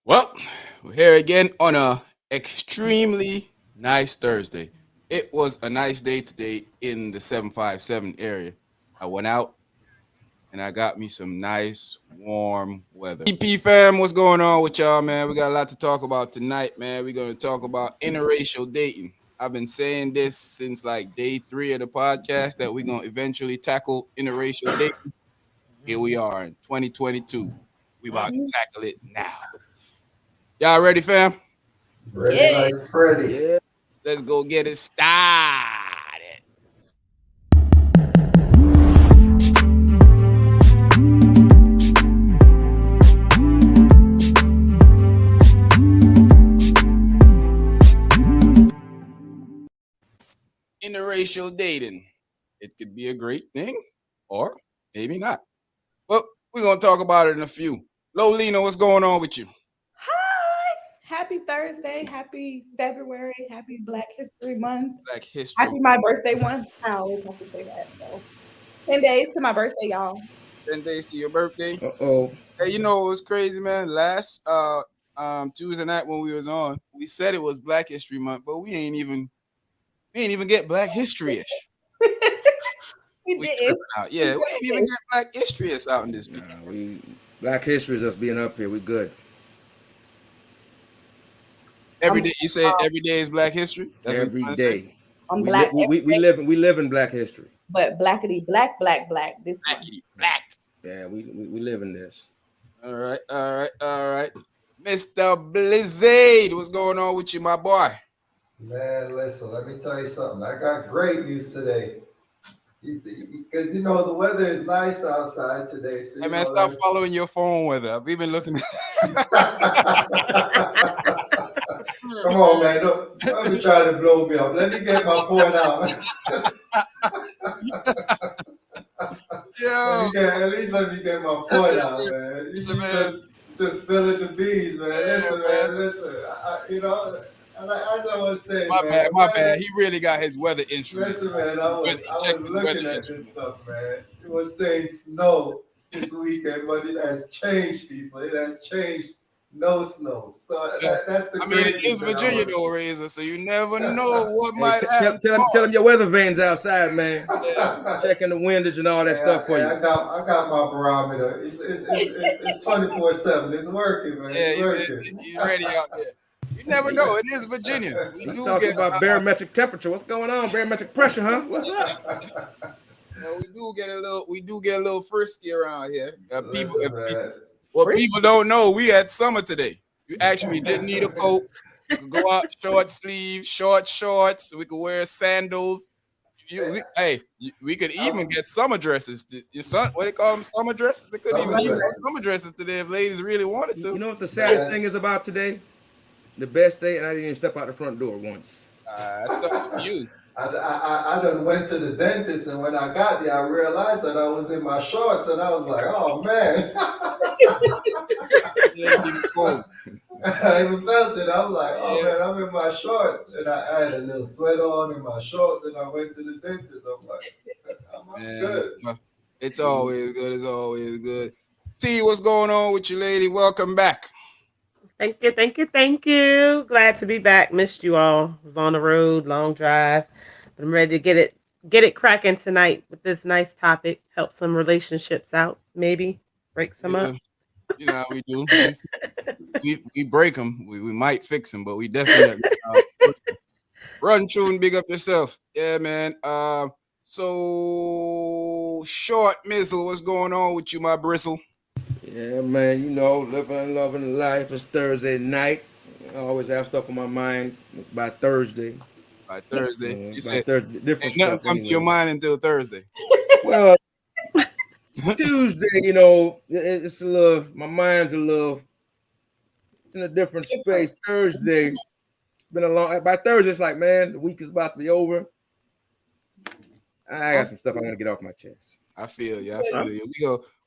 Well, we're here again on a extremely nice Thursday. It was a nice day today in the 757 area. I went out and I got me some nice warm weather. EP fam, what's going on with y'all, man? We got a lot to talk about tonight, man. We're going to talk about interracial dating. I've been saying this since like day 3 of the podcast that we're going to eventually tackle interracial dating. Here we are in 2022. We about to tackle it now. Y'all ready, fam? Ready like Freddy. Yeah. Let's go get it started. Interracial dating. It could be a great thing or maybe not. But we're going to talk about it in a few. Lolina, what's going on with you? Hi. Happy Thursday. Happy February. Happy Black History Month. Black history. Happy my birthday month. I always have to say that. So 10 days to my birthday, y'all. 10 days to your birthday. Uh-oh. Hey, you know, it was crazy, man. Last Tuesday night when we was on, we said it was Black History Month, but we ain't even get Black History-ish. We We did. tripping out. Yeah, we ain't even get Black History-ish out in this piece. Black history is us being up here. We good. Every day, you say every day is Black History? That's what Every you're trying to say? day. I'm We, black. li- we live in black history. But blackity black. This one. Blackity black. Yeah, we live in this. All right. Mr. Blizzade, what's going on with you, my boy? Man, listen, let me tell you something. I got great news today. Because the weather is nice outside today. So Hey, man, stop following your phone weather. We've been looking at Come on, man. Don't be trying to blow me up. Let me get my point out. Yo. At least let me get my point out, man. Listen, man. Just spilling the beans, man. Listen, man. Listen. As I was saying, My bad. He really got his weather instrument. Listen, man, I was looking at this stuff, man. It was saying snow this weekend, but it has changed, people. It has changed. No snow. So that's the. I mean, it is Virginia though, Razor. So you never know what might happen. Tell them your weather vanes outside, man. Checking the windage and all that stuff for you. I got my barometer. It's 24/7. It's working, man. He's ready out there. You never know. It is Virginia. We talking about barometric temperature. What's going on? Barometric pressure, huh? What's up? We do get a little frisky around here. People don't know, we had summer today. You actually didn't need a coat. You could go out short sleeves, short shorts. We could wear sandals. We could even get summer dresses. Your son, what they call them, summer dresses? They couldn't even use summer dresses today if ladies really wanted to. You know what the saddest thing is about today? The best day, and I didn't even step out the front door once. That sucks for you. I done went to the dentist, and when I got there, I realized that I was in my shorts, and I was like, "Oh man!" I even felt it. I'm like, "Oh man, I'm in my shorts," and I had a little sweater on in my shorts, and I went to the dentist. I'm like, "I'm good." It's always good. It's always good. T, what's going on with you, lady? Welcome back. Thank you. Glad to be back. Missed you all. Was on the road, long drive. But I'm ready to get it cracking tonight with this nice topic. Help some relationships out, maybe break some up. You know how we do. we break them. We might fix them, but we definitely run through and big up yourself. Yeah, man. So short Mizzle, what's going on with you, my bristle? Yeah, man, living and loving life. It's Thursday night. I always have stuff on my mind by Thursday. By Thursday. You said Thursday, different nothing stuff comes to your mind until Thursday. Well, Tuesday, it's a little, my mind's a little, it's in a different space. Thursday, been a long, by Thursday, it's like, man, the week is about to be over. I got some stuff I want to get off my chest. I feel you.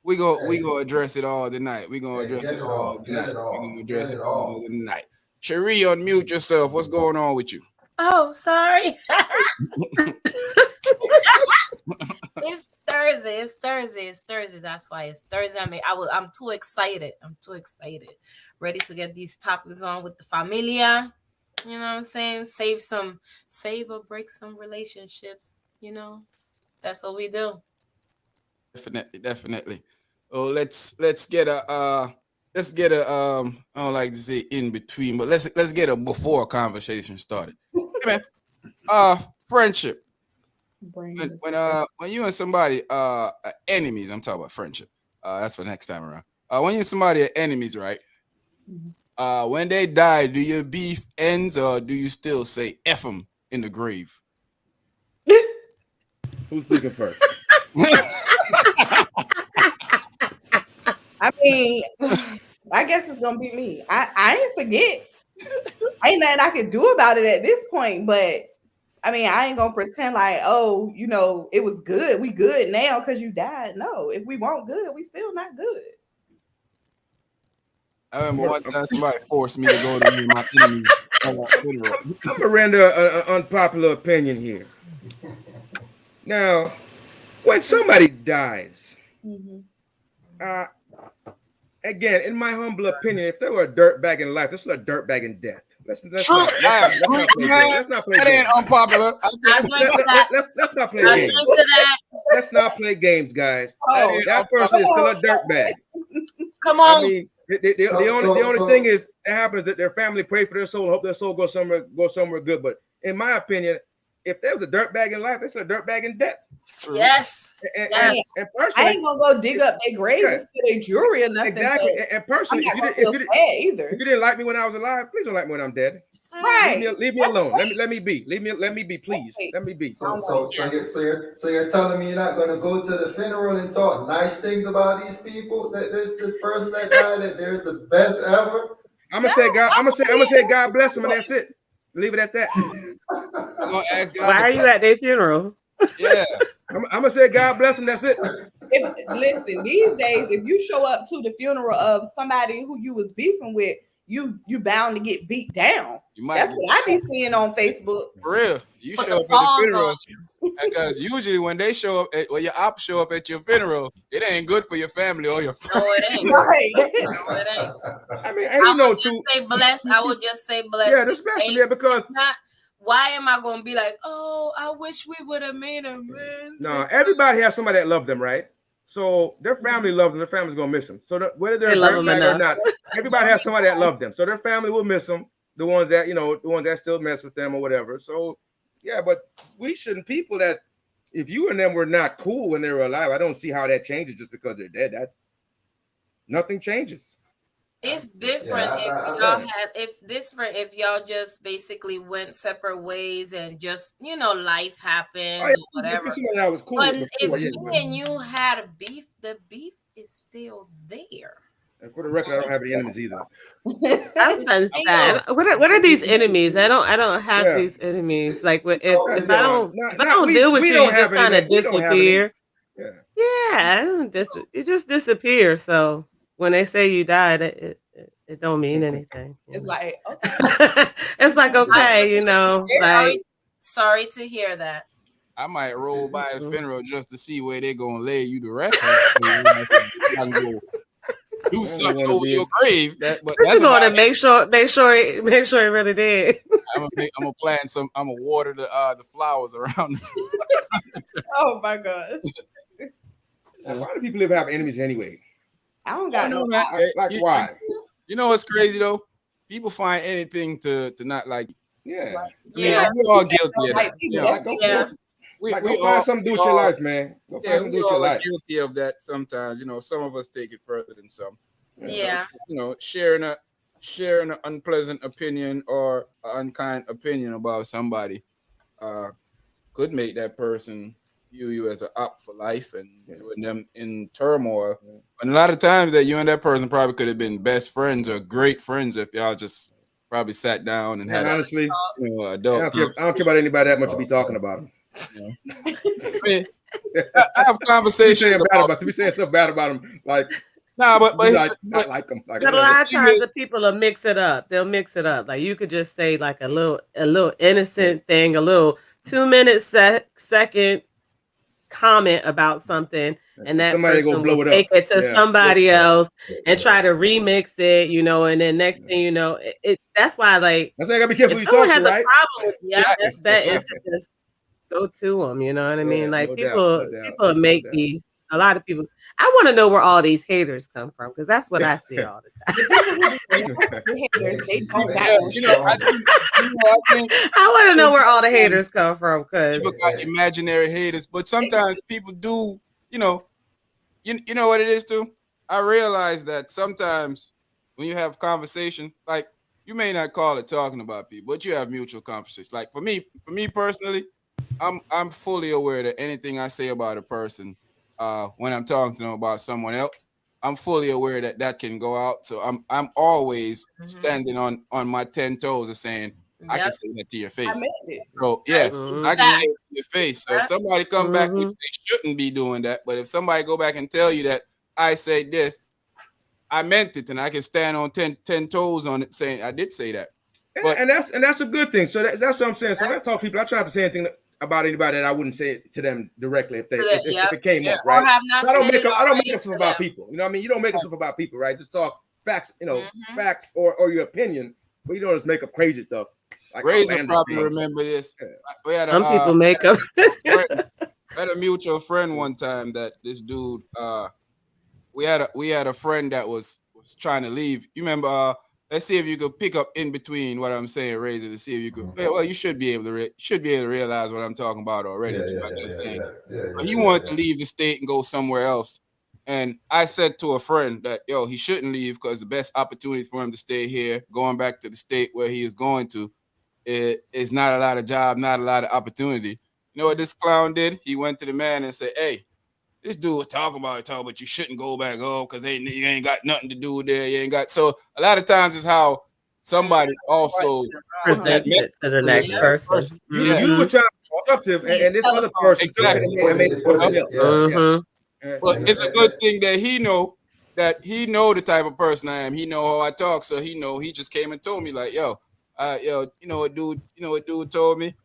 We go address it all tonight. We gonna address it all tonight. We gonna address it all tonight. Cherie, unmute yourself. What's going on with you? Oh, sorry. It's Thursday. Thursday. It's Thursday. It's Thursday. That's why it's Thursday. I'm too excited. I'm too excited. Ready to get these topics on with the familia. You know what I'm saying? Save or break some relationships. You know, that's what we do. Definitely. Oh, let's get a I don't like to say in between, but let's get a before conversation started. Hey man, friendship. When you and somebody are enemies, I'm talking about friendship. That's for next time around. When you and somebody are enemies, right? When they die, do your beef ends or do you still say F them in the grave? Who's speaking first? I mean, I guess it's gonna be me. I ain't forget. Ain't nothing I can do about it at this point, but I mean, I ain't gonna pretend like, oh, you know, it was good. We good now because you died. No, if we weren't good, we still not good. I remember one time somebody forced me to go to my enemies. I'm gonna render an unpopular opinion here. Now, when somebody dies, again, in my humble opinion, if they were a dirtbag in life, this is a dirtbag in death. Let's not play that ain't unpopular. Let's not play games. Let's not play games, guys. That person is still a dirtbag. Come on. I mean, the only thing is that happens that their family pray for their soul, hope their soul goes somewhere good. But in my opinion, if there was a dirtbag in life, it's a dirtbag in death. True. Yes. And personally, I ain't gonna go dig up their grave and steal their jewelry or nothing. Exactly. And personally, if you didn't like me when I was alive, please don't like me when I'm dead. Right. Leave me alone. Let me be. Let me be, please. Let me be. So you're telling me you're not gonna go to the funeral and talk nice things about these people? That this person that died, that they're the best ever? I'm gonna say God bless them, and that's it. Leave it at that. Why are you at their funeral? Yeah. I'm gonna say God bless them. That's it. Listen, these days, if you show up to the funeral of somebody who you was beefing with, you bound to get beat down. That's what I be seeing on Facebook. For real, you show up at the funeral because usually when they show up, when your ops show up at your funeral, it ain't good for your family or your friends. No, it ain't. Right. No, it ain't. I mean, I would just say blessed. Yeah, especially because it's not. Why am I gonna be like, oh, I wish we would have made amends? No, everybody has somebody that loved them, right? So their family loves them. Their family's gonna miss them. So whether they're dirtbag or not, everybody has somebody that loved them. So their family will miss them. The ones that still mess with them or whatever. So yeah, but we shouldn't. People that if you and them were not cool when they were alive, I don't see how that changes just because they're dead. That nothing changes. It's different if y'all just basically went separate ways and just life happens or whatever. But if me and you had a beef, the beef is still there. And for the record, I don't have any enemies either. That's sad. What are these enemies? I don't have these enemies. Like if I don't deal with you just kind of disappear. Yeah, you just disappear. So when they say you died, it don't mean anything. It's like okay. It's like okay, like sorry to hear that. I might roll by the funeral just to see where they're gonna lay you to rest. Do something over your grave. But you want to make sure it really did. I'm gonna plant some. I'm gonna water the flowers around. Oh my god! Why do people have enemies anyway? I don't got no. Why? You know what's crazy though? People find anything to not like. Yeah. We're all guilty of that. We find something to do with your life, man. We all are guilty of that sometimes. Some of us take it further than some. Yeah. Sharing an unpleasant opinion or an unkind opinion about somebody could make that person view you as an op for life and putting them in turmoil. And a lot of times that you and that person probably could have been best friends or great friends if y'all just probably sat down and had honestly, adult. I don't care about anybody that much to be talking about them. I have conversations to be saying stuff bad about them, like but not like them. But a lot of times the people will mix it up. They'll mix it up. Like you could just say like a little innocent thing, a little 2 minute second comment about something, and that somebody gonna person blow will it up. take it to Yeah. somebody else and try to remix it, you know, and then next thing you know, that's why, like, That's why you gotta be careful if you someone talk to, has a right? problem with you, Yeah. that's better is to just go to them, you know what I mean? Yeah, Like, no people doubt, people make no doubt. me, a lot of people, I want to know where all these haters come from, because that's what I see all the time. The people who be the haters, they don't got Yeah, no you know, I think, I want to know where all the haters come from, because people got imaginary haters, but sometimes people do, you know, you know what it is too? I realize that sometimes when you have conversation, like you may not call it talking about people, but you have mutual conversations. Like for me personally, I'm fully aware that anything I say about a person, when I'm talking to them about someone else, I'm fully aware that that can go out. So I'm always standing on my 10 toes and saying I can say that to your I face. meant it. So yeah, I can say it to your face. So if somebody come back, which they shouldn't be doing that, but if somebody go back and tell you that I say this, I meant it, and I can stand on 10 toes on it, saying I did say that. But and that's a good thing. So that's what I'm saying. So when I talk to people, I try not to say anything about anybody that I wouldn't say it to them directly if it came up, right? Or have not I don't said make it up, I don't make already up stuff to about them. people. You know what I mean? You don't make up stuff about people, right? Just talk facts, you know, facts or your opinion, but you don't just make up crazy stuff. Like Razor probably things. remember this. We had some people make up. I had a mutual friend one time that this dude, we had a friend that was trying to leave. You remember? Let's see if you could pick up in between what I'm saying, Razor, to see if you could. Well, you should be able to realize what I'm talking about already. But he wanted to leave the state and go somewhere else. And I said to a friend that, yo, he shouldn't leave because the best opportunity for him to stay here, going back to the state where he is going to, is not a lot of job, not a lot of opportunity. You know what this clown did? He went to the man and said, hey, this dude was talking about it, but you shouldn't go back home because you ain't got nothing to do there. You ain't got. So a lot of times is how somebody also Presents it to the next person. You were trying to be constructive, and this other person made it something else. But it's a good thing that he know the type of person I am. He know how I talk, so he just came and told me like, yo, you know what dude told me?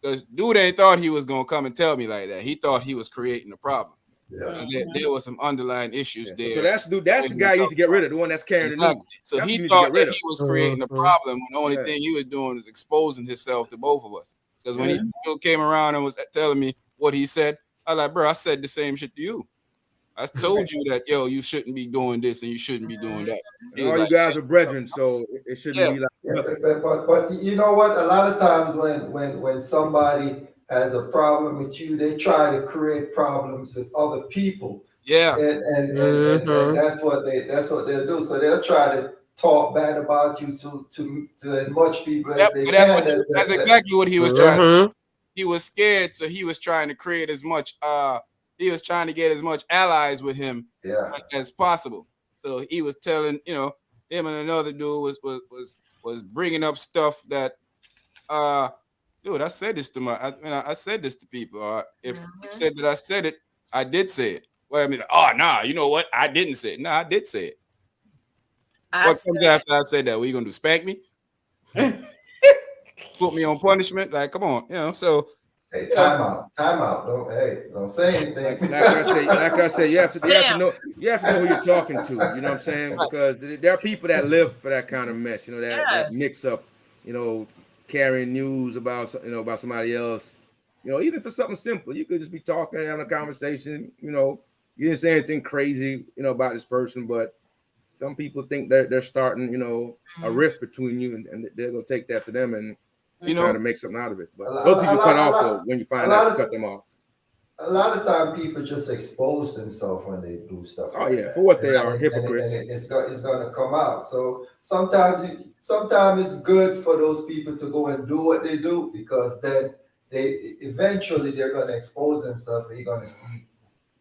Because dude ain't thought he was gonna come and tell me like that. He thought he was creating a problem. Yeah. There was some underlying issues there. So that's the guy you need to get rid of, the one that's carrying the news. So that's he thought that he was creating a problem when the only thing he was doing was exposing himself to both of us. Because when he came around and was telling me what he said, I was like, bro, I said the same shit to you. I told you that, yo, you shouldn't be doing this and you shouldn't be doing that. All you guys are brethren, so it shouldn't be like. But you know what? A lot of times when somebody has a problem with you, they try to create problems with other people. Yeah, and that's what they'll do. So they'll try to talk bad about you to as much people as they can. That's exactly what he was trying to do. He was scared, so he was trying to create as much. He was trying to get as much allies with him as possible. So he was telling, him and another dude was bringing up stuff that, dude, I said this to I said this to people. If you said that I said it, I did say it. Well, I mean, nah, you know what? I didn't say it. Nah, I did say it. What comes after I said that? What you gonna do? Spank me? Put me on punishment? Like, come on, so. Hey, time out. Don't say anything. Like I say, you have to know who you're talking to. You know what I'm saying? Because there are people that live for that kind of mess. You know that mix up. Carrying news about about somebody else. Even for something simple, you could just be talking, having a conversation. You didn't say anything crazy, about this person, but some people think they're starting, a rift between you, and they're gonna take that to them and try to make something out of it. But those people cut off though when you find out to cut them off. A lot of time people just expose themselves when they do stuff. For what they are, hypocrites. And it's going to come out. So sometimes it's good for those people to go and do what they do, because then eventually they're going to expose themselves. And you're going to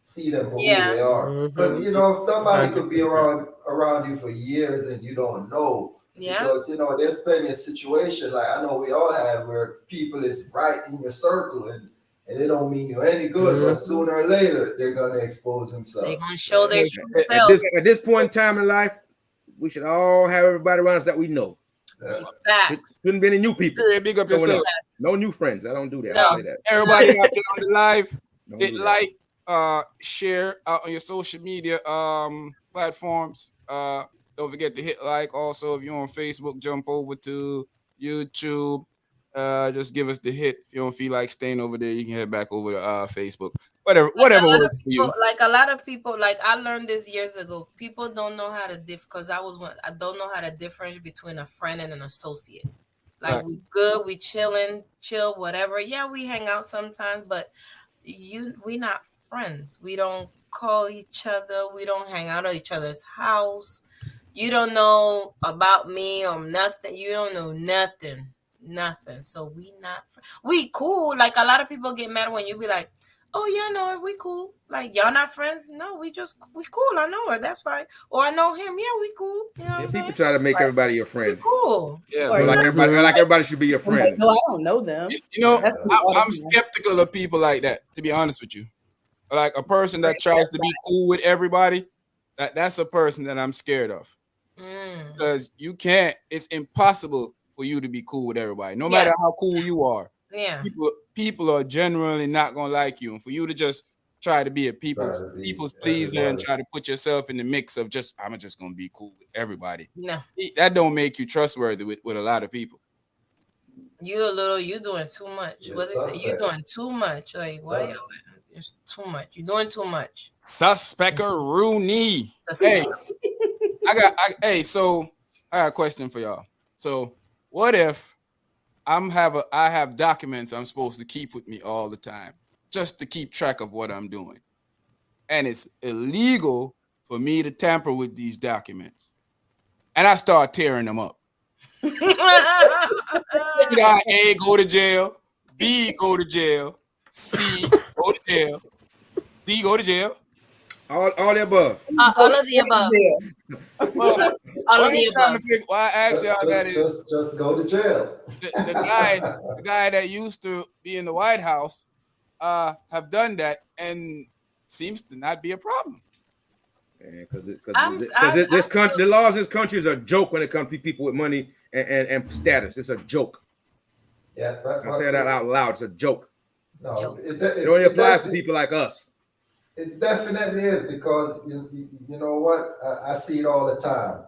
see them for who they are. Because somebody could be around you for years and you don't know. Because there's plenty of situations, like I know we all have, where people is right in your circle and they don't mean you any good, but sooner or later they're gonna expose themselves. They're gonna show their true self. At this point in time in life, we should all have everybody around us that we know. Facts. Shouldn't be any new people. Big up yourself. No new friends. I don't do that. No. I say that. Everybody out there on the live, Don't hit do that. like, share out on your social media platforms. Don't forget to hit like. Also, if you're on Facebook, jump over to YouTube. Just give us the hit. If you don't feel like staying over there, you can head back over to Facebook. Whatever works for you. Like a lot of people, like I learned this years ago. People don't know how to because I don't know how to differentiate between a friend and an associate. Like we Facts. good, we chill, whatever. Yeah, we hang out sometimes, but we not friends. We don't call each other. We don't hang out at each other's house. You don't know about me or nothing. You don't know nothing. So we cool. Like a lot of people get mad when you be like, oh yeah, I know her. We cool. Like y'all not friends? No, we cool. I know her. That's fine. Or I know him. Yeah, we cool. You know what I'm People saying? try to make everybody your We friend. cool. Yeah. Or Or like everybody should be your I'm like, friend. no, I don't know them. You know, That's me all the I'm time. skeptical of people like that, to be honest with you. Like a person that tries to be cool with everybody, that's a person that I'm scared of. Because you can't, it's impossible for you to be cool with everybody, no matter how cool you are. Yeah. People are generally not gonna like you. And for you to just try to be a people's pleaser and try to put yourself in the mix of I'm just gonna be cool with everybody. No. That don't make you trustworthy with a lot of people. You doing too much. You're What they say? You suspect. doing too much. Like what? It's too much. You're doing too much. Suspect-a-rooney. Hey, so I got a question for y'all. So what if I have documents I'm supposed to keep with me all the time just to keep track of what I'm doing. And it's illegal for me to tamper with these documents. And I start tearing them up. Should I A, go to jail, B, go to jail, C, go to jail, D, go to jail? All the above. All of the above. Well, All of the above. why I ask y'all that is just go to jail. the guy that used to be in the White House have done that and seems to not be a problem. Because the laws in this country is a joke when it comes to people with money and status. It's a joke. Yeah, I say that out loud. It's a joke. No, it only applies to people like us. It definitely is, because you know what? I see it all the time.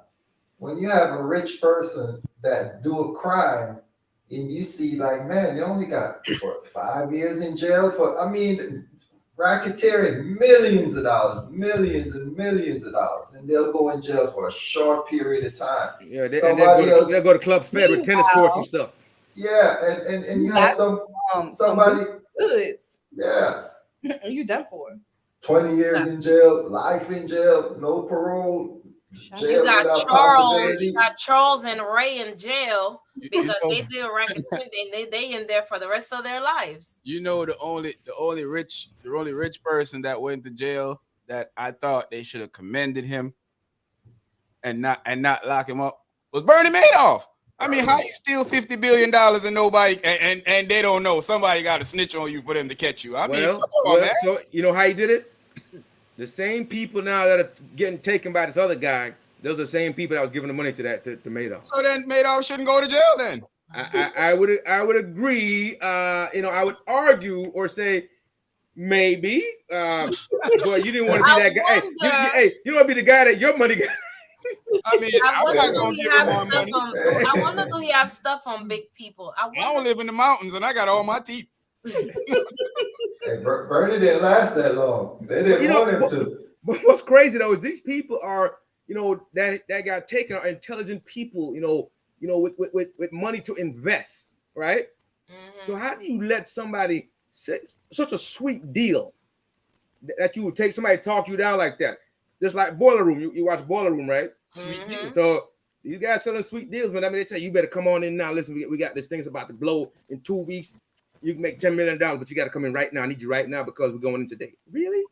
When you have a rich person that do a crime, and you see like, man, they only got 5 years in jail for, racketeering, millions of dollars, millions and millions of dollars, and they'll go in jail for a short period of time. Yeah, they'll go to Club Fed with tennis courts and stuff. Yeah, and you have somebody goods. Yeah. You done for 20 years in jail, life in jail, no parole. You got Charles and Ray in jail because they did racketeering and they in there for the rest of their lives. You know, the only rich person that went to jail that I thought they should have commended him and not lock him up was Bernie Madoff. I mean, how you steal $50 billion and nobody and they don't know? Somebody got to snitch on you for them to catch you. I mean, come on, man. So you know how he did it? The same people now that are getting taken by this other guy, those are the same people that was giving the money to Madoff. So then Madoff shouldn't go to jail then. I would agree. I would argue or say maybe, but you didn't want to be that guy. You don't want to be the guy that your money got. I mean, I'm not gonna give him more money. I wonder, do he have stuff on big people? I don't live in the mountains and I got all my teeth. Hey, Bernie didn't last that long. They didn't want him to. But what's crazy though is these people are, that got taken are intelligent people, with money to invest, right? Mm-hmm. So how do you let somebody such a sweet deal that you would take somebody talk you down like that? Just like Boiler Room, you watch Boiler Room, right? Sweet deal. So you guys selling sweet deals, man. I mean, they say you better come on in now. Listen, we got this thing's about to blow in 2 weeks. You can make $10 million, but you got to come in right now. I need you right now because we're going in today. Really?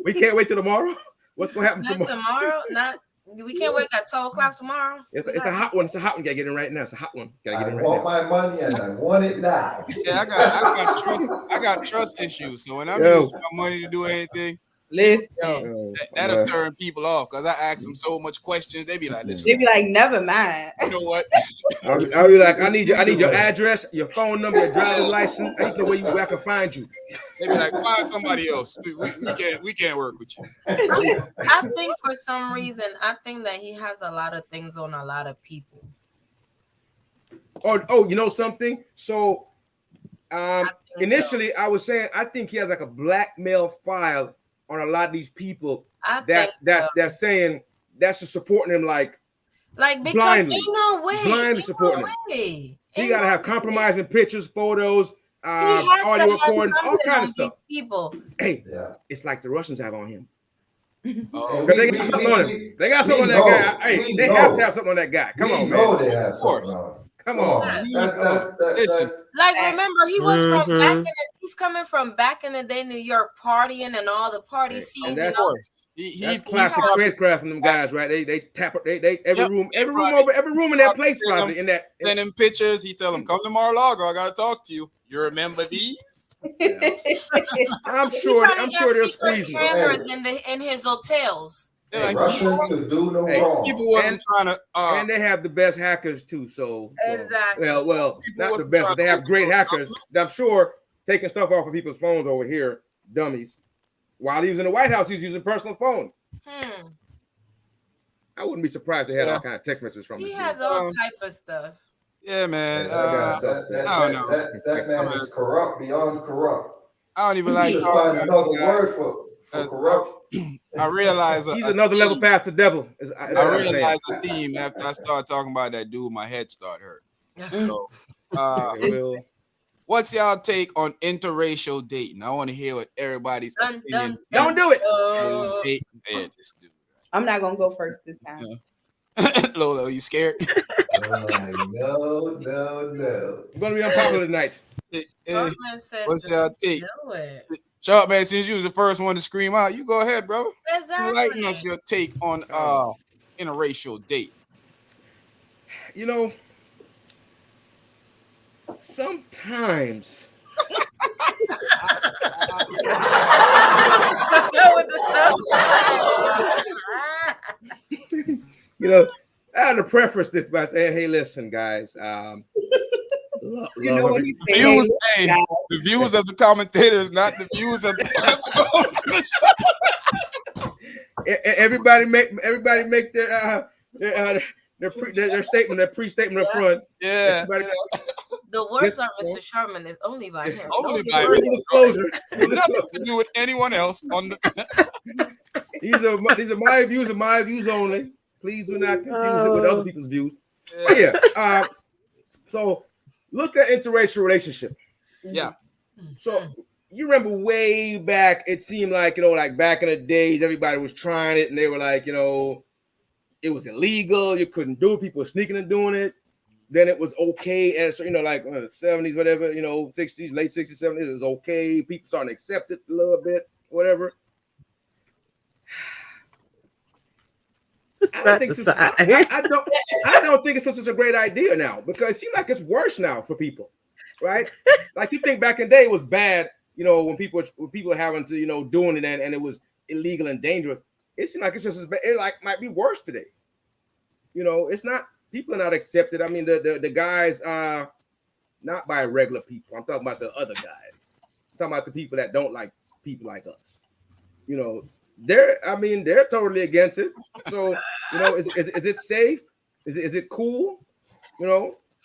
We can't wait till tomorrow. What's gonna happen tomorrow? We can't wait at 12 o'clock tomorrow. It's a hot one. It's a hot one. Gotta get in right now. It's a hot one. Gotta get in right now. I want my money and I want it now. Yeah, I got trust issues. So when I'm using my money to do anything, Listen, That'll turn people off because I ask them so much questions. They be like, listen, they be like, never mind. you know what? I'll be like, I need your address, your phone number, your driver's license. I need to know where I can find you. They be like, find somebody else. We can't work with you. I think for some reason, I think that he has a lot of things on a lot of people. Oh, you know something? So initially I was saying I think he has like a blackmail file on a lot of these people that's saying that's just supporting him like because blindly. ain't no way. Blindly supporting him. He gotta have compromising pictures, photos, audio recordings, all kinds of stuff. People. Hey, it's like the Russians have on him. Oh, They got something on him. They got something on that guy. Hey, they have to have something on that guy. Come on, man. They have something on. Come on. That's like, remember, he was from back in he's coming from back in the day, New York, partying and all the party scenes. That's classic tradecraft from them guys, right? They tap they every room in that place probably in that. Send him pictures. He tell them, come to Mar-a-Lago. I gotta talk to you. You remember these? Yeah. I'm sure they're squeezing cameras in his hotels. Like, Russian to do no wrong. People wasn't trying to, and they have the best hackers too. So exactly. Well, not the best, but they have great hackers. I'm sure taking stuff off of people's phones over here, dummies. While he was in the White House, he was using a personal phone. I wouldn't be surprised to have that kind of text message from him. He has all type of stuff. Yeah, man. That man is corrupt beyond corrupt. I don't even like find another word for corrupt. I realize he's another level past the devil. I realized a theme after I started talking about that dude. My head started hurting. So, what's y'all take on interracial dating? I want to hear what everybody's opinion. Don't do it. This dude. I'm not gonna go first this time. Lola, are you scared? No. I'm gonna be unpopular tonight. What's y'all take? Sharp man, since you was the first one to scream out, you go ahead, bro. Exactly. Enlighten us your take on interracial date. You know, sometimes you know, I had to preface this by saying, hey, listen, guys, you know what he's saying. The views of the commentators, not the views of the everybody make their statement, their pre-statement up front. Yeah. The words on Mr. Sherman is only by him. Only by him. Disclosure. Nothing to do with anyone else. On the these are my views and my views only. Please do not confuse it with other people's views. Yeah. So look at interracial relationship. Yeah. So you remember way back, it seemed like, like back in the days, everybody was trying it and they were like, it was illegal. You couldn't do it. People were sneaking and doing it. Then it was okay as, like the 70s, whatever, 60s, late 60s, 70s, it was okay. People starting to accept it a little bit, whatever. I don't think it's such a great idea now because it seems like it's worse now for people, right? Like you think back in the day it was bad, when people were having to, doing it and it was illegal and dangerous. It seems like it's just as bad. It might be worse today. It's not. People are not accepted. I mean, the guys not by regular people. I'm talking about the other guys. I'm talking about the people that don't like people like us. They're totally against it. So, is it safe? Is it cool?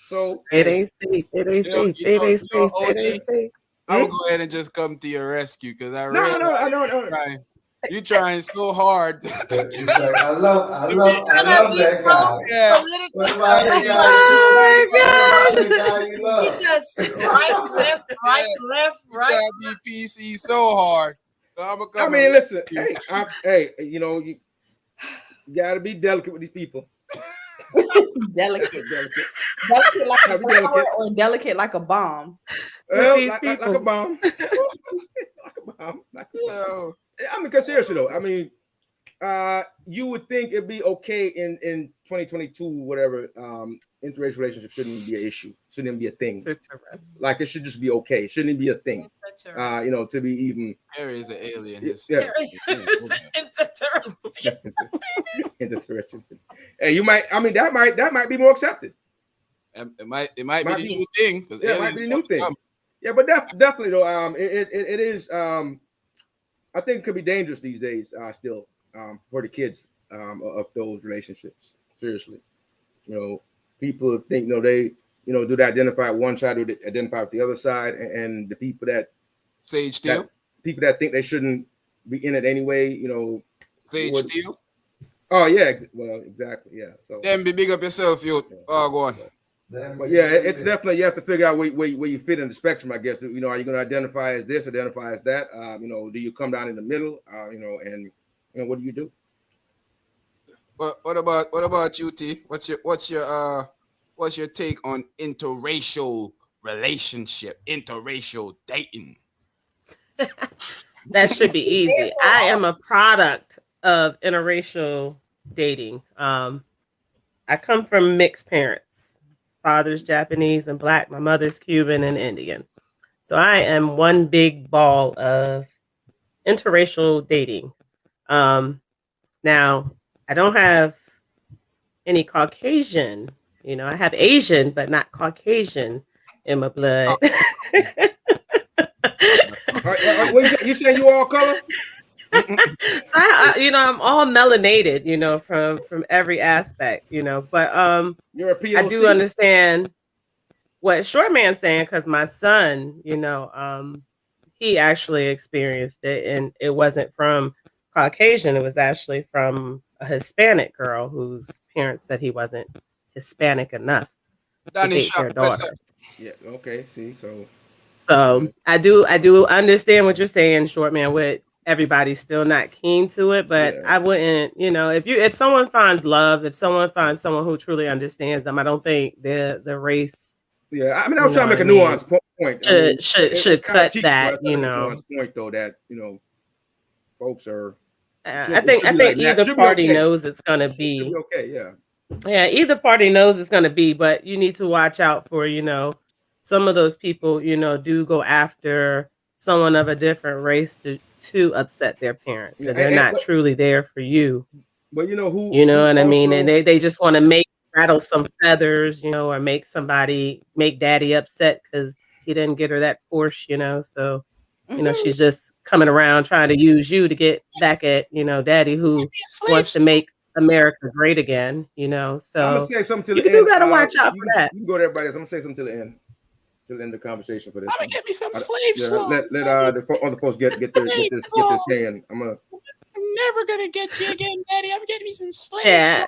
So it ain't safe. It ain't safe. It ain't safe. It ain't safe. I will go ahead and just come to your rescue because I No. You're trying so hard. I love that guy. Yeah. He just right, left. You try to be PC so hard. So listen. Hey, you gotta be delicate with these people. Delicate like a flower or delicate like a bomb. Well, like a bomb. Like a bomb. Because seriously though, You would think it'd be okay in 2022, whatever. Interracial relationship shouldn't be an issue. Shouldn't even be a thing. Like it should just be okay. It shouldn't even be a thing. To be even. Harry is an alien. Yeah. Interracial. Hey, you might. I mean, that might be more accepted. It might be the new thing. Yeah, it might be the new thing. Yeah, but definitely though. It is. I think it could be dangerous these days. Still. For the kids of those relationships. Seriously, people think they do they identify one side, do they identify with the other side, and the people that Sage Steele, people that think they shouldn't be in it anyway, Sage Steele. Oh yeah, well exactly, yeah. So then be big up yourself, you. Yeah. Oh, go on. But yeah, it's definitely you have to figure out where you fit in the spectrum. I guess are you going to identify as this, identify as that? Do you come down in the middle? And what do you do? What about you, T? What's your take on interracial relationship, interracial dating? That should be easy. I am a product of interracial dating. I come from mixed parents. Father's Japanese and Black. My mother's Cuban and Indian. So I am one big ball of interracial dating. Now, I don't have any Caucasian. I have Asian, but not Caucasian in my blood. You saying you all color? So I'm all melanated, from every aspect, but you're a POC. I do understand what Short Man's saying because my son, he actually experienced it, and it wasn't from Caucasian. It was actually from a Hispanic girl whose parents said he wasn't Hispanic enough to date their daughter. Yeah. Okay. See, so I do understand what you're saying, Short Man. With everybody's still not keen to it, but yeah. I wouldn't, if someone finds love, if someone finds someone who truly understands them, I don't think the race. Yeah, I mean, I was trying to make a nuanced point. Should cut that, point though that folks are. I think either party knows it's gonna be okay. Yeah. Yeah, either party knows it's gonna be, but you need to watch out for some of those people do go after someone of a different race to upset their parents, and they're not truly there for you. But who? I mean, and they just want to rattle some feathers, or make daddy upset because he didn't get her that Porsche, so. She's just coming around trying to use you to get back at, daddy who wants to make America great again, so I'm gonna say something to the end. You gotta watch out for that. You can go to everybody else. I'm gonna say something to the end of the conversation for this. I'm gonna get me some slave slow. Let the other folks get this saying. I'm never gonna get you again, daddy. I'm getting me some slave. Yeah,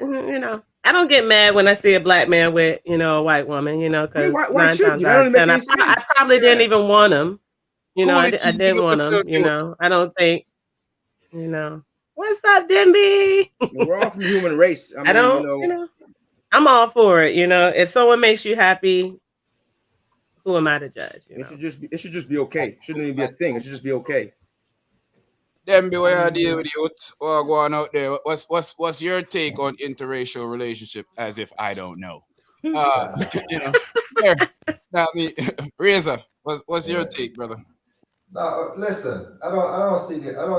I don't get mad when I see a black man with, a white woman, because 9 times out of 10, I probably didn't even want him. I didn't want them, I don't think, what's up, Dimby? We're all from the human race. I don't, I'm all for it. If someone makes you happy, who am I to judge? It should just be okay. It shouldn't even be a thing. It should just be okay. Dimby, where I deal with youth or going out there, what's your take on interracial relationship? As if I don't know. Not me. Razor, what's your take, brother? No, listen. I don't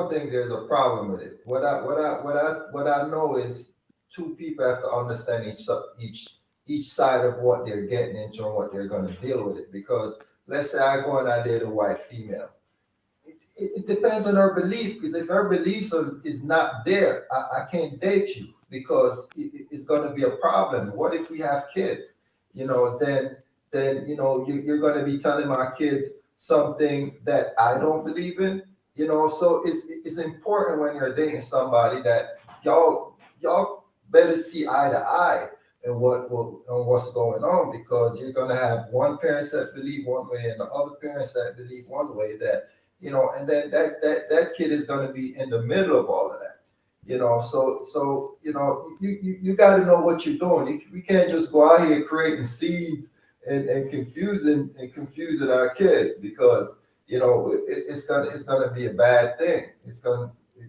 think there's a problem with it. What I know is two people have to understand each side of what they're getting into and what they're going to deal with it. Because let's say I go and I date a white female. It depends on her belief. Because if her beliefs is not there, I can't date you because it's going to be a problem. What if we have kids? Then you're going to be telling my kids something that I don't believe in, so it's important when you're dating somebody that y'all better see eye to eye and what's going on, because you're gonna have one parents that believe one way and the other parents that believe one way, that and then that kid is gonna be in the middle of all of that. So you got to know what you're doing. We can't just go out here creating seeds and confusing our kids, because it's gonna be a bad thing.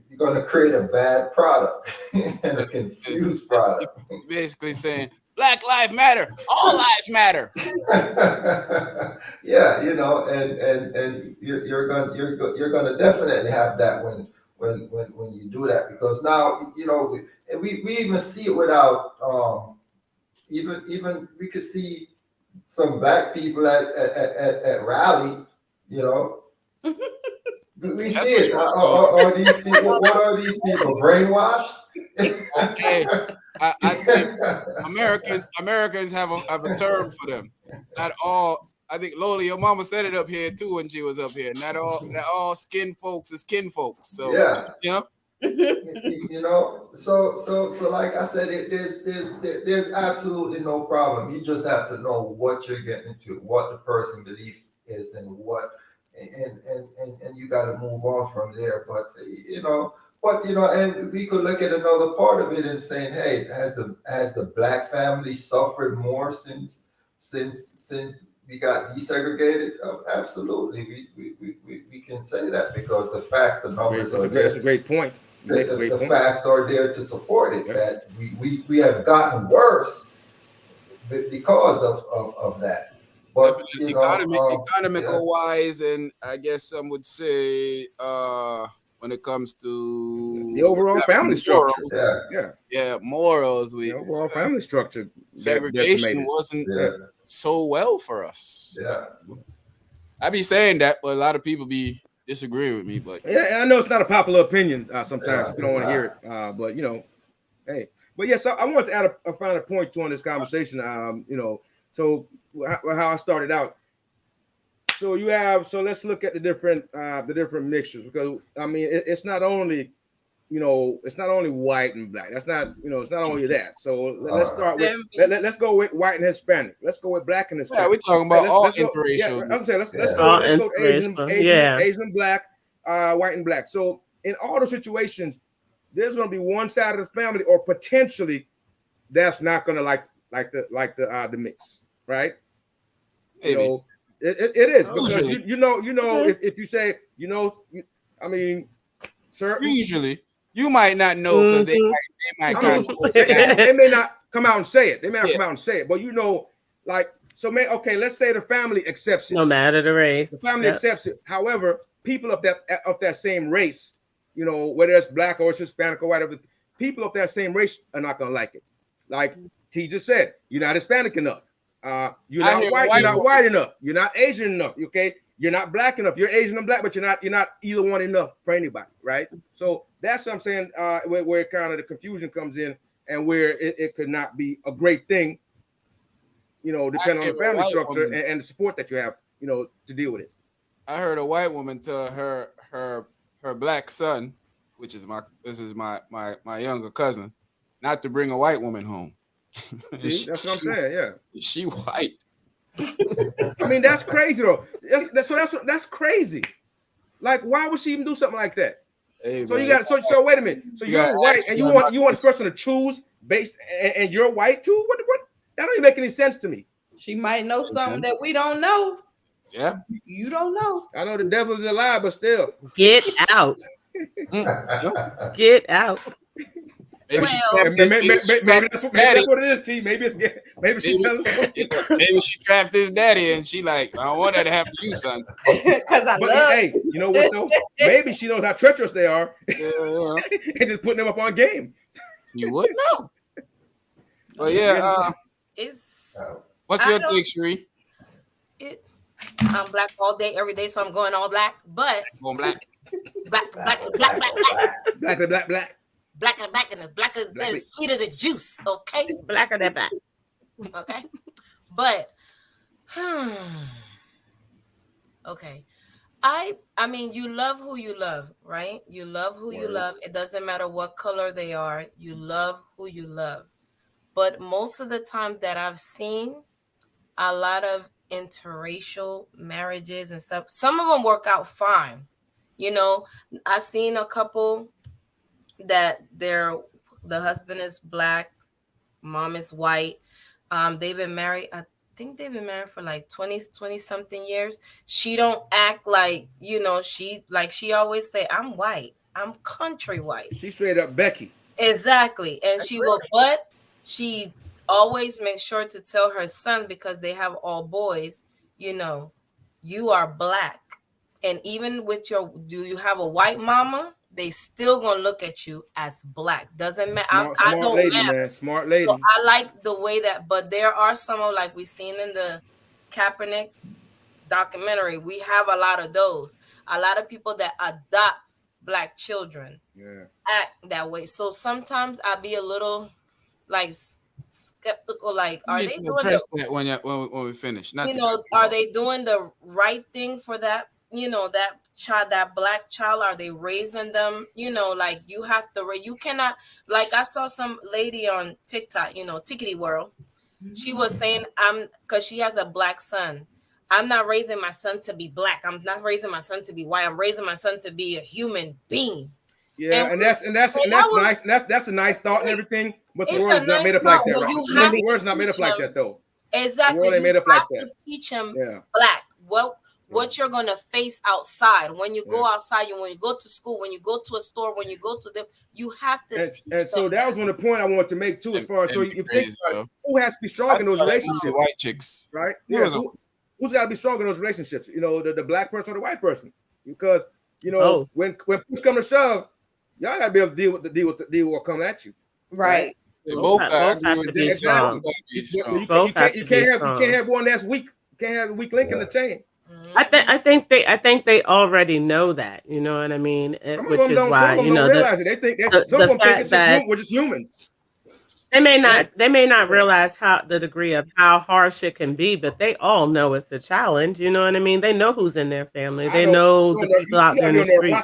you're going to create a bad product and a Yeah, confused product. basically saying Black Lives Matter, all lives matter. Yeah, and you're gonna definitely have that when you do that, because now we even see it without even we could see some black people at rallies, you know. We That's see what it. you want to Are these people? What are these people? Brainwashed? Okay, I think Americans have a term for them. Not all. I think Lola, your mama said it up here too when she was up here. Not all skin folks is kin folks. So Yeah. you know, So like I said, there's absolutely no problem. You just have to know what you're getting into, what the person belief is, and and you got to move on from there. And we could look at another part of it and saying, hey, has the black family suffered more since we got desegregated? Absolutely, we can say that, because the facts, the numbers are there. That's a great point. You make a great The point. facts are there to support it, Yeah. that we have gotten worse because of that. But definitely yeah, economical wise, and I guess some would say when it comes to The overall family structure. morals, yeah, morals, The overall family structure got segregation decimated. wasn't yeah, so well for us. yeah. I be saying that, but a lot of people be disagreeing with me. But Yeah, I know it's not a popular opinion sometimes. Yeah, People don't it's want to hear it, but hey. But yes, I want to add a final point to on this conversation. So how I started out. So let's look at the different mixtures, because I mean it's not only white and black. That's not it's not only that. So let's start with let's go with white and Hispanic. Let's go with black and yeah, Hispanic. we're talking about all Let's go. Yeah, interracial. I'm saying let's Yeah. go Asian Yeah. and black, white and black. So in all the situations, there's going to be one side of the family, or potentially that's not going to like the mix, right? Maybe. It is, because Usually. if you say I mean, sir, Usually, you might not know because they might I kind mean, of they may not come out and say it. They may not Yeah. come out and say it, but okay, let's say the family accepts it. No matter the race. The family Yep. accepts it. However, people of that same race, whether it's black or it's Hispanic or whatever, people of that same race are not gonna like it. Like T just said, you're not Hispanic enough. You're I not hear white. white You're not woman- white enough. You're not Asian enough. Okay. You're not black enough. You're Asian and black, but you're not either one enough for anybody, right? So that's what I'm saying. Where kind of the confusion comes in, and where it could not be a great thing, depending on hear the a family white structure woman- and the support that you have, to deal with it. I heard a white woman tell her black son, which is my younger cousin, not to bring a white woman home. See, that's what I'm saying. Yeah. She white. I mean, that's crazy though. That's crazy. Like, why would she even do something like that? Hey, So man. you got so wait a minute. So You you're gotta white ask and me you want this person to choose based and you're white too? What? That don't even make any sense to me. She might know something that we don't know. Yeah. You don't know. I know the devil is a lie, but still. Get out. Get out. Maybe she Well- trapped Maybe his that's daddy. what it is, T. Maybe she's telling us. Maybe she trapped his daddy, and she like, I don't want that to happen to you, son. Because I But love. hey, you know what though? Maybe she knows how treacherous they are, Yeah, and just putting them up on game. you would know. But yeah, It's what's I your don't- take, Sheree? I'm black all day, every day, so I'm going all black. But Going black. black. Black. Black and the black is sweet as the juice, okay? Blacker than black. Okay. But okay. I mean, you love who you love, right? You love who you love. It doesn't matter what color they are. You love who you love. But most of the time that I've seen a lot of interracial marriages and stuff, some of them work out fine. I've seen a couple that the husband is black, mom is white. They've been married, I think they've been married for like 20 something years. She don't act like, she always say, I'm white. I'm country white. She straight up Becky. Exactly. And she always makes sure to tell her son, because they have all boys, you are black. And even with do you have a white mama? They still gonna look at you as black. Doesn't matter. I don't lady, matter. man. Smart lady. So I like the way that, but there are some of, like we seen in the Kaepernick documentary, we have a lot of those. A lot of people that adopt black children act that way. So sometimes I be a little like skeptical, like, are they doing that when we finish? Are they doing the right thing for that? That child, that black child, are they raising them? Like, you have to you cannot, like, I saw some lady on TikTok, Tickety World. She was saying, because she has a black son, I'm not raising my son to be black. I'm not raising my son to be white. I'm raising my son to be a human being. Yeah, and that's nice. That's a nice thought and everything. But the world's not made up like that. Right? The world's not made up like that, though. Exactly. The world ain't made up like that. Teach him black. What you're gonna face outside when you go outside, when you go to school, when you go to a store, when you go to them, you have to. And so that was one of the point I wanted to make too, as far as so you think about who has to be strong in those relationships, white chicks, right? Yeah, who's got to be strong in those relationships? The black person or the white person, because when push come to shove, y'all got to be able to deal with what come at you, right? They both have to be strong. You can't have one that's weak. You can't have a weak link in the chain. I think they already know that, you know what I mean, which is why realize it. They think some of them think we're just humans. They may not realize the degree of how harsh it can be, but they all know it's a challenge. You know what I mean? They know who's in their family. They know the people out there in the streets.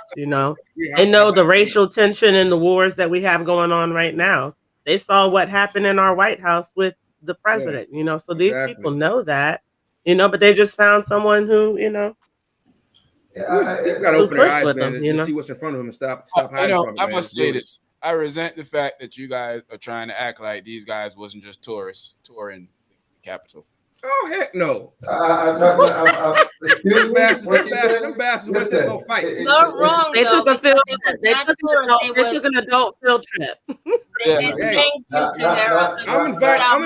They know the racial tension and the wars that we have going on right now. They saw what happened in our White House with the president. So these people know that. But they just found someone who, you got to open their eyes, man, and see what's in front of them and stop hiding from it. I must say this. I resent the fact that you guys are trying to act like these guys wasn't just tourists touring the Capitol. Oh, heck no. Excuse me. Them bastards went to go fight. They're wrong. They took an adult field trip. I'm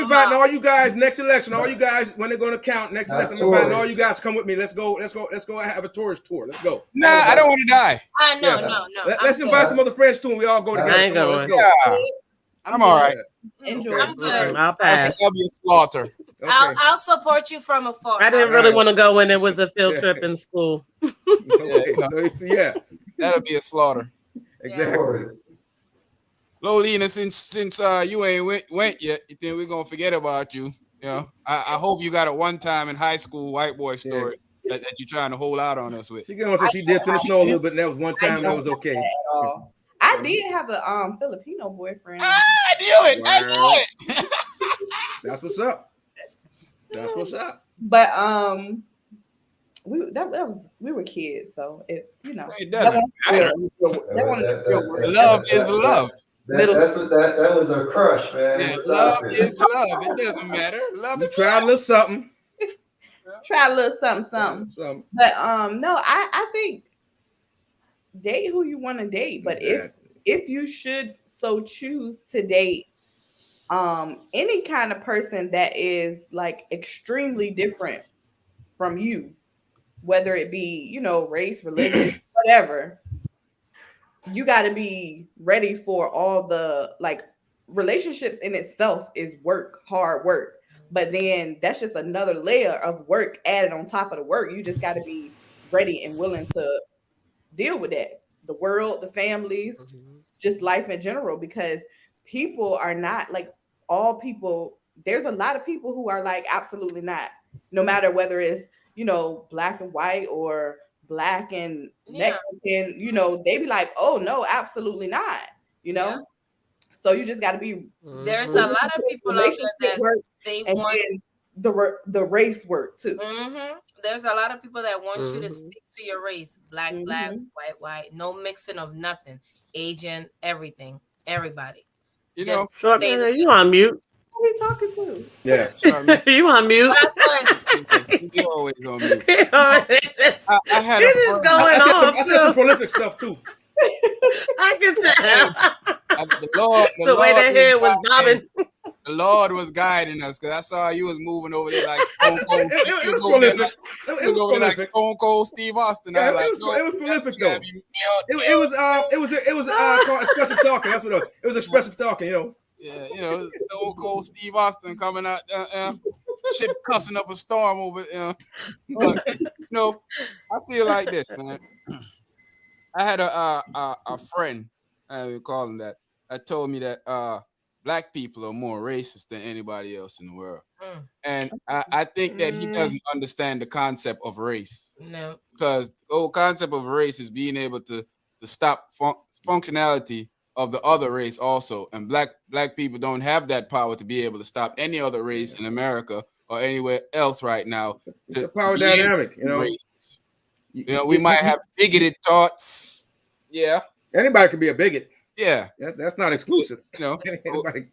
inviting all you guys next election. All you guys, when they're going to count next election, I'm inviting all you guys to come with me. Let's go have a tourist tour. Let's go. Nah, I don't want to die. No. Let's invite some other friends too, and we all go together. I ain't going. Let's go. Yeah. I'm all right. Enjoy. I'm good. I'll pass. That'll be a slaughter. Okay. I'll support you from afar. I didn't really want to go when it was a field trip in school. Yeah. That'll be a slaughter. Exactly. Lolina, since you ain't went yet, you think we're gonna forget about you? I hope you got a one-time in high school white boy story that you're trying to hold out on us with. She did in the snow a little bit, and that was one time that was okay. I did have a Filipino boyfriend. I knew it. I knew it. That's what's up. But we were kids, so it doesn't matter. Love is love. That was a crush, man. Yeah, love is love. It doesn't matter. Love is try a little something. Try a little something. But no, I think date who you want to date. But if you should so choose to date any kind of person that is like extremely different from you, whether it be, race, religion, whatever, you got to be ready for all the, like, relationships in itself is hard work. But then that's just another layer of work added on top of the work. You just got to be ready and willing to deal with that. The world, the families, just life in general, because people are not like all people. There's a lot of people who are like, absolutely not, no matter whether it's, black and white or black and Mexican, they be like, oh no, absolutely not, So you just got to be. There's a lot of people out there that they want the race work too. There's a lot of people that want you to stick to your race, black, white, no mixing of nothing, Asian, everything, everybody. Short man, you on mute. Who are we talking to? Yeah, you on mute. You always on mute. I had I said some prolific stuff too. I can tell. The Lord, The way that head was bobbing. the Lord was guiding us because I saw you was moving over there like Stone Cold. It You was was over there prolific. like It was over there like prolific. Stone Cold Steve Austin. Yeah, I was like, it was prolific though. be It was called expressive talking. That's what it was. Expressive talking. You know. Yeah, Stone Cold Steve Austin coming out, shit cussing up a storm over, But I feel like this, man. I had a friend, I would call him that told me that black people are more racist than anybody else in the world. And I think that he doesn't understand the concept of race. No. Because the whole concept of race is being able to stop functionality of the other race also. And black people don't have that power to be able to stop any other race in America or anywhere else right now. It's a power dynamic, you know. Racist. We might have bigoted thoughts. Yeah. Anybody can be a bigot. Yeah. That's not exclusive. Anybody,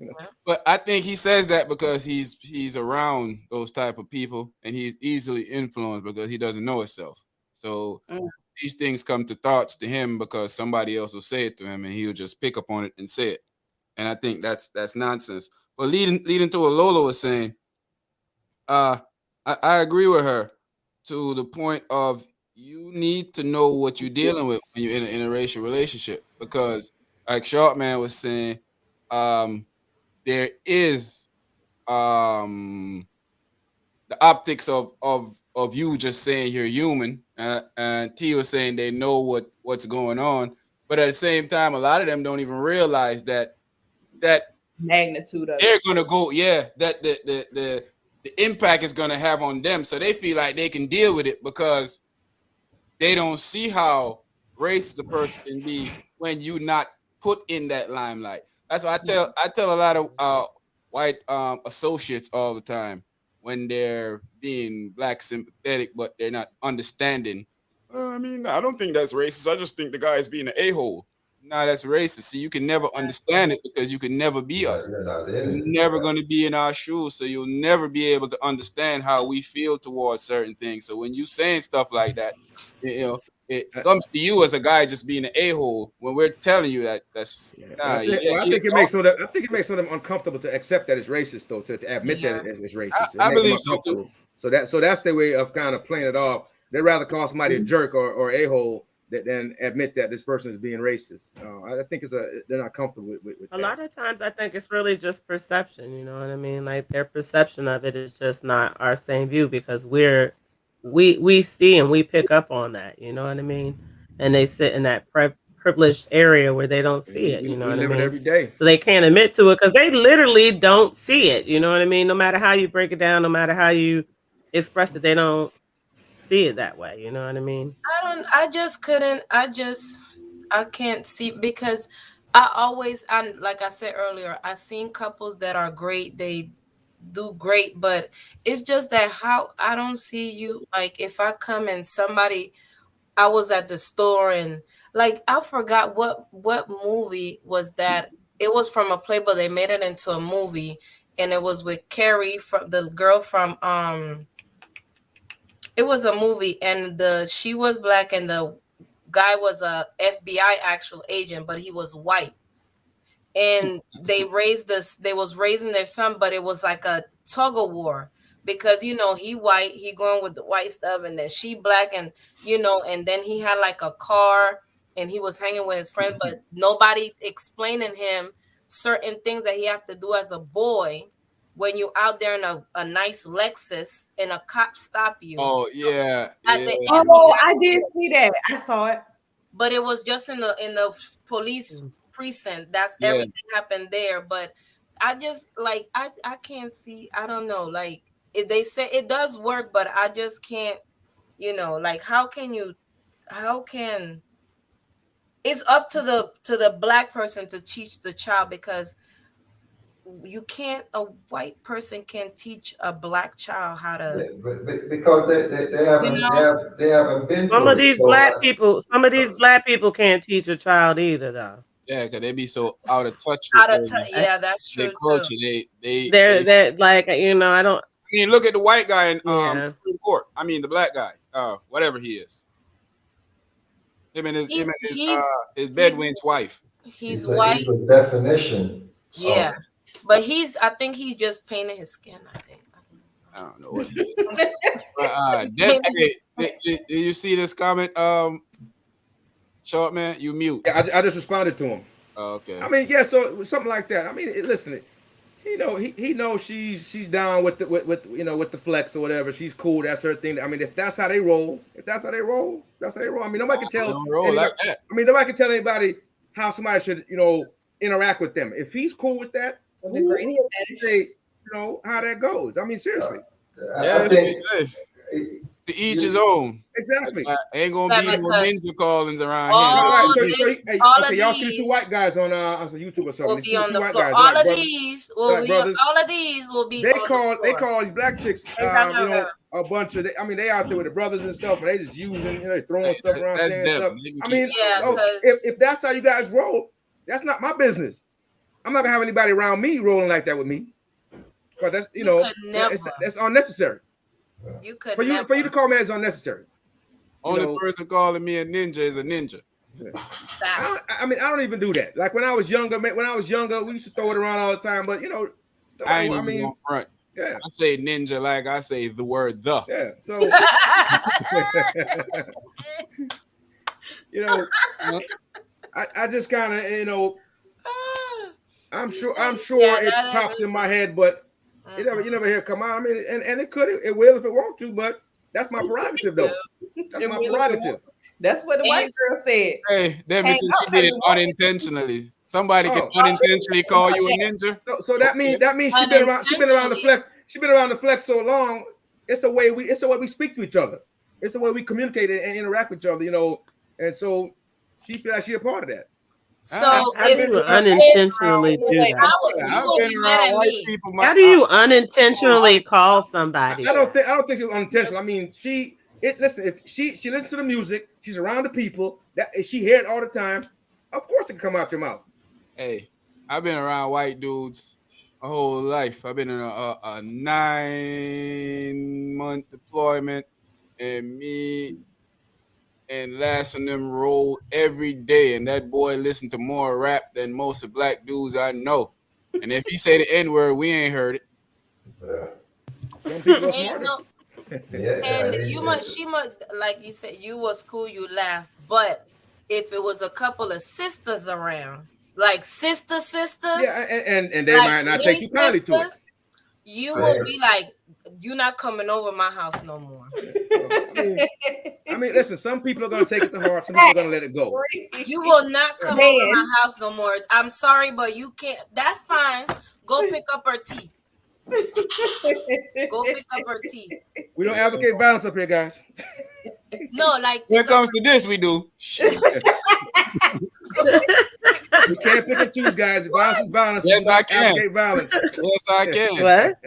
But I think he says that because he's around those type of people and he's easily influenced because he doesn't know himself. So these things come to thoughts to him because somebody else will say it to him and he'll just pick up on it and say it. And I think that's nonsense. But leading to what Lola was saying, I agree with her to the point of you need to know what you're dealing with when you're in an interracial relationship because like Shortman was saying, there is the optics of you just saying you're human, and T was saying they know what's going on, but at the same time, a lot of them don't even realize that magnitude of they're gonna go, that the impact is gonna have on them, so they feel like they can deal with it because they don't see how racist a person can be when you not put in that limelight. That's why I tell a lot of white associates all the time when they're being black sympathetic, but they're not understanding. I don't think that's racist. I just think the guy is being an a-hole. No, that's racist. See, you can never understand it because you can never be us. You're never going to be in our shoes, so you'll never be able to understand how we feel towards certain things. So when you saying stuff like that, it comes to you as a guy just being an a-hole when we're telling you that's I think it makes some of them uncomfortable to accept that it's racist though, to admit that it's racist. I believe so too. So that's their way of kind of playing it off. They'd rather call somebody a jerk or a-hole than admit that this person is being racist. I think they're not comfortable with a lot of times I think it's really just perception, you know what I mean? Like their perception of it is just not our same view because we see and we pick up on that, you know what I mean? And they sit in that privileged area where they don't see it, you know what I mean? It every day. So they can't admit to it because they literally don't see it, you know what I mean? No matter how you break it down, no matter how you express it, they don't see it that way, you know what I mean? I can't see because like I said earlier, I've seen couples that are great, they do great, but it's just that how I don't see you. Like if I come and I was at the store and like I forgot what movie was that. It was from a play, but they made it into a movie, and it was with Carrie, from the girl from it was a movie, and she was black and the guy was a FBI actual agent, but he was white. And they was raising their son, but it was like a tug of war because he white, he going with the white stuff, and then she black, and and then he had like a car and he was hanging with his friend, but nobody explaining him certain things that he have to do as a boy when you out there in a nice Lexus and a cop stop you. Oh yeah. I did see that. I saw it, but it was just in the police precinct. That's everything happened there. But I just like I can't see. I don't know. Like they say it does work, but I just can't. Like how can it's up to the black person to teach the child because a white person can't teach a black child how to because they haven't been some of these black people can't teach a child either though. Yeah, because they be so out of touch with that's true. Their culture. They're like I don't. I mean, look at the white guy in Supreme Court. I mean, the black guy, whatever he is. Him and his he's bedwin's wife. he's He's white. a definition. Yeah, but I think he just painted his skin. I think. I don't know what it is. But, did you see this comment? Short man, you mute. Yeah, I just responded to him. Oh, okay. I mean, yeah, so something like that. I mean, listen, he knows she's down with the flex or whatever. She's cool. That's her thing. I mean, if that's how they roll, that's how they roll. I mean, nobody can tell. Roll like that. I mean, nobody can tell anybody how somebody should interact with them. If he's cool with that, who say how that goes? I mean, seriously. I think to each his own. Exactly. Ain't gonna be no ninja callings around all here. of Y'all see these two white guys on YouTube or something. will be on the white floor. guys. All of these will be. They call these black chicks, a bunch of. I mean, they out there with the brothers and stuff, and they just using, they throwing stuff around, saying stuff. I mean, if that's how you guys roll, that's not my business. I'm not gonna have anybody around me rolling like that with me. But that's that's unnecessary. You could for you to call me as unnecessary. Only person calling me a ninja is a ninja. I mean, I don't even do that. Like when I was younger, we used to throw it around all the time. But I ain't even on front. Yeah, I say ninja like I say the word the. Yeah, so I just kind of I'm sure it pops in my head, but you never hear it come out. I mean, and it will if it want to, but that's my prerogative though. That's my prerogative. That's what the white girl said. Hey, that means she did it unintentionally. Somebody can unintentionally call you a ninja. So that means she been around the flex. She been around the flex so long. It's the way we speak to each other. It's the way we communicate and interact with each other. And so she feels like she a part of that. So how do you unintentionally do that? I've been around white people. How do you unintentionally call somebody? I don't think it was unintentional. I mean, listen. If she listens to the music, she's around the people that she hear it all the time. Of course, it can come out your mouth. Hey, I've been around white dudes my whole life. I've been in a 9-month deployment, and me and Lass and them roll every day, and that boy listened to more rap than most of black dudes I know. And if he say the N-word, we ain't heard it. Some people are smarter. She must, like you said, you was cool, you laughed. But if it was a couple of sisters around, like sisters, yeah, and they might not take you kindly to it. You will be like, you're not coming over my house no more. I mean, listen, some people are going to take it to heart. Some people are going to let it go. You will not come over my house no more. I'm sorry, but you can't. That's fine. Go pick up her teeth. Go pick up her teeth. We don't advocate violence up here, guys. No, like when it comes to this, we do. We can't pick and choose, guys. Violence is violence. Yes, I can. Advocate violence. Yes, I can. What?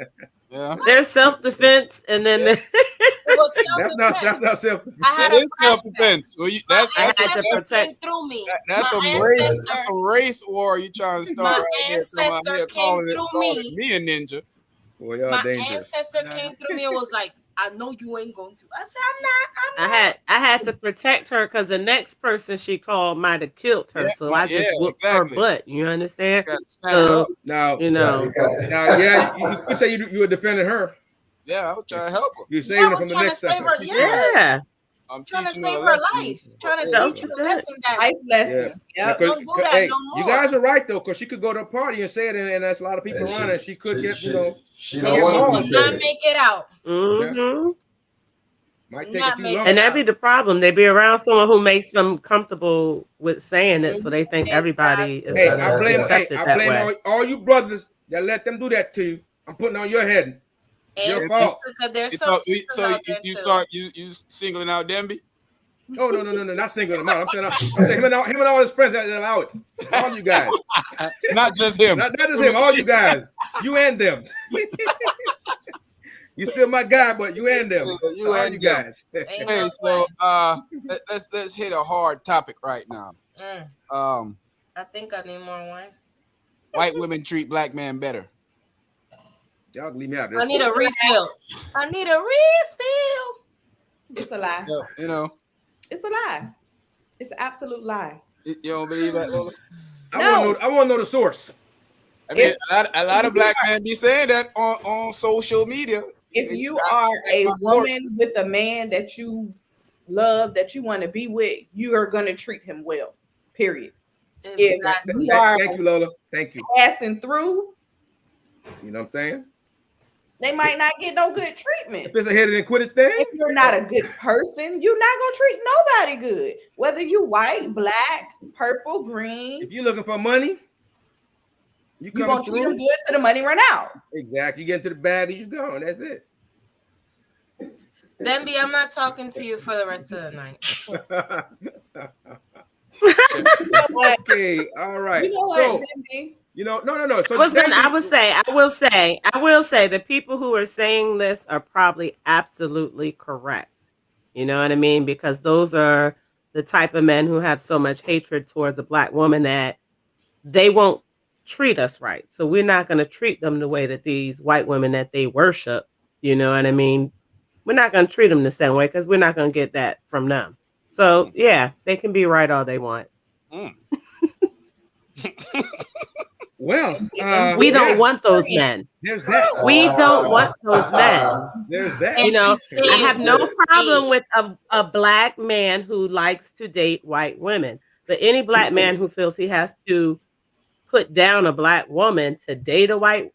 Yeah. There's self-defense, and then that's not self-defense. That is self-defense. Well, that's through me. That's some race war you trying to start right here. Ancestor came through me. Me a ninja. Boy, y'all my dangerous. ancestor came through me and was like, I know you ain't going to. I said, I'm not. I had to protect her because the next person she called might have killed her. So I just whooped her butt. You understand? So, now, you could say you were defending her. Yeah, I was trying to help her. You're saving her from the next time. Yeah. I'm trying to save her life. Trying to teach her the lesson life lesson. Yeah. Don't do that no more. You guys are right though, because she could go to a party and say it, and that's a lot of people around, and she could get, She don't will not make it out. Mm-hmm. Might take a few and that'd be the problem. They be around someone who makes them comfortable with saying it, so they think everybody is. Hey, I blame all you brothers that let them do that to you. I'm putting on your head. Your fault. You singling out Demby? No, not singling him out. I'm saying him and all his friends that allow it. All you guys. Not just him. Not just him. All you guys. You and them. You still my guy, but you and them. You guys. Hey, so let's hit a hard topic right now. I think I need more wine. White women treat black men better. Y'all leave me out. I need a refill. It's a lie. You know. It's a lie. It's an absolute lie. You don't believe that, Lola? I want to know the source. I mean, a lot of black men be saying that on social media. If It's you not are like a my woman sources. with a man that you love, that you want to be with, you are going to treat him well. Period. Exactly. If you are Thank you, Lola. Thank you. passing through, You know what I'm saying? they might not get no good treatment. If it's a hit it and quit it thing, If you're not a good person, you're not gonna treat nobody good. Whether you white, black, purple, green, if you're looking for money, you're gonna treat them good till the money run out. Exactly. You get into the bag and you gone. That's it. Denby, I'm not talking to you for the rest of the night. Okay, all right. You know what, So, Denby? no. So I will say the people who are saying this are probably absolutely correct. You know what I mean? Because those are the type of men who have so much hatred towards a black woman that they won't treat us right. So we're not going to treat them the way that these white women that they worship, you know what I mean? We're not going to treat them the same way because we're not going to get that from them. So yeah, they can be right all they want. Well, we don't want those men. There's that. We don't want those men. There's that. You know, I have no problem with a black man who likes to date white women, but any black man who feels he has to put down a black woman to date a white,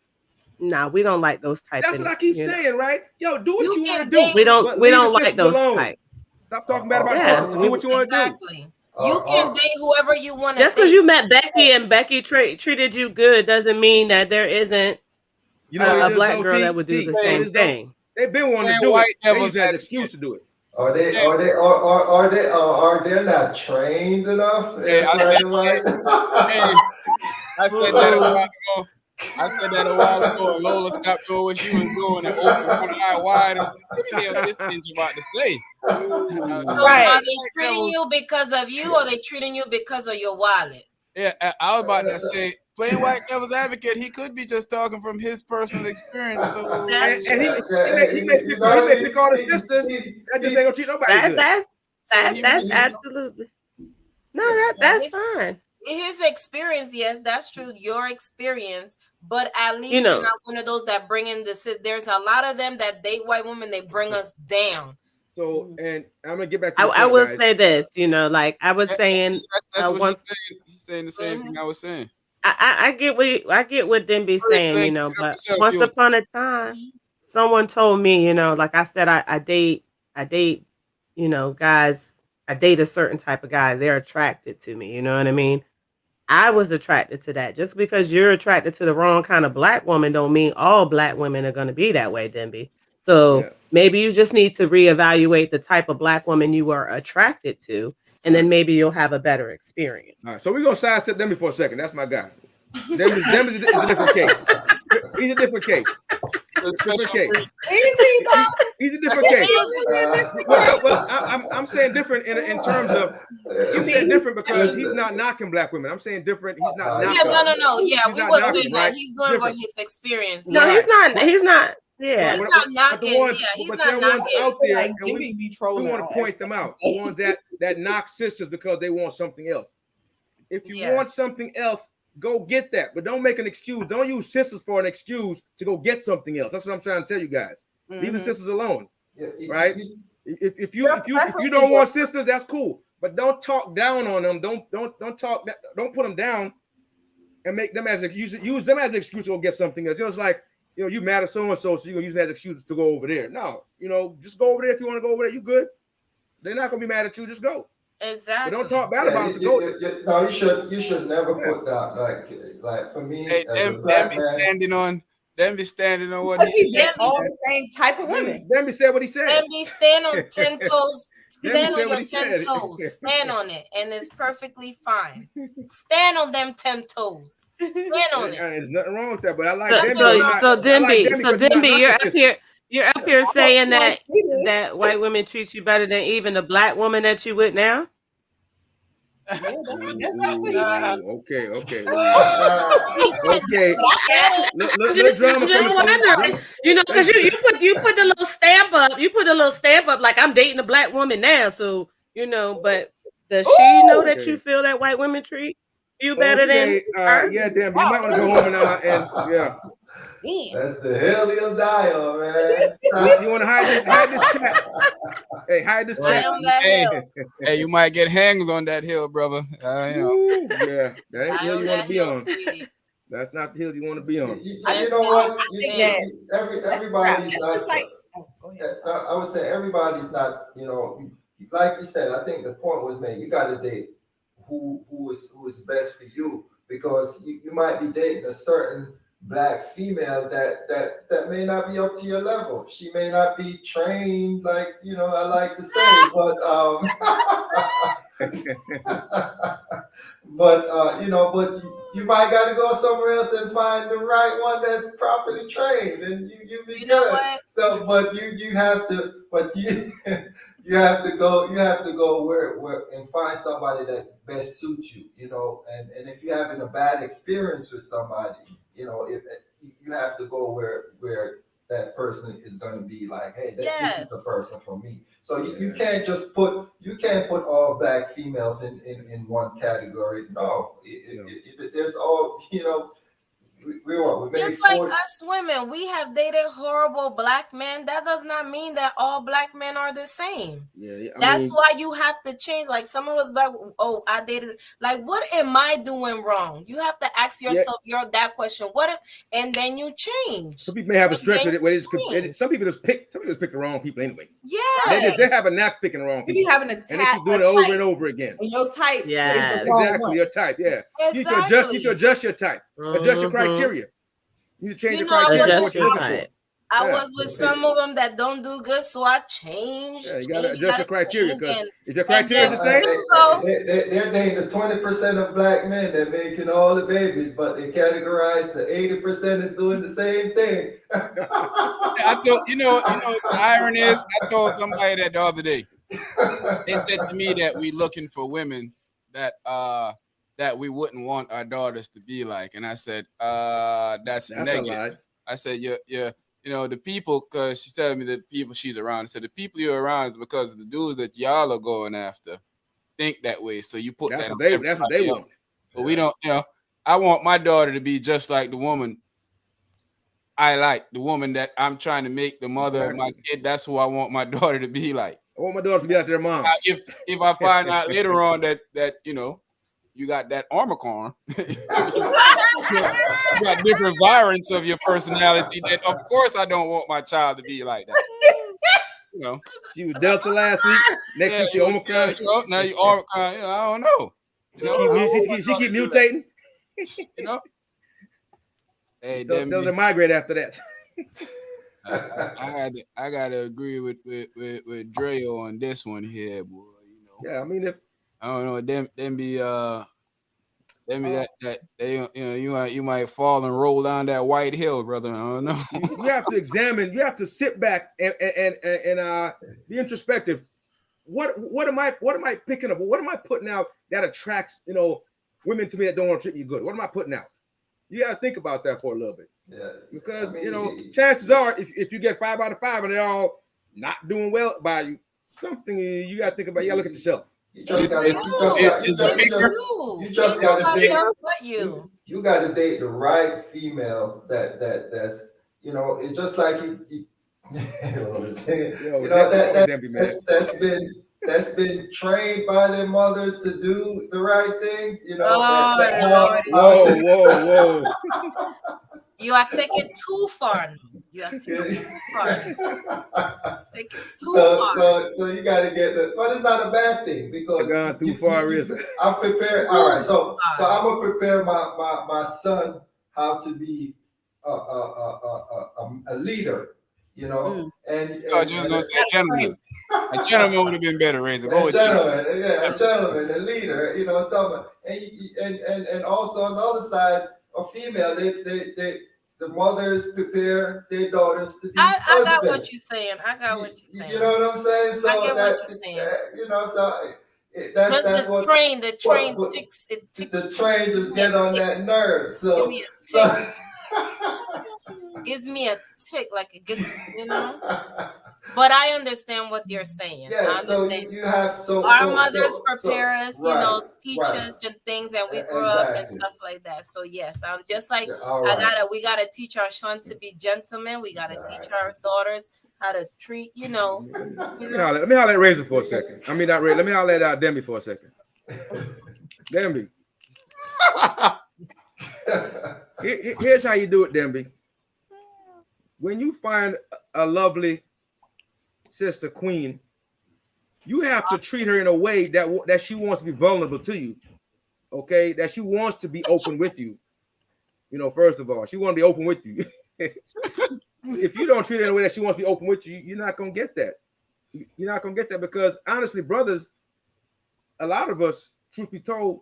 we don't like those types. That's what I keep saying, right? Yo, do what you want to do. We don't like those types. Stop talking bad about sisters. Do what you want to do. Exactly. You can date whoever you want to. Just because you met Becky and Becky treated you good doesn't mean that there isn't a black girl that would do the same thing. They've been wanting to do it. They just had an excuse to do it. Are they not trained enough? I said that a while ago. And Lola stopped doing what she was doing and opened one eye wide and said, "What the hell this thing's about to say?" Right. Are they treating you because of you, or are they treating you because of your wallet? Yeah, I was about to say, playing white devil's advocate, he could be just talking from his personal experience. So and he may pick all the sisters. That just ain't gonna treat nobody good. That's absolutely that's fine. His experience, yes, that's true. Your experience, but at least you're not one of those that bring in the. There's a lot of them that date white women. They bring us down. So, and I'm gonna get back to. I will say this, like I was saying. That's what he's saying. He's saying the same thing I was saying. I get what Denby's saying, but once upon a time, someone told me, like I said, I date, guys. I date a certain type of guy. They're attracted to me. You know what I mean? I was attracted to that. Just because you're attracted to the wrong kind of black woman don't mean all black women are going to be that way, Denby. So maybe you just need to reevaluate the type of black woman you are attracted to, and then maybe you'll have a better experience. All right, so we're going to sidestep Denby for a second. That's my guy. Denby is a different case. He's a different case. He's a different case. I'm saying different in terms of. I'm saying different because he's not knocking black women. I'm saying different. He's not knocking. Yeah, no. Yeah, we were saying that he's going for his experience. No, he's not. He's not. Yeah, he's not knocking. He's not knocking. Out there, and we want to point them out. The ones that knock sisters because they want something else. If you want something else, go get that, but don't make an excuse. Don't use sisters for an excuse to go get something else. That's what I'm trying to tell you guys. Leave the sisters alone, right? If you don't want sisters, that's cool, but don't talk down on them. Don't put them down and make them as use them as an excuse to go get something else. It's like you mad at so and so, so you're gonna use them as an excuse to go over there. No, just go over there if you want to go over there. You good? They're not gonna be mad at you. Just go. Exactly. But don't talk bad about them. No, you should never put that like for me. Hey, them be standing on what he said. All the same type of women. Denby said what he said. Denby, stand on 10 toes. Stand on your 10 toes. Stand on it, and it's perfectly fine. Stand on them 10 toes. Stand on it. There's nothing wrong with that, but I like Denby. So Denby, you're up here saying that white women treat you better than even the black woman that you with now. Okay. Just wondering, because you put the little stamp up. You put a little stamp up like I'm dating a black woman now. So but Does she know that Okay. you feel that white women treat you Oh, better than Okay. her? Yeah, damn. You might want to go home and yeah. Man. That's the hill you'll die on, man. You want to hide this chat? Hey, hide this I chat. on that Hey, hill. hey, you might get hangs on that hill, brother. Ooh, yeah, that ain't the I hill on you want that to be hill, on. sweetie. That's not the hill you want to be on. Just You know off what? the think hill. that Everybody's that's not. just like. Oh, go ahead. I would say everybody's not. Like you said, I think the point was made. You got to date who is best for you, because you might be dating a certain black female that may not be up to your level. She may not be trained, like I like to say, but but you might got to go somewhere else and find the right one that's properly trained, and you be You know good. what? So, but you have to, but you you have to go where and find somebody that best suits you, and if you're having a bad experience with somebody, if you have to go where that person is going to be like, hey, this is the Yes. person for me. So you can't just put all black females in one category. No, there's all we made Just like 40. us women, we have dated horrible black men. That does not mean that all black men are the same. Yeah, That's why you have to change. Like some of us black, oh, I dated. Like, what am I doing wrong? You have to ask yourself that question. And then you change. some people may have a stretch And with it where some people just pick the wrong people anyway. Yeah. They have a knack picking the wrong people. You having a and they keep doing it over and over again. And your type is Yes. the wrong Exactly, one. your type. Yeah, you need to Exactly. adjust your type, adjust your criteria. You need to change You your know, I criteria Adjust for what you're your looking for. type. I was with some of them that don't do good, so I changed. Yeah, you gotta adjust your criteria, because if your and criteria is the same, They're dating the 20% of black men that making all the babies, but they categorize the 80% is doing the same thing. I told the irony is, I told somebody that the other day. They said to me that we looking for women that we wouldn't want our daughters to be like, and I said that's negative. a lie. I said the people, because she said to me the people she's around. I said the people you're around is because of the dudes that y'all are going after think that way. So you put That's that. what they want. But we don't. I want my daughter to be just like the woman I like, the woman that I'm trying to make the mother of my kid. That's who I want my daughter to be like. I want my daughter to be like their mom. If I find out later on that you got that armor you got different variants of your personality, then of course I don't want my child to be like that. She was Delta last week. Next week she Omicron. Now you Omicron. I don't know. She keep mutating. Hey, tell them to migrate after that. I gotta agree with Dreo on this one here, boy. Yeah, I mean, if I don't know, them be that they you might fall and roll down that white hill, brother. I don't know. You have to examine. You have to sit back and be introspective. What am I picking up? What am I putting out that attracts women to me that don't want to treat me good? What am I putting out? You got to think about that for a little bit. Yeah, because chances are, if you get 5 out of 5 and they're all not doing well by you, something you got to think about. You got to look at yourself. You just got to date the right females that's it's just like that's been trained by their mothers to do the right things. Whoa. You are taking too far. You are taking too far. Take it too far. So you got to get but it's not a bad thing, because too far is it? I'm prepared. All right, so I'm gonna prepare my son how to be a leader. And I was just gonna say gentleman. A gentleman would have been better, Razor. Go with a gentleman, a leader. Someone, and also on the other side, a female. The mothers prepare their daughters to be I husbands. got what you're saying. You know what I'm saying? So I get what you're saying. That's what the train just get on that nerve. So gives me a tick, like it gets, But I understand what you're saying. I Yeah, so understand. you have Our mothers prepare us, right, teach right, us and things, and we grow up and exactly. stuff like that. So yes, I'm just like Yeah, all right. we gotta teach our sons to be gentlemen. We gotta All teach right. our daughters how to treat, you know. Let me holler at Razor for a second. I mean, not Razor. Let me holler at Demi for a second. Demi, here's how you do it, Demi. When you find a lovely sister queen, you have to treat her in a way that she wants to be vulnerable to you. Okay, that she wants to be open with you. First of all, she want to be open with you. If you don't treat her in a way that she wants to be open with you, you're not gonna get that. You're not gonna get that because honestly, brothers, a lot of us, truth be told,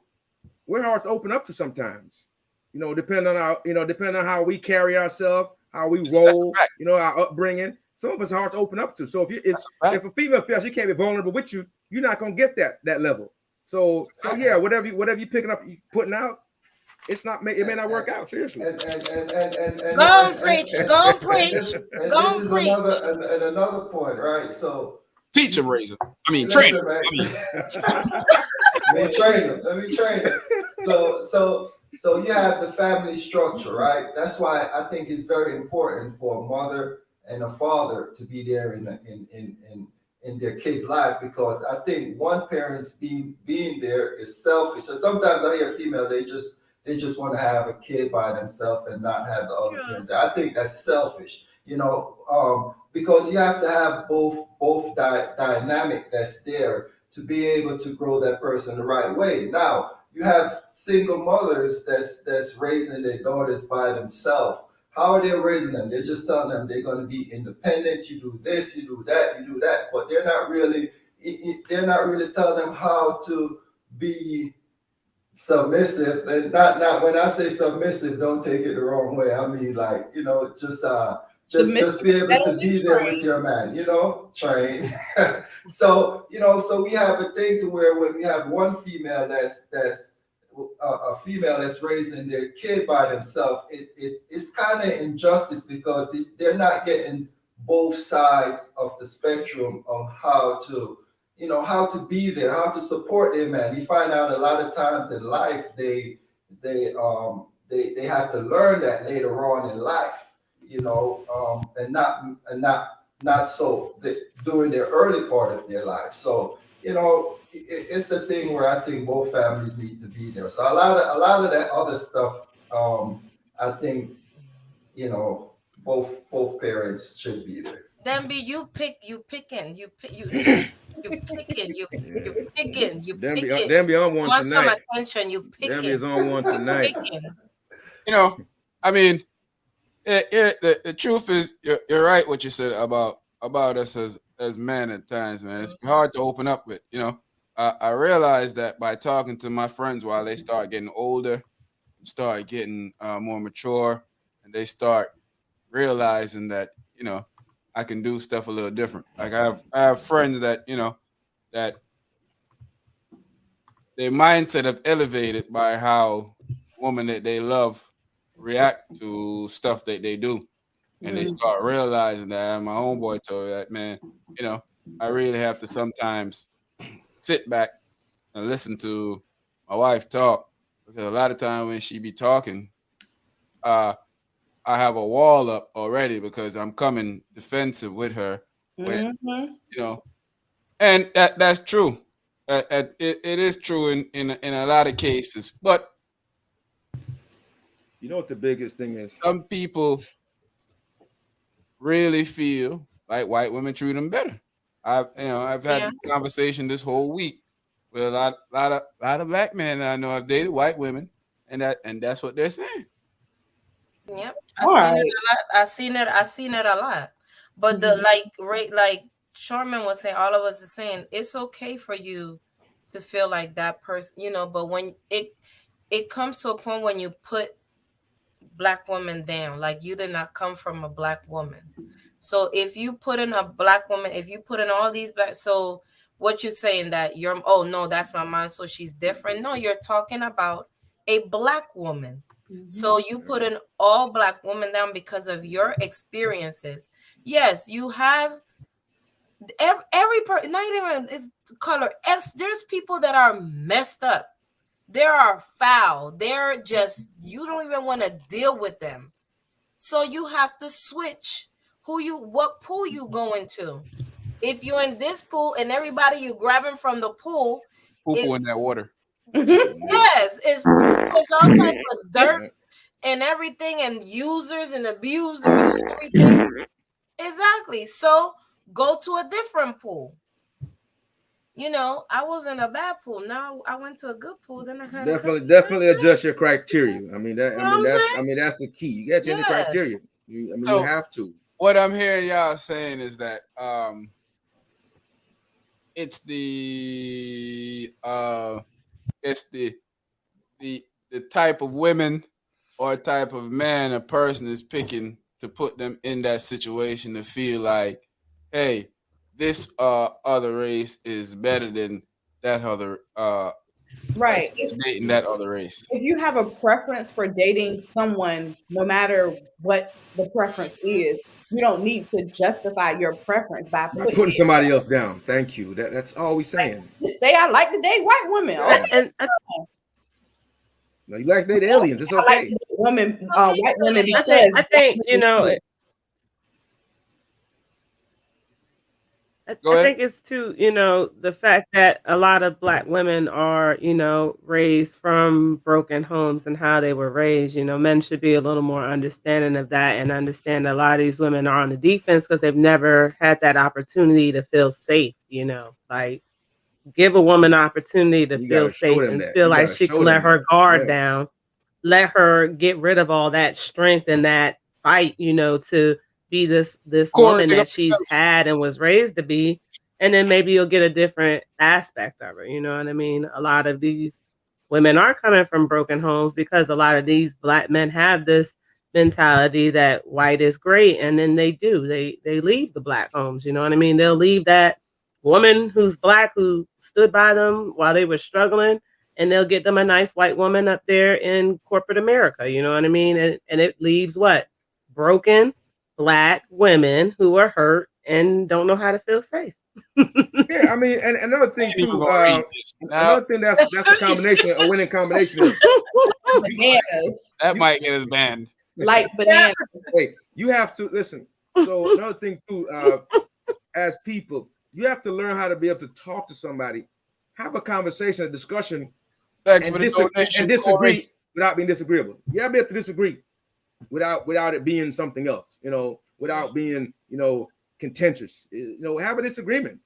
we're hard to open up to sometimes. Depending on how we carry ourselves, how we roll, our upbringing. Some of us are hard to open up to. So if a female feels she can't be vulnerable with you, you're not gonna get that level. So yeah, whatever you picking up, you putting out, it may not work out. Seriously. Go on, preach. Go on, preach. Go This on, is preach. another point, right? So Teach him, Razor. I mean, train him. man. I mean, Let me train him. So you have the family structure, right? That's why I think it's very important for a mother and a father to be there in their kid's life, because I think one parent's being there is selfish. So sometimes I hear female, they just want to have a kid by themselves and not have the other parents. I think that's selfish, because you have to have both dynamic that's there to be able to grow that person the right way. Now you have single mothers that's raising their daughters by themselves. How are they raising them? They're just telling them they're going to be independent. You do this, you do that, you do that, but they're not really telling them how to be submissive. And not when I say submissive, don't take it the wrong way. I mean, like, just be able to be there with your man, train. So we have a thing to where when we have one female that's a female that's raising their kid by themselves, it's kind of injustice, because they're not getting both sides of the spectrum on how to be there, how to support their man. You find out a lot of times in life they have to learn that later on in life, and not so during their early part of their life. So it's the thing where I think both families need to be there. So a lot of that other stuff, I think both parents should be there. Then be you picking, you picking. Them be on one Want some tonight. attention, you Them picking. is on one tonight. Picking. I mean, the truth is, you're right what you said about us as men at times, man. It's hard to open up with. I realized that by talking to my friends while they start getting older, start getting more mature, and they start realizing that I can do stuff a little different. Like I have friends that that their mindset have elevated by how women that they love react to stuff that they do. And they start realizing that my homeboy told me that, man, I really have to sometimes sit back and listen to my wife talk, because a lot of time when she be talking, I have a wall up already because I'm coming defensive with her. When and that's true. It is true in a lot of cases, but You know what the biggest thing is? some people really feel like white women treat them better. I've had this conversation this whole week with a lot of black men that I know have dated white women, and that's what they're saying. Yep, I seen it a lot. I seen it a lot. But the like Sharman was saying, all of us are saying it's okay for you to feel like that person, but when it comes to a point when you put black women down, like you did not come from a black woman. So if you put in a black woman, if you put in all these black, so what you're saying that you're, oh no, that's my mom, so she's different. No, you're talking about a black woman. So you put in all black women down because of your experiences. Yes, you have Every person, not even is color. There's people that are messed up. They are foul. They're just, you don't even want to deal with them. So you have to switch what pool you going to. If you're in this pool and everybody you grabbing from the pool is, Poo in that water. yes, it's all type of dirt and everything, and users and abusers and everything. Exactly. So go to a different pool. You know, I was in a bad pool. Now I went to a good pool. Then I had definitely adjust your criteria. I mean that. You know I mean that's the key. You got to change the criteria. You have to. What I'm hearing y'all saying is that it's the type of women or type of man a person is picking to put them in that situation to feel like, hey, this other race is better than that other right. dating that other race. If you have a preference for dating someone, no matter what the preference is, you don't need to justify your preference by putting somebody else down. Thank you. That's all we saying. Say I like to date white women. Yeah. Okay. No, you like to date aliens. It's okay. I like to date white women because I think you know. I think it's too, you know, the fact that a lot of Black women are, you know, raised from broken homes and how they were raised. You know, men should be a little more understanding of that and understand a lot of these women are on the defense because they've never had that opportunity to feel safe, you know, like give a woman an opportunity to feel safe and feel like she can let her guard down, let her get rid of all that strength and that fight, you know, to be this woman that she's had and was raised to be, and then maybe you'll get a different aspect of her. You know what I mean? A lot of these women are coming from broken homes because a lot of these Black men have this mentality that white is great, and then they leave the Black homes. You know what I mean? They'll leave that woman who's Black who stood by them while they were struggling, and they'll get them a nice white woman up there in corporate America. You know what I mean? And it leaves what? Broken Black women who are hurt and don't know how to feel safe. Yeah, I mean, and another thing too. Another thing that's a combination, a winning combination is bananas. That might get us banned. Like bananas. Hey, you have to listen. So another thing too, as people, you have to learn how to be able to talk to somebody, have a conversation, a discussion, and disagree without being disagreeable. You have to be able to disagree without it being something else, you know, without being, you know, contentious. You know, have a disagreement.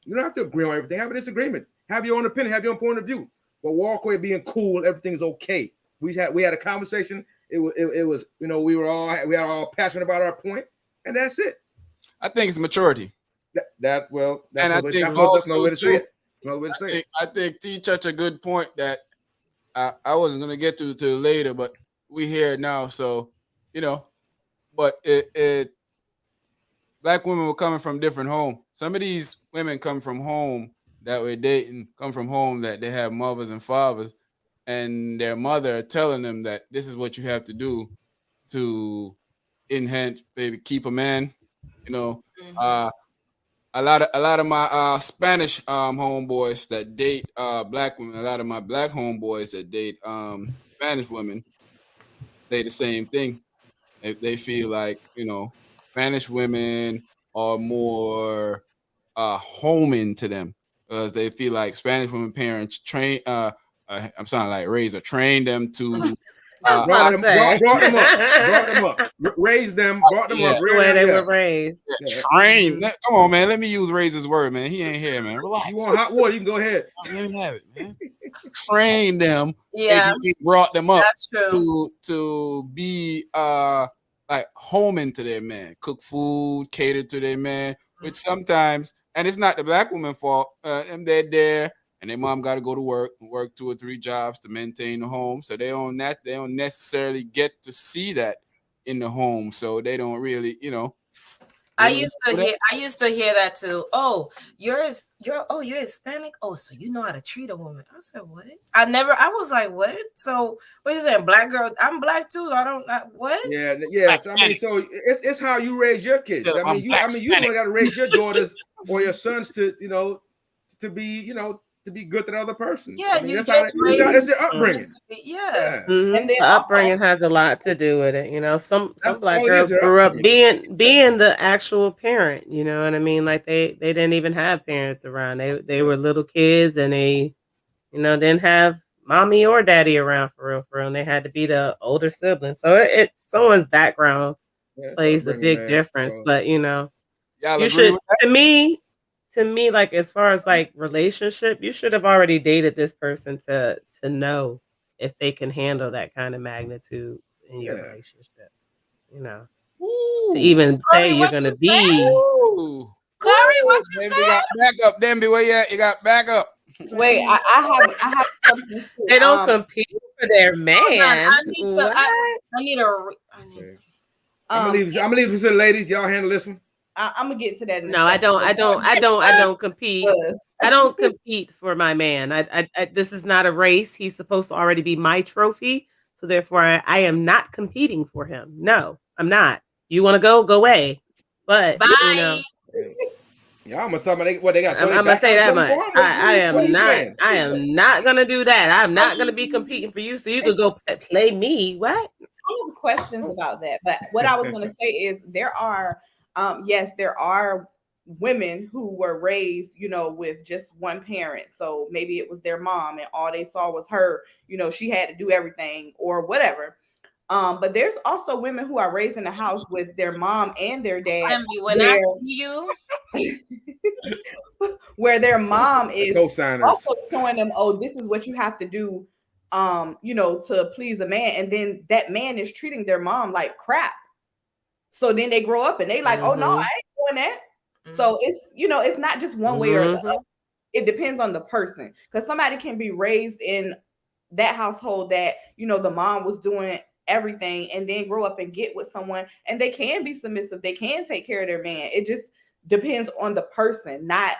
You don't have to agree on everything. Have a disagreement. Have your own opinion. Have your own point of view. But walk away being cool. Everything's okay. We had a conversation. It was you know, we were all passionate about our point, and that's it. I think it's maturity. That's another way to say it. I think T touched a good point that I wasn't gonna get to later, but we hear it now. So, you know, but Black women were coming from different homes. Some of these women come from home that we're dating, come from home that they have mothers and fathers, and their mother are telling them that this is what you have to do to enhance, baby, keep a man. You know, a lot of my Spanish homeboys that date Black women, a lot of my Black homeboys that date Spanish women say the same thing. They feel like, you know, Spanish women are more homing to them because they feel like Spanish women parents train. I'm sounding like razor train them to. Brought them up, raised them, brought them up. The way they were raised. Train. Come on, man. Let me use Razor's word, man. He ain't here, man. Relax. You want hot water? You can go ahead. Let me have it, man. Train them. Yeah, he brought them up to be like homing to their man, cook food, cater to their man. Which sometimes, and it's not the Black woman's fault. And they're there. And their mom got to go to work 2 or 3 jobs to maintain the home. So they don't necessarily get to see that in the home. So they don't really, you know. I used to hear that too. Oh, you're Hispanic. Oh, so you know how to treat a woman. I said, what? I was like, what? So what you saying? Black girl? I'm Black too. What? Yeah. I mean, so it's how you raise your kids. You don't got to raise your daughters or your sons to, to be, to be good to the other person. Yeah, I mean, you that's how just it's their upbringing. Yes. Mhm. And then The also, upbringing has a lot to do with it. Some That's black all it is, girls their grew up upbringing. being the actual parent. You know what I mean? Like they didn't even have parents around. They were little kids, and they didn't have mommy or daddy around for real, for real. And they had to be the older sibling. So someone's background Yeah, it's plays a upbringing, big man. difference. So, But Y'all you agree should, with that? to me, like as far as like relationship, you should have already dated this person to know if they can handle that kind of magnitude in your yeah. relationship. You know, to Ooh. even say Corey, you're what gonna you say? be. Ooh. Corey, what you Demby say? got back up. Demby, where you at? You got back up. wait, I have something too. They don't compete for their Hold on, man. I need to. What? I need a. I need. Okay. I'm gonna leave this to the ladies. Y'all handle this one. I'm gonna get to that in a No, I second. don't. I don't compete. Was. I don't compete for my man. This is not a race. He's supposed to already be my trophy. So therefore, I am not competing for him. No, I'm not. You want to go away. But Bye. Yeah, I'm gonna talk about what they got. I'm Throw their gonna back say out that something much. for them. I What are am you not. saying? I am not gonna do that. I'm not gonna be competing for you. So you could go play me. What? I have questions about that, but what I was going to say is there are, yes, there are women who were raised, with just one parent. So maybe it was their mom, and all they saw was her. She had to do everything or whatever. But there's also women who are raised in a house with their mom and their dad, Demby, when I see you, where their mom is Co-signers. also showing them, oh, this is what you have to do, to please a man, and then that man is treating their mom like crap. So then they grow up and they like, oh no, I ain't doing that. So it's not just one way or the other. It depends on the person, because somebody can be raised in that household that the mom was doing everything, and then grow up and get with someone, and they can be submissive. They can take care of their man. It just depends on the person. Not,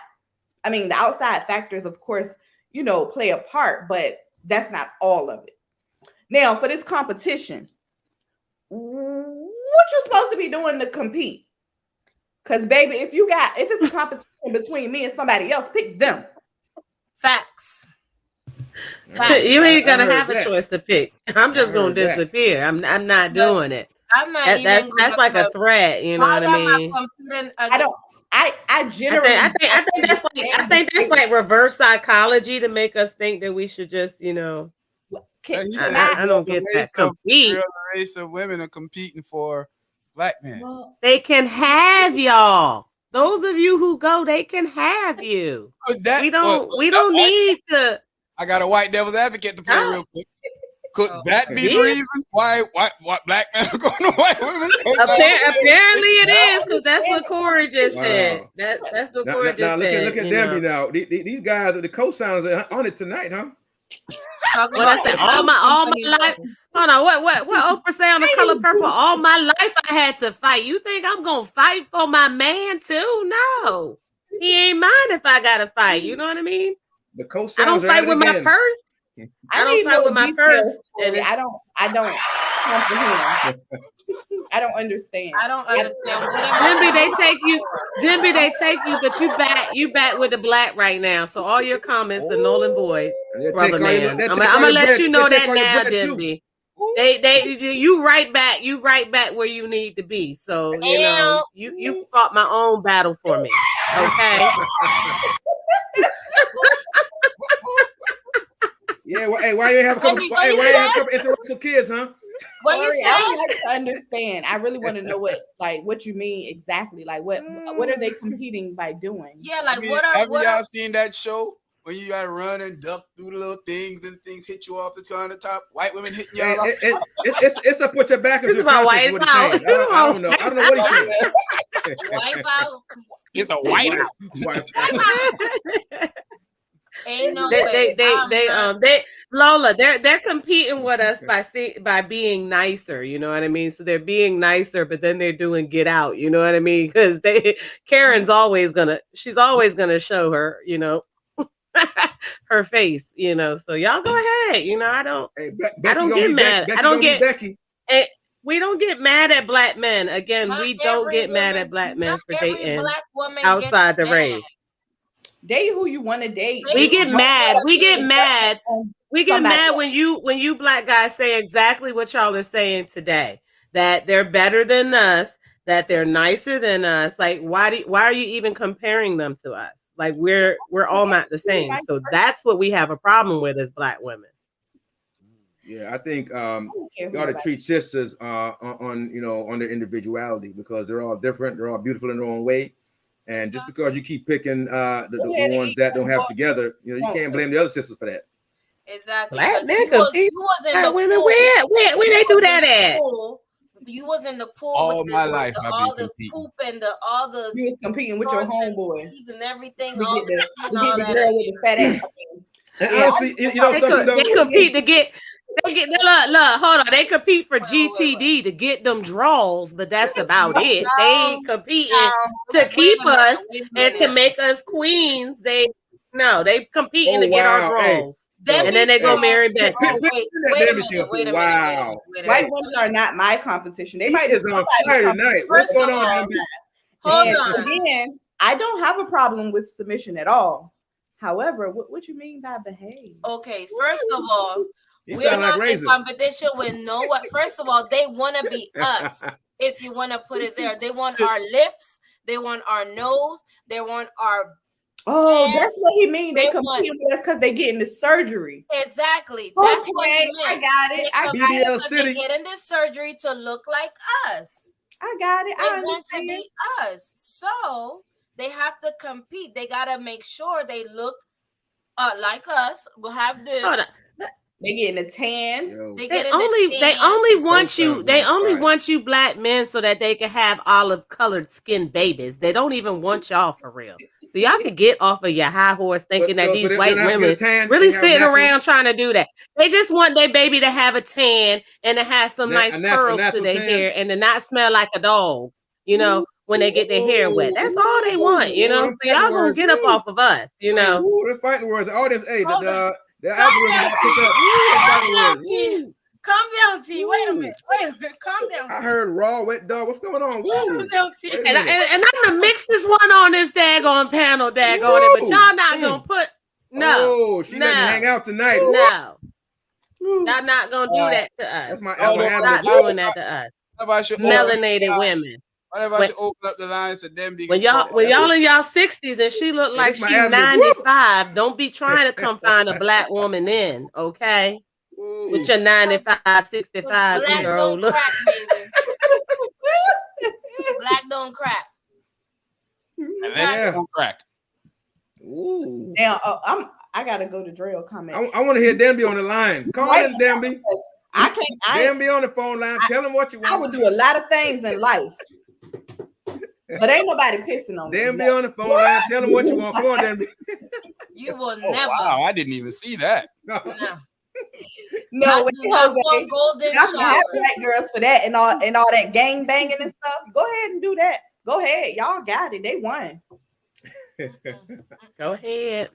I mean, the outside factors, of course, play a part, but that's not all of it. Now, for this competition, what you supposed to be doing to compete? Because, baby, if it's a competition between me and somebody else, pick them. facts. You ain't gonna have a choice to pick. I'm just gonna that. disappear. I'm not doing it. I'm not even. That's like a threat. You know what I mean? I don't. I generally. I think that's like reverse psychology to make us think that we should just, He said I don't get that. Compete. The race of women are competing for black men. Well, They can have y'all. Those of you who go, they can have you. We don't need to. I got a white devil's advocate to play real quick. Could that be the reason why black men are going to white women? Apparently it is, because that's what Corey just said. That's what Corey just said. Look at Demby now. These guys, the co-signers are on it tonight, huh? What I said, all my life. Hold on, what Oprah say on The Color Purple? All my life I had to fight. You think I'm gonna fight for my man too? No, he ain't mine if I gotta fight. You know what I mean? The co-signers. I don't fight with my purse. I don't fight with my purse. I don't comprehend. I don't understand. I don't understand. Demby, they take you, but you back with the black right now. So all your comments are null and void, brother man. I'm gonna let you know that now, Demby. You right back where you need to be. So you fought my own battle for me. Okay. Yeah, why you ain't have a couple? Why you ain't have a couple interracial kids, huh? What you say? I would like to understand. I really want to know what you mean exactly. Like what are they competing by doing? Yeah, like have y'all seen that show when you gotta run and duck through the little things and things hit you off the countertop? White women hitting y'all off. It's a put your back into the context. What he's saying. I don't know what he's saying. Wipe out. It's a white out. Ain't no way. They Lola, they're competing with us by being nicer, you know what I mean? So they're being nicer, but then they're doing Get Out, you know what I mean? Because Karen's always gonna show her, her face, So y'all go ahead, I don't get mad. I don't get Becky. We don't get mad at black men. Again, Not we don't every get mad at woman, black men not for every dating black woman gets outside the mad. race. Date who you want to date. Date We who get you mad. wanna We get date. mad. We get Somebody mad else. when you black guys say exactly what y'all are saying today. That they're better than us, that they're nicer than us. Like, why are you even comparing them to us? Like, we're all not the same. So that's what we have a problem with as black women. Yeah, I think I don't care who you ought to nobody- treat sisters on on their individuality, because they're all different, they're all beautiful in their own way. And just because you keep picking the ones that don't have together, you can't blame the other sisters for that. Exactly. Black Because men you was compete. in the Black women, pool. where they do that at? You was in the pool All with my life I've all been the competing. poop and all the You was competing with your drawers and homeboy. peas and everything. We all get the, and we all get the that. girl with the fat ass. And Yeah, honestly, you know something though. They compete to get. They get look, hold on. They compete for GTD to get them draws, but that's about it. They ain't competing to keep us and to make us queens. They competing to get our draws. And then they go marry Becky. Oh, wait a minute. Wow. White women are not my competition. They He might is on fire tonight. What's going on, Demby? Hold And on. again, I don't have a problem with submission at all. However, what you mean by behave? Okay, first of all, You we're sound like not in Razor. competition with no one. First of all, they want to be us. If you want to put it there, they want our lips, they want our nose, they want our. Oh, hands. that's what he means. They They compete want- with us because they getting the surgery. Exactly. That's what Okay, he I meant. got it. I got it. BBL Because City. they getting this surgery to look like us. I got it. They I want to understand. be us. So they have to compete. They got to make sure they look like us. We'll have this. Hold on. They getting a tan. Yo. They They get only want you. sounds They on only fire. want you black men so that they can have olive colored skin babies. They don't even want y'all for real. So y'all can get off of your high horse thinking that these they white don't have to get women a tan, really they have sitting natural- around trying to do that. They just want their baby to have a tan and to have some nice curls to natural their tan. hair and to not smell like a dog. When they get their hair wet, that's all they want. So y'all gonna get up off of us. Ooh, they're fighting words. Audience, hey, Hold on. the algorithm got picked up. Ooh, they're fighting words. Ooh. Calm down, T. Wait a minute. Calm down. I heard raw, wet dog. What's going on? Woo. Calm down, T. Wait a And minute. I'm gonna mix this one on this daggone panel, daggone it. But y'all not gonna put Oh, she let me hang out tonight. No. Y'all not gonna do that to us. That's my Y'all apple stop apple. doing that to us. Whenever I should Melanated women. Whenever I should open up the lines to them, When y'all in y'all 60s and she look like this my she avenue. 95, don't be trying to come find a black woman in, okay? With your 95, 65 Black year don't old look. crack, baby. Black don't crack. That's on crack. Ooh. Now, I gotta go to Drell comment. I want to hear Demby on the line. Call in, Demby. I can't. Demby on the phone line. Tell him what you I want. would do a lot of things in life, but ain't nobody pissing on me. Demby on the phone line. Tell him what you want. Come on, Demby. You will Oh, never. wow, I didn't even see that. No. No, wait, Not Jose. golden Y'all can shower. have black girls for that and all that gang banging and stuff. Go ahead and do that. Go ahead, y'all got it. They won. Go ahead.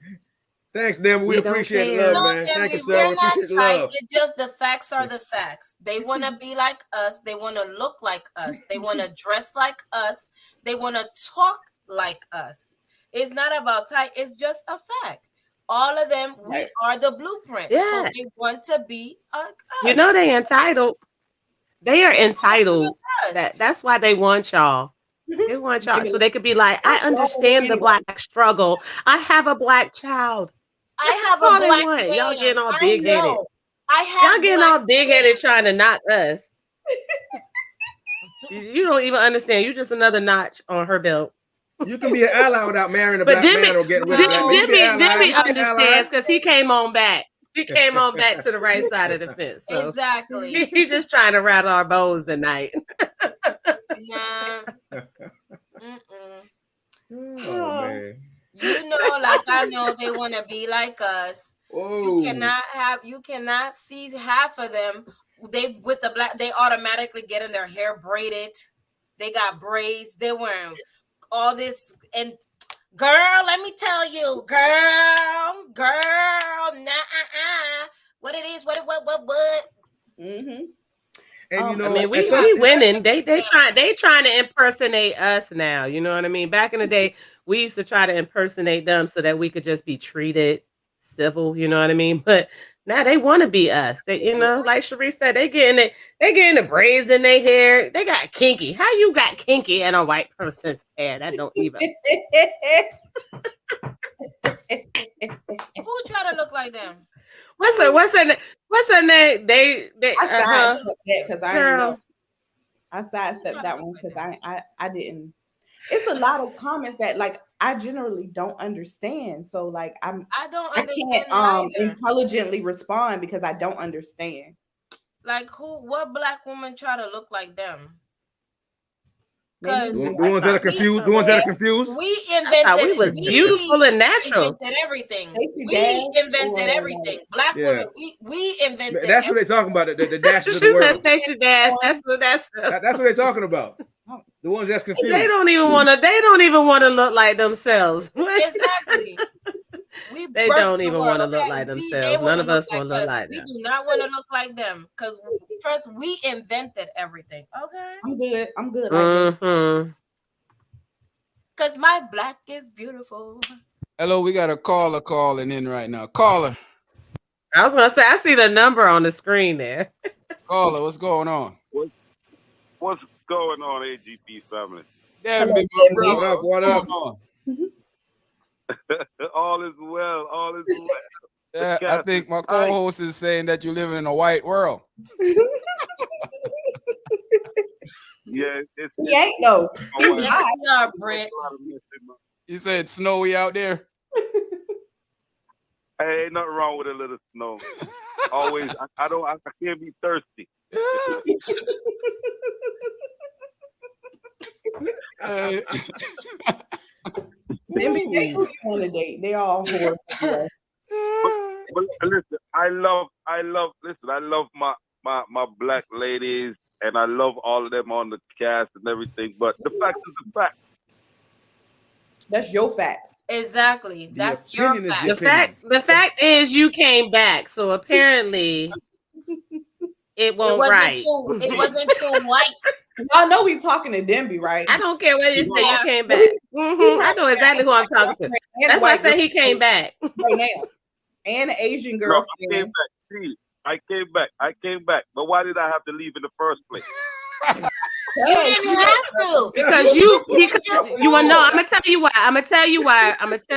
Thanks, Demby. We We don't appreciate the care. love, No, man. Debbie, Thank you, sir. we're We not appreciate the tight. love. It's just the facts are the facts. They want to be like us. They want to look like us. They want to dress like us. They want to talk like us. It's not about tight. It's just a fact. All of them, we are the blueprint. So Yeah. they want to be like us. They entitled. They are entitled. Us. That's why they want y'all. They want y'all so they could be like, I understand the black struggle. I have a black child. I have That's all a they black want. man. Y'all getting all I big-headed. know. I have Y'all getting all big-headed trying to knock us. You don't even understand. You just another notch on her belt. You can be an ally without marrying a But black man or getting rid of that. You can be an ally. Demi You can be an ally. understands because he came on back. He came on back to the right side of the fence. So Exactly. he's just trying to rattle our bows tonight. Nah. Oh, man. You know, like I know they want to be like us. Whoa. You cannot see half of them. They automatically getting their hair braided. They got braids. They wearing all this. And girl, let me tell you, girl, nah, what it is, what. Mm-hmm. And you know, I mean, we winning. They trying to impersonate us now. You know what I mean? Back in the day, we used to try to impersonate them so that we could just be treated civil. You know what I mean? But now they want to be us. They, you know, like Cherie said, they getting the braids in their hair. They got kinky. How you got kinky in a white person's hair? That don't even. Who try to look like them? What's her name? They I sidestepped that because I didn't know. girl. I sidestepped that one because I didn't. It's a lot of comments that like I generally don't understand. So like I can't intelligently respond because I don't understand. Like what black woman try to look like them? Because the ones that are confused, we invented. We was beautiful and natural. Invented everything. We invented everything. Black women. We invented. That's what they're talking about. The dashes of the world. That's what they're talking about. The ones that's confused. They don't even want to look like themselves. Exactly. They don't even want to look like themselves. None of us want to look like them. We do not want to look like them because first we invented everything. Okay. I'm good. Mm-hmm. Because my black is beautiful. Hello, we got a caller calling in right now. Caller. I was gonna say I see the number on the screen there. Caller, what's going on? What's going on, AGP family? What up? All is well. All is well. Yeah, I think my co-host is saying that you're living in a white world. Yeah, he ain't no. He's not, Brent. You said it's snowy out there. Hey, ain't nothing wrong with a little snow. Always, I can't be thirsty. They want to date. They all horrible. But listen, I love my black ladies, and I love all of them on the cast and everything. But the fact is the fact. That's your facts. Exactly. That's your fact. The fact is you came back, so apparently it wasn't right. It wasn't too white. Y'all know we talking to Denby, right? I don't care whether you say you came back. I know exactly who I'm talking to. That's why I said he came back. Right now. And the Asian girl. No, I came back. See, I came back. But why did I have to leave in the first place? You didn't have to. Because you want to know. I'm gonna tell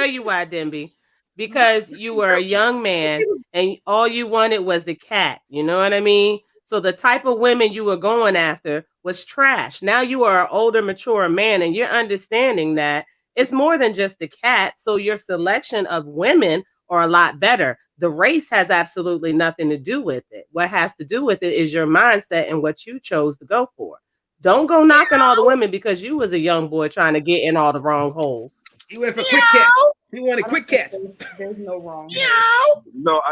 you why, Denby. Because you were a young man and all you wanted was the cat. You know what I mean? So the type of women you were going after was trash. Now you are an older, mature man, and you're understanding that it's more than just the cat. So your selection of women are a lot better. The race has absolutely nothing to do with it. What has to do with it is your mindset and what you chose to go for. Don't go knocking all the women because you was a young boy trying to get in all the wrong holes. He went for quick cat. He wanted quick cat. There's no wrong. No,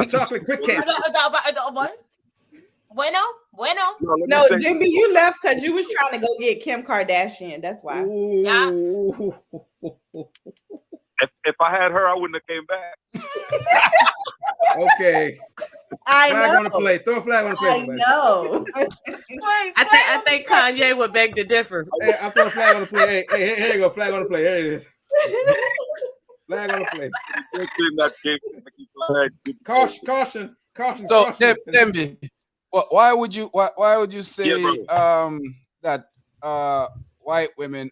chocolate quick cat. What? Bueno. No, Jimmy, you left because you was trying to go get Kim Kardashian. That's why. Yeah. If I had her, I wouldn't have came back. Okay. Flag on the play. Throw a flag on the play. I know. I think Kanye would beg to differ. Hey, I'm throwing a flag on the play. Hey, here you go. Flag on the play. Here it is. Flag on the play. Caution. So, Demby, why would you say that white women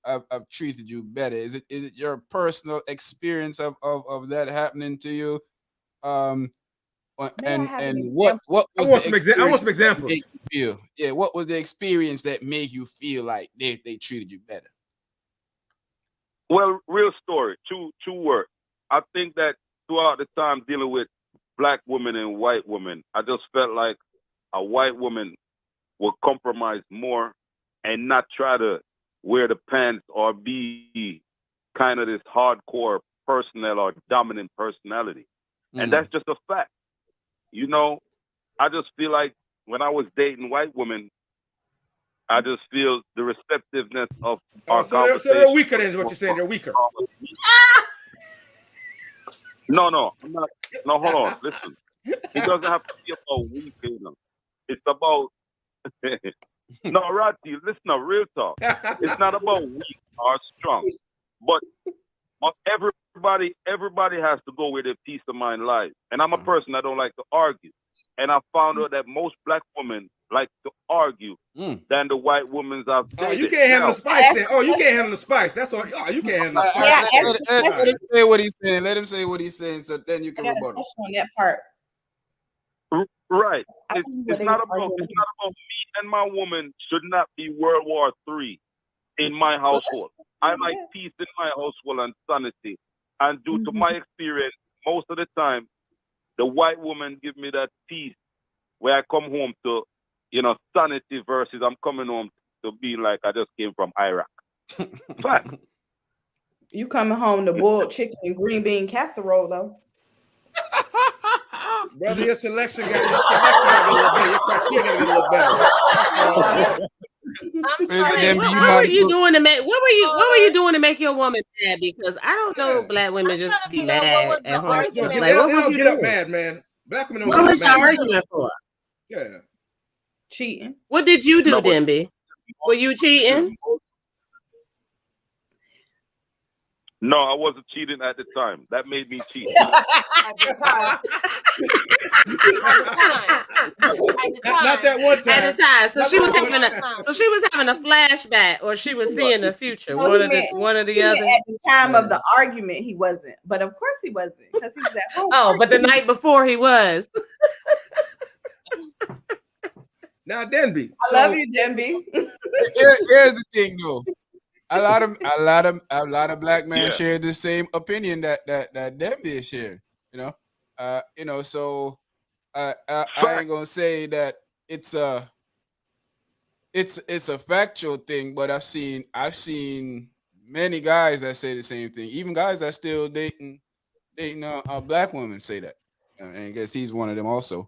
have treated you better? Is it your personal experience of that happening to you? And what was I want some examples. Yeah, what was the experience that made you feel like they treated you better? Well, real story, two words. I think that throughout the time dealing with black women and white women, I just felt like a white woman would compromise more and not try to wear the pants or be kind of this hardcore personnel or dominant personality. And that's just a fact. You know, I just feel like when I was dating white women, I just feel the receptiveness of our conversation. So they're weaker than what you're saying. They're weaker. No, I'm not. No, hold on. Listen. It doesn't have to be about weak, you know. It's about no, Rati, listen, now, real talk. It's not about weak or strong, but everybody has to go where their peace of mind lies. And I'm a person that don't like to argue, and I found out that most black women like to argue than the white women I've dated. Oh, you can't handle the spice then. Oh, you can't handle the spice. That's all. Oh, you can't handle the spice. Let him say what he's saying. Let him say what he's saying, so then you can rebuttal. On that part. Right. It's not about me and my woman should not be World War III in my household. I like peace in my household and sanity. And due to my experience, most of the time, the white woman give me that peace where I come home to, sanity versus I'm coming home to being like I just came from Iraq. Fact. You coming home to boiled chicken and green bean casserole though. Brother, your selection got a little better. Your criteria got to get a little better. I'm sorry. What were you doing to make your woman mad? Because I don't know black women just be mad at home. Like, what was you get doing? Up mad, man. Black women don't What was get up your mad. argument for? Yeah. Cheating. What did you do, Denby? Were you cheating? No, I wasn't cheating at the time. That made me cheat. At the time. Not that one time. At the time. So she was having a flashback, or she was seeing the future. No, one or the other. At the time of the argument, he wasn't. But of course he wasn't, because he was at home. Oh, but the night before he was. Now, Denby. I love you, Denby. Here's the thing, though. A lot of black men share the same opinion that Denby shared. So I ain't gonna say that it's a factual thing, but I've seen many guys that say the same thing. Even guys that still dating black women say that, and I guess he's one of them also.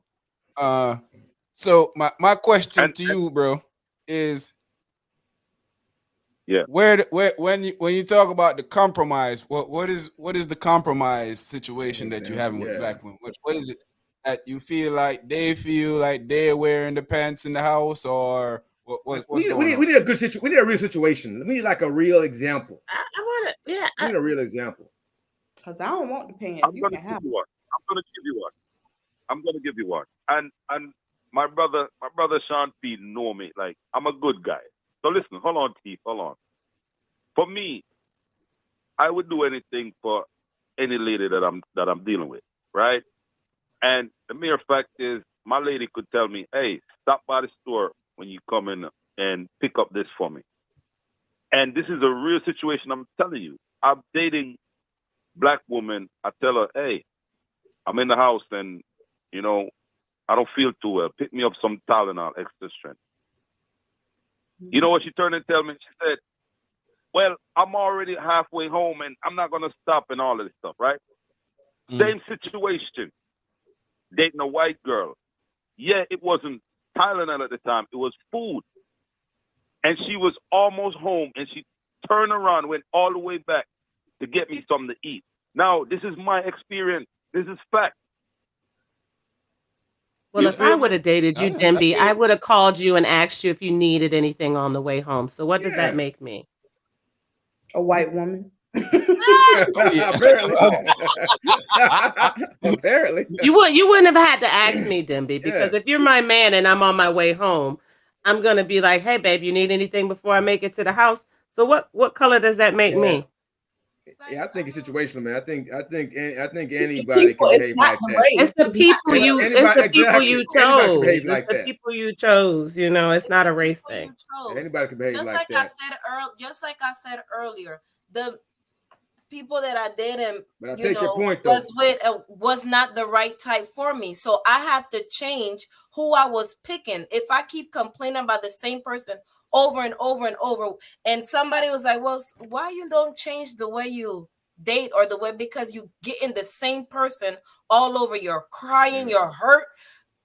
So my question to you, bro, is. Yeah. When you talk about the compromise, what is the compromise situation that you're having with black women? What is it that you feel like they're wearing the pants in the house, or what's going on? We need a good situation. We need a real situation. We need like a real example. We need a real example. Because I don't want the pants. I'm gonna give you one. And my brother Sean P know me. Like, I'm a good guy. So listen, hold on, Keith, hold on. For me, I would do anything for any lady that I'm dealing with, right? And the mere fact is, my lady could tell me, "Hey, stop by the store when you come in and pick up this for me." And this is a real situation. I'm telling you, I'm dating black woman. I tell her, "Hey, I'm in the house and I don't feel too well. Pick me up some Tylenol, extra strength." You know what she turned and tell me? She said, "Well, I'm already halfway home and I'm not going to stop," and all of this stuff, right? Same situation. Dating a white girl. Yeah, it wasn't Tylenol at the time. It was food. And she was almost home and she turned around, went all the way back to get me something to eat. Now, this is my experience. This is fact. Well, if I would have dated you, Denby, I would have called you and asked you if you needed anything on the way home. So what does that make me? A white woman. Apparently. Apparently. You wouldn't have had to ask me, Denby, because if you're my man and I'm on my way home, I'm gonna be like, "Hey, babe, you need anything before I make it to the house?" So what color does that make me? Yeah, I think it's situational, man. I think anybody can behave like that. It's the people you chose. It's the people you chose. It's not a race thing. Anybody can behave like that. Just like I said earlier, the people that I dated, but I take your point, though, was not the right type for me. So I had to change who I was picking. If I keep complaining about the same person over and over and over, and somebody was like, "Well, why you don't change the way you date or the way," because you get in the same person all over, you're crying, you're hurt.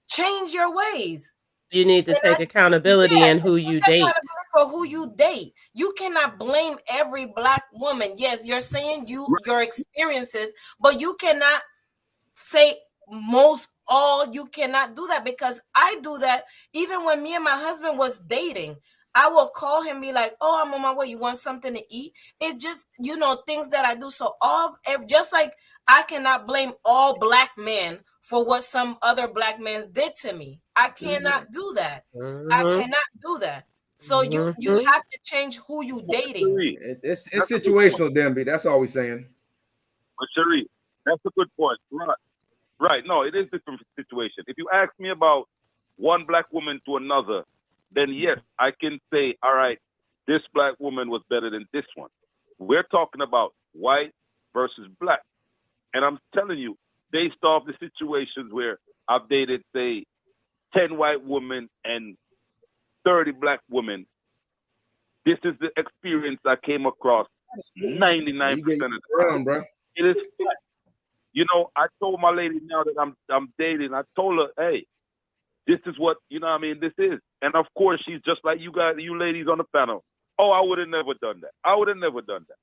Change your ways. You need to take accountability in who you date. Accountability for who you date. You cannot blame every black woman. Yes, you're saying your experiences, but you cannot say most all you cannot do that, because I do that even when me and my husband was dating. I will call him, be like, "Oh, I'm on my way. You want something to eat?" It's just, things that I do. So just like I cannot blame all black men for what some other black men did to me. I cannot do that. I cannot do that. So you have to change who you dating. Cherie, It's that's a good situational, Denby. That's all we're saying. But Cherie, that's a good point. Right. No, it is different situation. If you ask me about one black woman to another, then yes, I can say, all right, this black woman was better than this one. We're talking about white versus black. And I'm telling you, based off the situations where I've dated, say, 10 white women and 30 black women, this is the experience I came across 99% of the time. Bro. It is fact. I told my lady now that I'm dating, I told her, hey, this is what, this is. And of course, she's just like you guys, you ladies on the panel. Oh, I would have never done that. I would have never done that.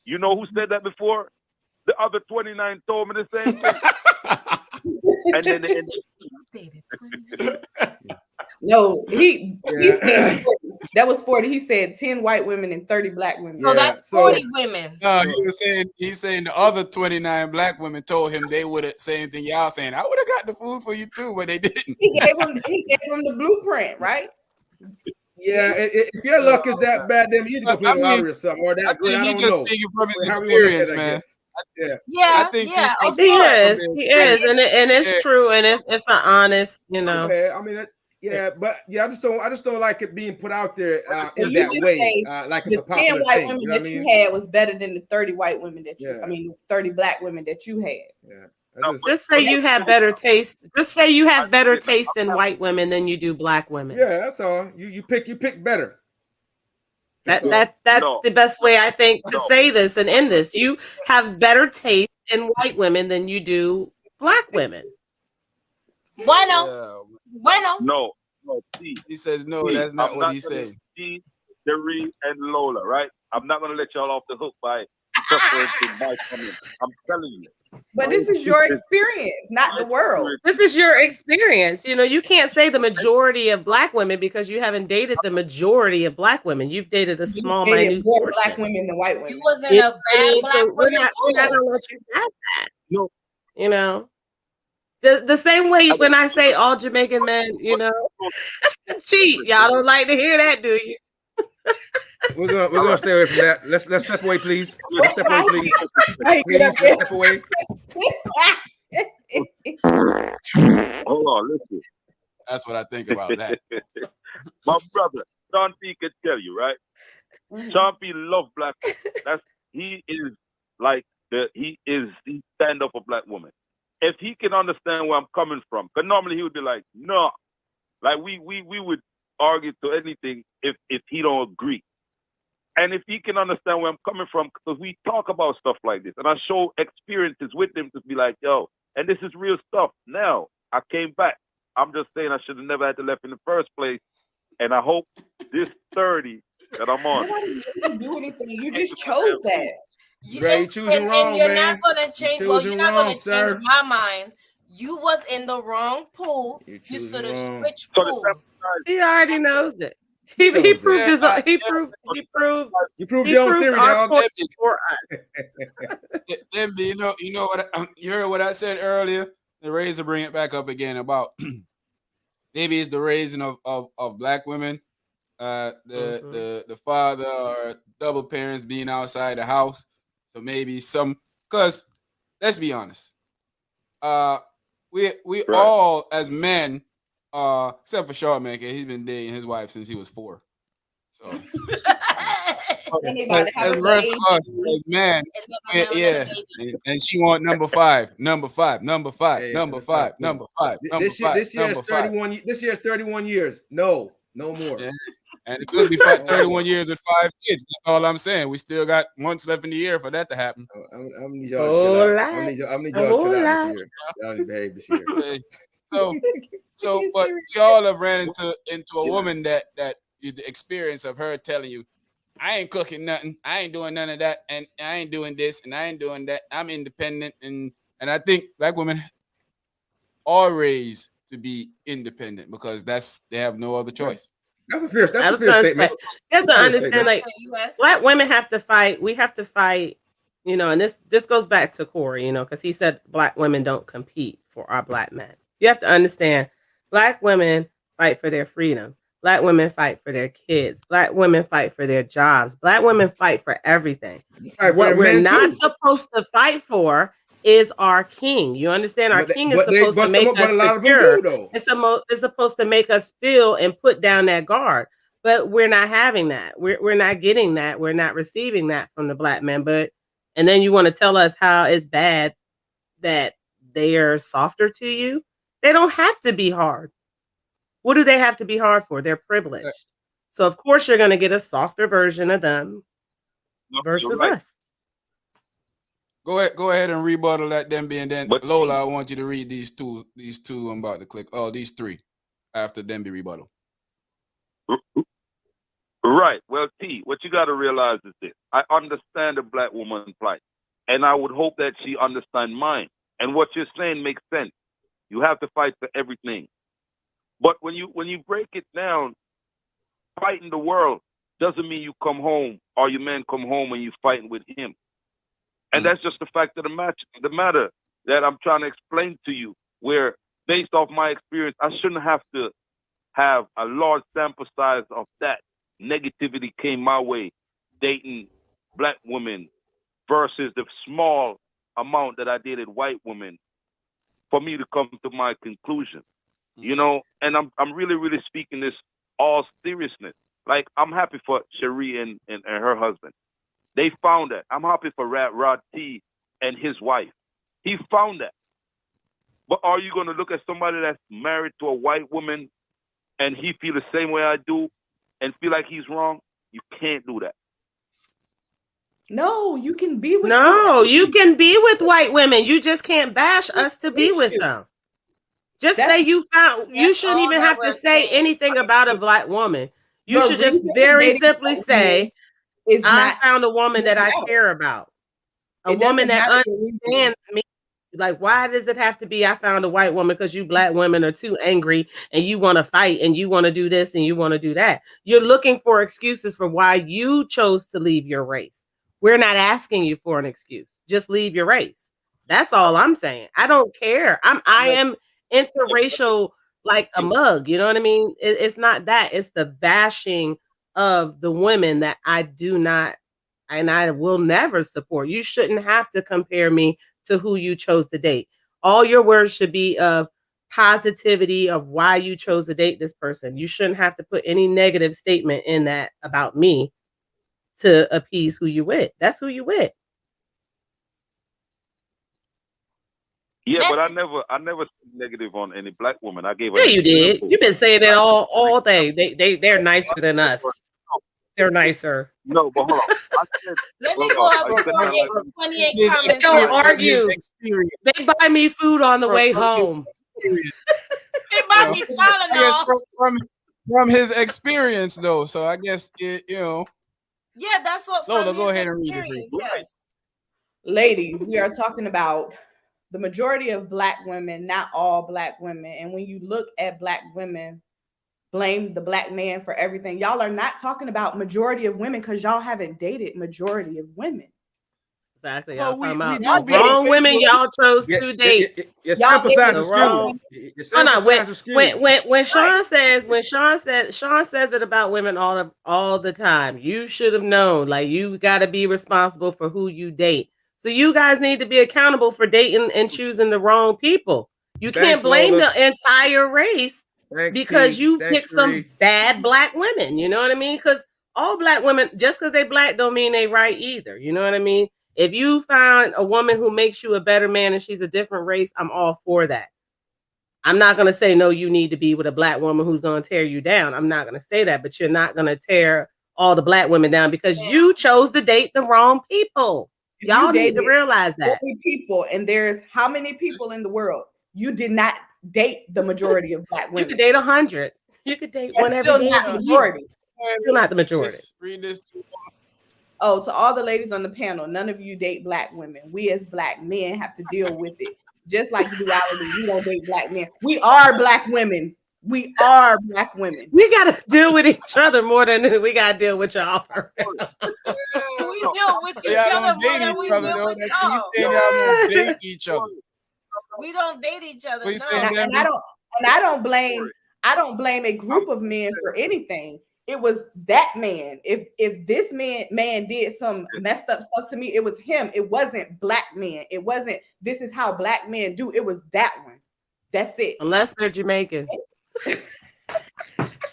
You know who said that before? The other 29 told me the same thing. And then no, he said 40. That was 40. He said 10 white women and 30 black women. So that's 40 women. No, he's saying the other 29 black women told him they would have same thing y'all saying. I would have got the food for you too, but they didn't. He gave him the blueprint, right? Yeah, if your luck is that bad, then you need to go play the lottery or something, or that good. I don't know. Speaking from his However you wanna look at experience, it, I man. guess. Yeah, I think yeah. He is, and it's true, and it's an honest, Yeah, I mean, but I just don't like it being put out there in that way, like it's a popular white thing. women You know that you had was better than the 30 white women that you. I mean, 30 black women that you had. Yeah. Just say you have better taste. Just say you have better taste in white women than you do black women. Yeah, that's all. You pick better. That's the best way, I think, to say this and end this. You have better taste in white women than you do black women. Bueno. No. He says no. That's not what he's saying. Cherie and Lola, right? I'm not gonna let y'all off the hook by suffering my comment. I'm telling you. But this is your experience, not the world. This is your experience. You can't say the majority of black women because you haven't dated the majority of black women. You've dated a small, minute more portion. black women than white women. You wasn't a bad black We're woman. not gonna let you have that. No. The same way when I say all Jamaican men, cheat. Y'all don't like to hear that, do you? We're gonna stay away from that. Let's step away, please. Let's step away, please. Please, let's step away. Hold on, listen. That's what I think about that. My brother, Sean P can tell you, right? Sean P love black women. He stand up for black women. If he can understand where I'm coming from, because normally he would be like, no. Like we would argue to anything if he don't agree. And if he can understand where I'm coming from, because we talk about stuff like this, and I show experiences with him to be like, yo, and this is real stuff. Now, I came back. I'm just saying I should have never had to left in the first place. And I hope this 30 that I'm on. Nobody didn't do anything. You just chose that. You're choosing wrong, and you're man. not gonna change. You're not gonna change my mind. You was in the wrong pool. You should have switched pools. He already knows it. He proved his. He proved your own theory, dog. For us. You know what? You heard what I said earlier. The razor bring it back up again about maybe it's the raising of black women. The father or double parents being outside the house. So maybe because let's be honest. We right. All as men, except for Shaw man, he's been dating his wife since he was 4. So as rest of us, like, man, yeah, and she want number 5. This year's 31 years. No more. Yeah. And it could be 31 years with 5 kids. That's all I'm saying. We still got months left in the year for that to happen. I'm need y'all to chill out. I'm need y'all to chill out this year. Y'all need to behave this year. So, but we all have ran into a woman that the experience of her telling you, I ain't cooking nothing, I ain't doing none of that, and I ain't doing this, and I ain't doing that. I'm independent, and I think black women or raised to be independent because they have no other choice. That's a fair I was statement. gonna say, you have to understand, like, US. black women have to fight. We have to fight, and this goes back to Corey, because he said black women don't compete for our black men. You have to understand, black women fight for their freedom. Black women fight for their kids. Black women fight for their jobs. Black women fight for everything. What we're not supposed to fight for is our king. You understand? Our king is supposed to make us secure. It's supposed to make us feel and put down that guard. But we're not having that. We're not getting that. We're not receiving that from the black men. And then you want to tell us how it's bad that they are softer to you? They don't have to be hard. What do they have to be hard for? They're privileged. So of course you're going to get a softer version of them versus us. Go ahead and rebuttal that, Demby, and then Lola, I want you to read these two I'm about to click. Oh, these three after Demby rebuttal. Right. Well, T, what you got to realize is this. I understand the black woman's plight, and I would hope that she understands mine. And what you're saying makes sense. You have to fight for everything. But when you break it down, fighting the world doesn't mean you come home or your man come home and you fighting with him. And that's just the fact of the matter that I'm trying to explain to you, where based off my experience, I shouldn't have to have a large sample size of that negativity came my way dating black women versus the small amount that I dated white women for me to come to my conclusion. And I'm really, really speaking this all seriousness. Like, I'm happy for Cherie and her husband. They found that. I'm happy for Rod T and his wife. He found that. But are you going to look at somebody that's married to a white woman and he feel the same way I do and feel like he's wrong? You can't do that. No, you can be with you can be with white women. You just can't bash us to be with them. Just say you shouldn't even have to say anything about a black woman. You should just very simply say, I found a woman that I care about. A woman that understands me. Like, why does it have to be I found a white woman because you black women are too angry and you want to fight and you want to do this and you want to do that? You're looking for excuses for why you chose to leave your race. We're not asking you for an excuse. Just leave your race. That's all I'm saying. I don't care. I am interracial like a mug. You know what I mean? It's not that. It's the bashing of the women that I do not and I will never support. You shouldn't have to compare me to who you chose to date. All your words should be of positivity of why you chose to date this person. You shouldn't have to put any negative statement in that about me to appease who you with. That's who you with. Yeah, but I never said negative on any black woman. I gave her. Yeah, you did. You've been saying it all day. They're nicer than us. They're nicer. No, but hold on. Let me go up before 28 comments. Don't argue. They buy me food on the way home. They buy me Tylenol. From his experience, though. So I guess Yeah, that's what. Lola, go ahead and read it. Yes. Ladies, we are talking about the majority of black women, not all black women. And when you look at black women, blame the black man for everything. Y'all are not talking about majority of women because y'all haven't dated majority of women. Exactly. Well, wrong women y'all chose to date. Sample size is wrong. When Sean says it about women all the time. You should have known. Like, you got to be responsible for who you date. So you guys need to be accountable for dating and choosing the wrong people. You can't blame the entire race because you pick some bad black women. You know what I mean? Because all black women, just because they black, don't mean they right either. You know what I mean? If you find a woman who makes you a better man and she's a different race, I'm all for that. I'm not going to say, no, you need to be with a black woman who's going to tear you down. I'm not going to say that, but you're not going to tear all the black women down because you chose to date the wrong people. Y'all need to realize that. People, and there's how many people in the world? You did not date the majority of black women. You could date 100. You could date one every day. Not the majority. Still not the majority. Read this. Oh, to all the ladies on the panel, none of you date black women. We as black men have to deal with it. just like the duality. We don't date black men. We are black women. We are black women. We gotta deal with each other more than we gotta deal with y'all. We deal with each Y'all other don't more date than we each other deal though. with That's what he's y'all. saying. Y'all don't date each other. We don't date each other. What you No. saying, And Denby? I don't blame a group of men for anything. It was that man. If this man did some messed up stuff to me, it was him. It wasn't black men. It wasn't this is how black men do. It was that one. That's it. Unless they're Jamaican.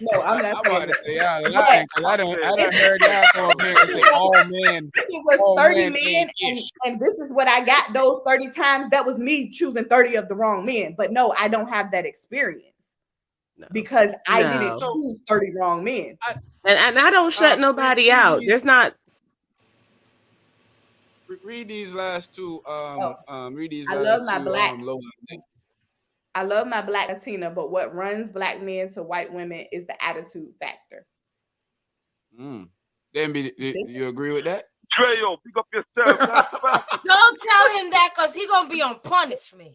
No, I'm not I'm saying about to that. say y'all lying because I done heard y'all come up here and say all men. It was all 30 men men, ain't ish. and this is what I got those 30 times. That was me choosing 30 of the wrong men. But no, I don't have that experience because I didn't choose 30 wrong men. And I don't shut nobody out. There's not. Read these last two. Read these I last love my two. black. Lola. I love my black Latina, but what runs black men to white women is the attitude factor. Denby, you agree with that? Treyo, pick up yourself. Don't tell him that because he's gonna be on punishment.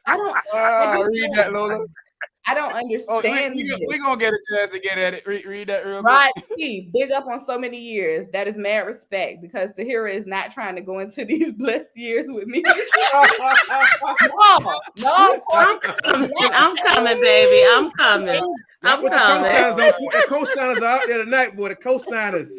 I don't read that, Lola. I don't understand. We're gonna get a chance to get at it. Read that real Rod quick. T, big up on so many years. That is mad respect because Tahira is not trying to go into these blessed years with me. No, I'm coming, baby. I'm coming. I'm coming. The co-signers are out there tonight, boy. The co-signers,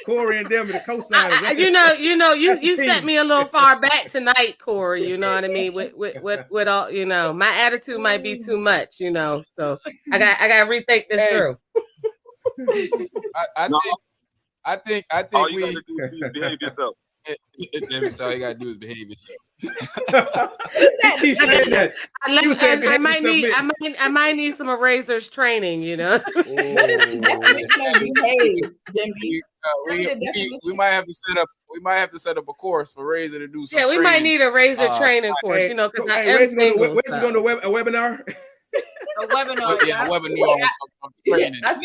Corey and them, the co-signers. You set me a little far back tonight, Corey. You know what I mean? With all, my attitude might be too much. So I got to rethink this through. I think all you gotta do is behave yourself. That's all you gotta do is behave yourself. I might need some erasers training. We might have to set up. We might have to set up a course for Razor to do some. Yeah, we might need a Razor training course. Because Razor going to a webinar. A webinar. Yeah, a webinar of training. Mr.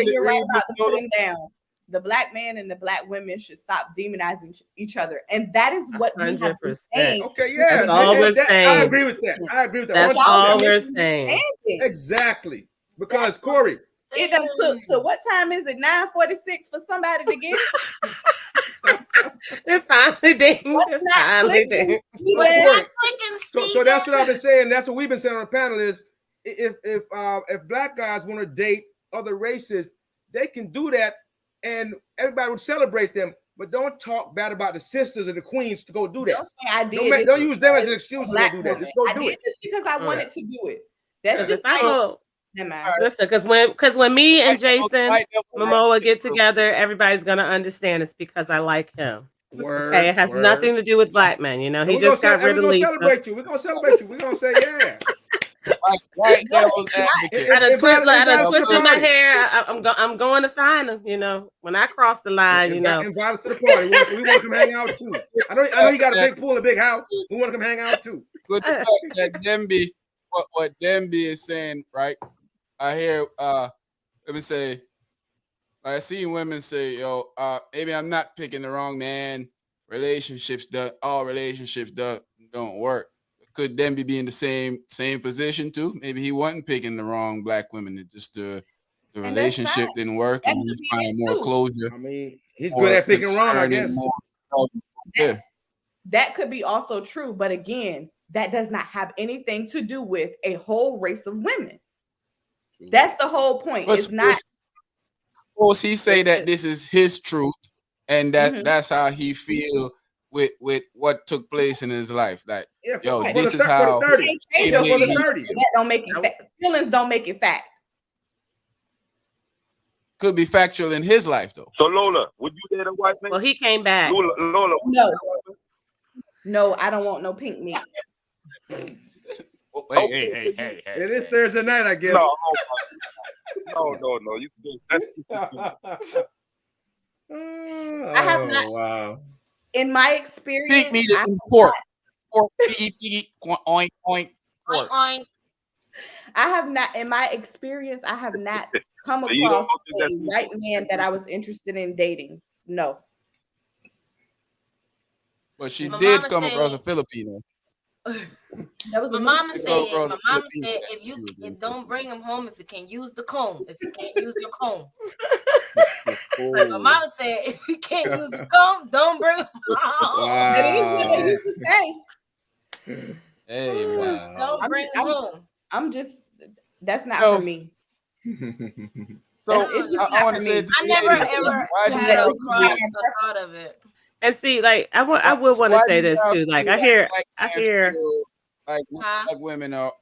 You're right about putting down. The black man and the black women should stop demonizing each other, and that is what we have been saying. Okay, yeah, that's all we're saying. I agree with that. That's all we're saying. Exactly, because Corey, it done took to what time is it? 9:46 for somebody to get it. It finally did. So that's what I've been saying. That's what we've been saying on the panel is if black guys want to date other races, they can do that. And everybody would celebrate them, but don't talk bad about the sisters and the queens to go do that. Don't use them as an excuse to go do that. Just go do it. Just because I wanted to do it. That's just listen, because when me and Jason Momoa get together, everybody's gonna understand it's because I like him. Okay, it has nothing to do with black men. He just got rid of Lisa. We're gonna celebrate you. We're gonna say yeah. White devil's advocate. I done twisted my hair. I'm going to find him. When I cross the line, invite us to the party. We want to come hang out too. I know you got a big pool and a big house. We want to come hang out too. Good fact that Denby, what Denby is saying, right? I hear let me say, I see women say, yo, maybe I'm not picking the wrong man. All relationships don't work. Could Denby be in the same position too? Maybe he wasn't picking the wrong black women. It just the relationship didn't work, and he's finding more closure. I mean, he's good at picking wrong, I guess. That could be also true, but again, that does not have anything to do with a whole race of women. That's the whole point. It's not. Suppose he say that this is his truth, and that's how he feel with what took place in his life. Like, this is how. That don't make it fact. Feelings don't make it fact. Could be factual in his life though. So Lola, would you date a white man? Well, he came back. Lola, no, I don't want no pink meat. Hey. It is Thursday night, I guess. No. You I have not. Wow. In my experience, pink meat is pork. Pork, oink, oink, pork. Oink. I have not. In my experience, I have not come across a white man that I was interested in dating. No. But she My did mama come across a said- Filipino. That was My a mama She minister. come said, across my a mama Filipino said, that if you she was don't bring him home if you can use the comb. If you can't use your comb. My Oh, mama said, if you can't use the comb, don't bring him home. That is what they wow. used to say. Hey, man. Don't bring him home. I'm just. That's not So- for me. So It's just I not want for to say me. to I the never ladies, ever why do had y'all a cross feel, the thought of it. And see, like I would want to why say do this y'all too. Like feel I hear black men feel like Huh? black women are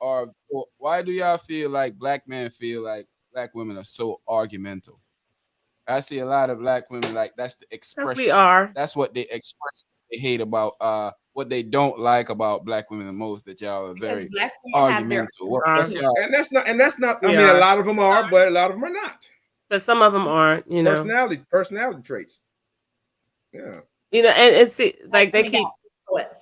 why do y'all feel like black men feel like black women are so argumental? I see a lot of black women like that's the because expression. we are. That's what they express. They hate about what they don't like about black women the most. That y'all are very Black men have their argumental. What's y'all? And that's not. I We mean, a are. lot of them are, but a lot of them are not. But some of them aren't. You know. Personality traits. Yeah. You know, and see, like they keep. What?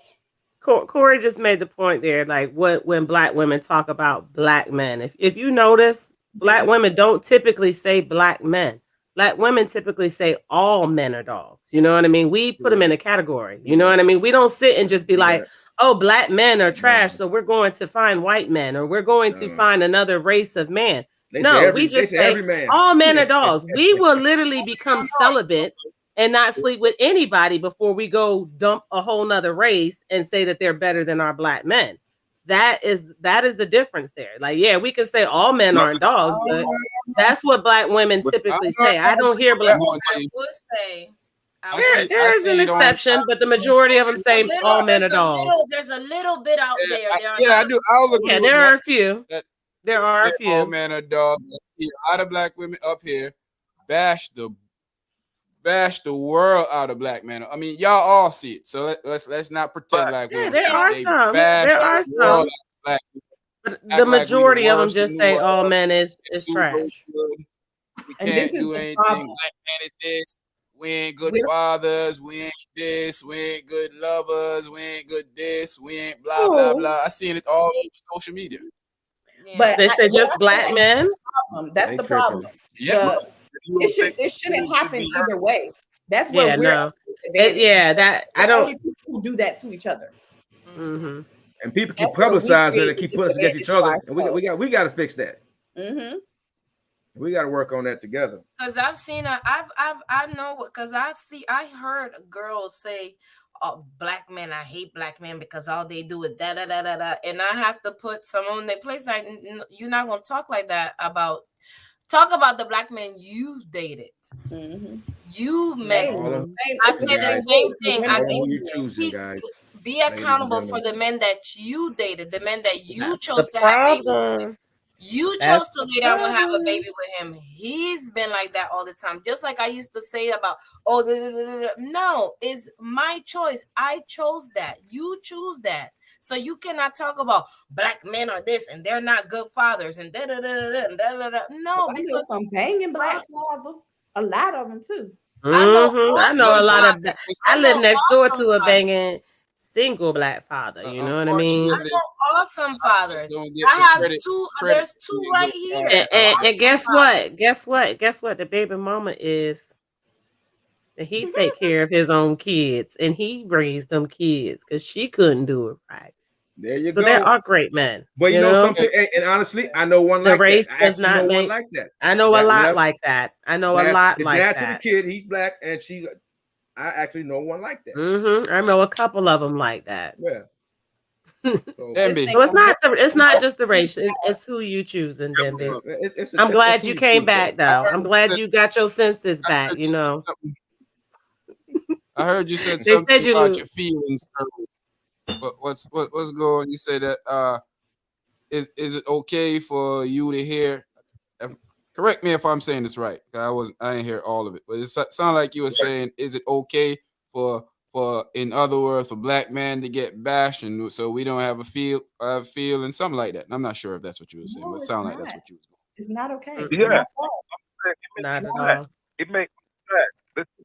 Corey just made the point there, like when black women talk about black men. If you notice, black women don't typically say black men. Black women typically say all men are dogs. You know what I mean? We put them in a category. You know what I mean? We don't sit and just be like, oh, black men are trash, so we're going to find white men or we're going to find another race of man. We just say every man. all men are dogs. We will literally become celibate and not sleep with anybody before we go dump a whole nother race and say that they're better than our black men. That is the difference there. Like, yeah, we can say all men aren't dogs, but that's what black women typically say. I don't hear black. I would say. There is an exception, but the majority of them say all men are dogs. There's a little bit out there. I do. I'll agree. Yeah, with there that. are a few. There are a few. All men are dogs. A lot of black women up here bash the world out of black men. I mean, y'all all see it. So let's not pretend like we don't see there are it. some. Bash There are the world out some. of black people. But Act the like we majority of them worst in just the say world. all men is Do no trash. good. We And can't this is do the anything. problem. Black man is this. We ain't good fathers. We ain't this. We ain't good lovers. We ain't good this. We ain't blah blah blah. I seen it all over social media. But They say just black men. That's the problem. Yeah. It shouldn't happen either way. That's where Yeah, we're no. at a disadvantage. Yeah, that I There are don't. only people who do that to each other. Mm-hmm. And people keep That's where we publicizing it create and keep the putting us against each other. And disadvantage we got to fix that. Mm-hmm. We got to work on that together. Because I've seen I know because I heard girls say, oh, black men, I hate black men because all they do is da da da da da, and I have to put some on their place. Like, you're not gonna talk like that about the black men you dated. Mm-hmm. You messed with. I Listen, said guys, the same thing. all of you choosing, guys. Be accountable for the men that you dated, the men that you That's chose the to have babies problem. with. You That's chose to lay down and have a baby with him. He's been like that all the time. Just like I used to say about, oh, no, it's my choice. I chose that. You choose that. So you cannot talk about black men are this and they're not good fathers and da da da da da da. No, because some banging black fathers, a lot of them too. I know I know a lot of. I live next door to a fathers. banging single black father. You know what I mean? I know awesome fathers. I have two. There's two right here. And guess what? Guess what? The baby mama is. He take care of his own kids, and he raised them kids because she couldn't do it right. There you so go. there are great men. But you know something, and honestly, I know one the like race that. I does not know make, one like that. I know a lot like that. I know a lot like that. The dad to the kid, he's black, and I actually know one like that. I know a couple of them like that. Yeah. So it's not just the race. It's who you choose in Denver. I'm glad you came back though. I'm glad you got your senses back. You know. I heard you said something about your feelings earlier. But what's going on? You said that is it okay for you to hear? Correct me if I'm saying this right. I didn't hear all of it, but it sounded like you were saying, is it okay for in other words for black men to get bashed, and so we don't have a feel and something like that. And I'm not sure if that's what you were saying, but it sounded like that's what you were saying. It's not okay. Yeah, not at all. It makes me sad. Listen,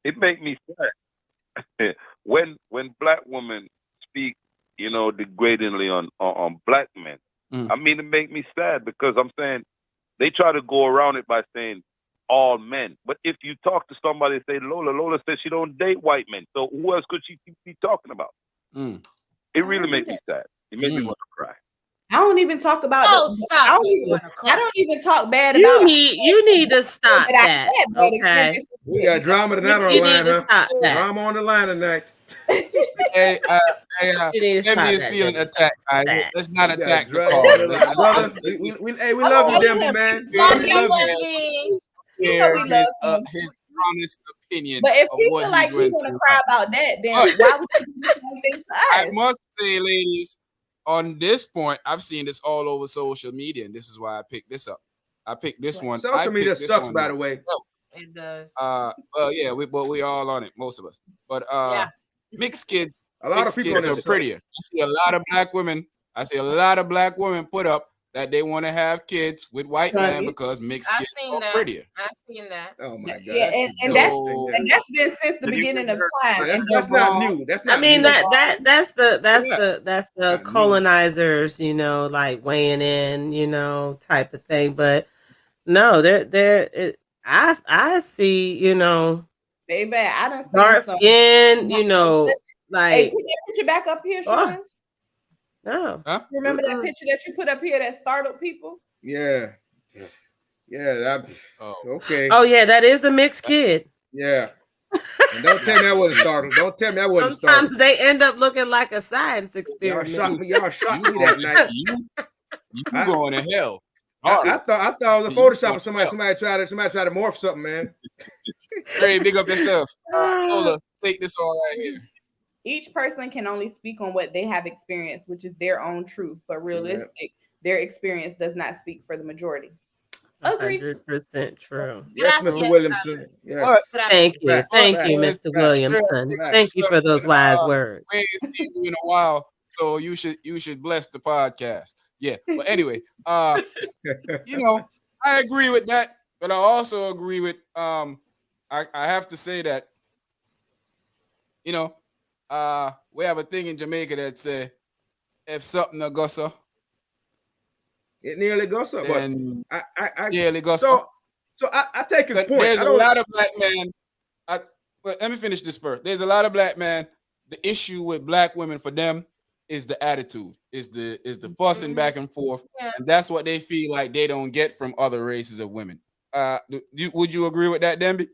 it makes me sad when black women speak, degradingly on black men. I mean, it makes me sad because I'm saying they try to go around it by saying all men. But if you talk to somebody and say Lola says she don't date white men, so who else could she be talking about? Mm. It really makes me sad. It makes me want to cry. I don't even talk about. Oh, stop! I don't even talk bad You about. need to stop that I that. had bad Okay. experiences We with got because- drama tonight on the You line, need to huh? stop that. Drama on the line tonight. Hey, You need to stop Demby is that, feeling Demby. attacked. All right? That. Let's not We got attack the drama caller. on the line. Brother, Let's we love you, Demby, man. Love We you, love you. Debbie. share we love him. his honest opinion But if of he what feel he's like he went want to through. cry about that, then But- why would you do the same thing to I us? must say, ladies, on this point, I've seen this all over social media, and this is why I picked this up. I picked this one. Social media picked this sucks, one by the way. myself. It does. Well, yeah, we all on it, most of us. But Yeah. mixed kids, A lot of people on kids there are suck. prettier. I see a lot of black women. Put up that they want to have kids with white men Honey. because mixed I've kids seen are that. prettier. I've seen that. Oh my God. Yeah, and So- that's been since the Did you beginning of hear- time. That's, And that's they're not wrong. new. That's not I mean new. that's the Not new. colonizers, like weighing in, type of thing. But no, I see, Baby, I done seen dark some. skin, Hey, like put that picture back up here, Oh. Sean. no. Huh? Remember that Mm-mm. picture that you put up here that startled people? Yeah. That, Oh. okay. Oh yeah, that is a mixed kid. Yeah. And don't tell me I wasn't startled. Don't tell me I wasn't startled. Sometimes they end up looking like a science Y'all experiment. shocked me. Y'all shocked me You that night. you going to hell. I thought it was a You Photoshop going of somebody. to Somebody tried to morph something, man. Ray, big up yourself. Lola, take this all right here. Each person can only speak on what they have experienced, which is their own truth. But realistic, their experience does not speak for the majority. Agreed. 100% true. Yes, Gracias. Mr. Williamson. Yes. But Thank you. Facts, Thank facts, you, facts, Mr. facts, Williamson. facts. Thank you for those wise words. We ain't seen you in a while, so you should bless the podcast. Yeah. But anyway, I agree with that, but I also agree with I have to say that we have a thing in Jamaica that say if something a go so, It nearly goes up. But then I nearly go so. so I take his point. There's I a don't, lot of black men. But let me finish this first. There's a lot of black men. The issue with black women for them is the attitude, is the fussing back and forth, and that's what they feel like they don't get from other races of women. Would you agree with that, Demby?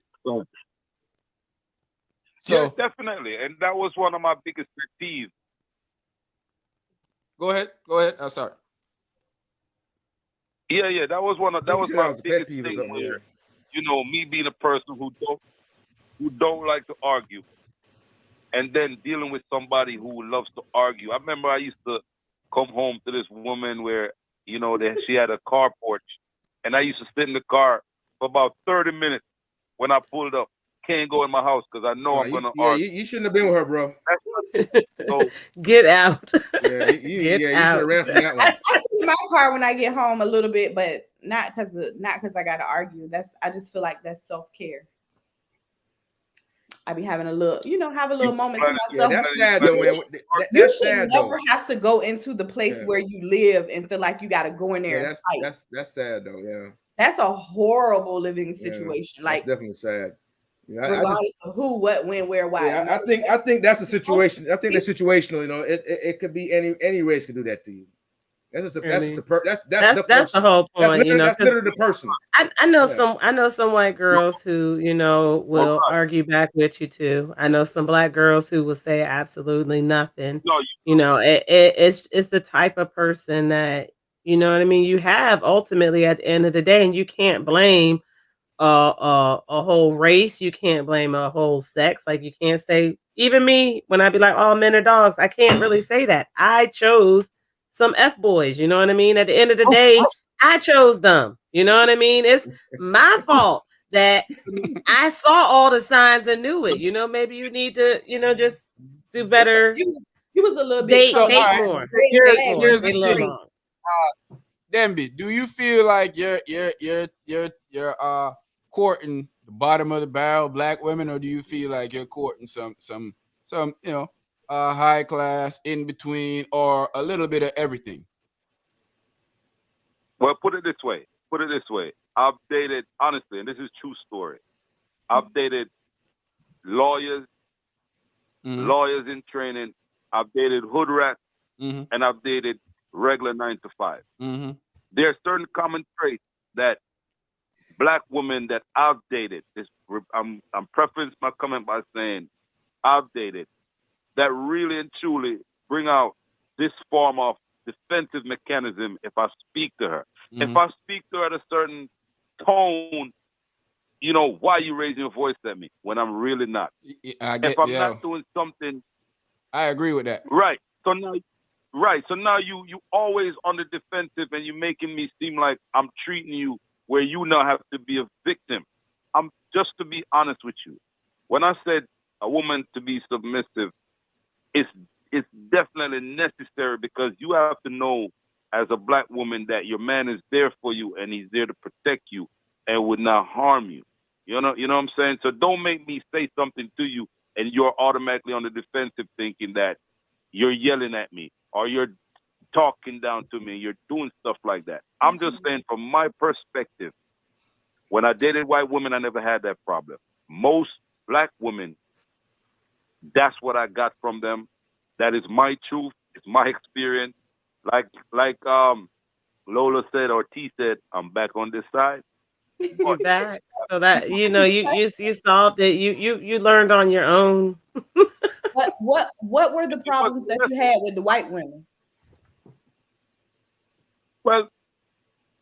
Yes, definitely, and that was one of my biggest pet peeves. Go ahead. I'm sorry. Yeah, that was I think my he said that was a pet biggest peeve or thing. something. Where, Yeah. me being a person who don't like to argue, and then dealing with somebody who loves to argue. I remember I used to come home to this woman where she had a carport, and I used to sit in the car for about 30 minutes. When I pulled up, can't go in my house because I know I'm gonna argue. You shouldn't have been with her, bro. So Get out. Yeah, you should have ran from that one. I sit in my car when I get home a little bit, but not because I got to argue. I just feel like that's self-care. I be having a little, have a little moment to Yeah, myself. that's sad though, man. You That's should sad never though. have to go into the place where you live and feel like you got to go in there Yeah, and fight. that's sad though. Yeah, That's a horrible living yeah, situation. that's Like definitely sad. Yeah, regardless of who, what, when, where, why. Yeah, I think that's a situation. I think that's situational. It could be any race could do that to you. That's the That's the whole point. That's literally the person. I know some white girls who will argue back with you too. I know some black girls who will say absolutely nothing. It's the type of person that you have ultimately at the end of the day, and you can't blame a whole race. You can't blame a whole sex. Like you can't say, even me when I be like, all men are dogs. I can't really say that. I chose some F boys, you know what I mean? At the end of the day, I chose them. You know what I mean? It's my fault that I saw all the signs and knew it. Maybe you need to, just do better. You was a little bit date more. Here's the thing. Demby, do you feel like you're courting the bottom of the barrel black women, or do you feel like you're courting some high class, in between, or a little bit of everything? Well, put it this way. I've dated, honestly, and this is true story. I've dated lawyers, lawyers in training. I've dated hood rats, and I've dated regular 9 to 5. There are certain common traits that black women that I've dated. I'm preface my comment by saying I've dated that really and truly bring out this form of defensive mechanism if I speak to her. If I speak to her at a certain tone, why are you raising your voice at me when I'm really not? If I'm not doing something, I agree with that. Right. So now you always on the defensive, and you're making me seem like I'm treating you where you now have to be a victim. I'm just to be honest with you. When I said a woman to be submissive, it's definitely necessary, because you have to know as a black woman that your man is there for you and he's there to protect you and would not harm you. You know what I'm saying? So don't make me say something to you and you're automatically on the defensive thinking that you're yelling at me or you're talking down to me, you're doing stuff like that. I'm just saying from my perspective, when I dated white women, I never had that problem. Most black women, that's what I got from them. That is my truth. It's my experience. Like Lola said or T said, I'm back on this side. You're back. So that you solved it. You learned on your own. What were the problems that you had with the white women? Well,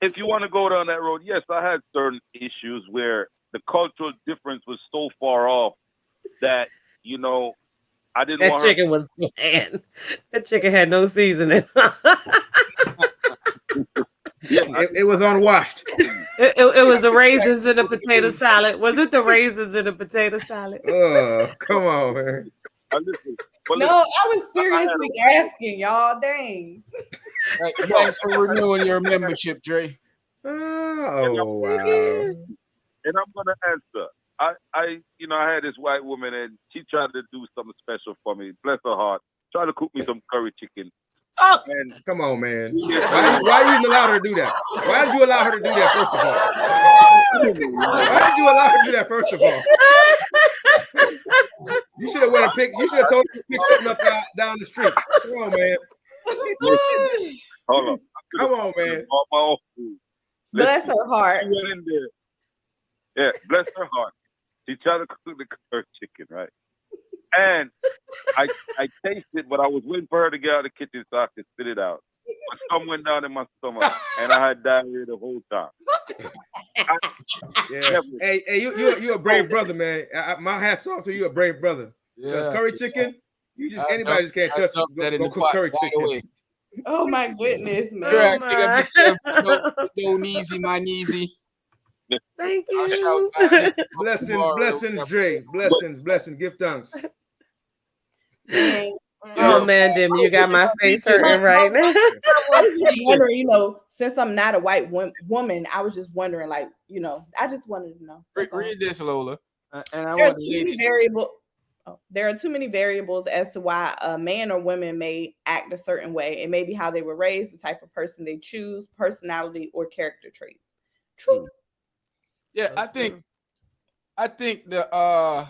if you want to go down that road, yes, I had certain issues where the cultural difference was so far off that, I didn't want chicken was bland. That chicken had no seasoning. It was unwashed. It was the raisins in the potato salad. Was it the raisins in the potato salad? Oh, come on, man. No, I was seriously asking y'all. Dang. Thanks for renewing your membership, Dre. Oh, wow. And I'm gonna answer. I had this white woman and she tried to do something special for me. Bless her heart. Tried to cook me some curry chicken. Oh, and come on, man. Why you allow her to do that? Why did you allow her to do that, first of all? Why did you allow her to do that, first of all? You should have went and picked. You should have told her to pick something up down the street. Come on, man. Hold on. Come on, man. My own food. Bless her heart. She went in there. Yeah, bless her heart. She tried to cook the curry chicken, right? And I tasted, but I was waiting for her to get out of the kitchen so I could spit it out. But something went down in my stomach, and I had diarrhea the whole time. Hey, you a brave brother, man. My hat's off to you, a brave brother. Yeah. Curry chicken, anybody just can't touch it. Go cook curry chicken. Oh my goodness, man. Don't easy, my kneesy. Thank you. Blessings, Dre. Blessings. Give thanks. Oh man, Dim, you got my face hurting right now. I was just wondering, since I'm not a white woman, I was just wondering, I just wanted to know. Read this, Lola. And I there want are too many variables. There are too many variables as to why a man or woman may act a certain way. It may be how they were raised, the type of person they choose, personality, or character traits. True. Yeah, I think the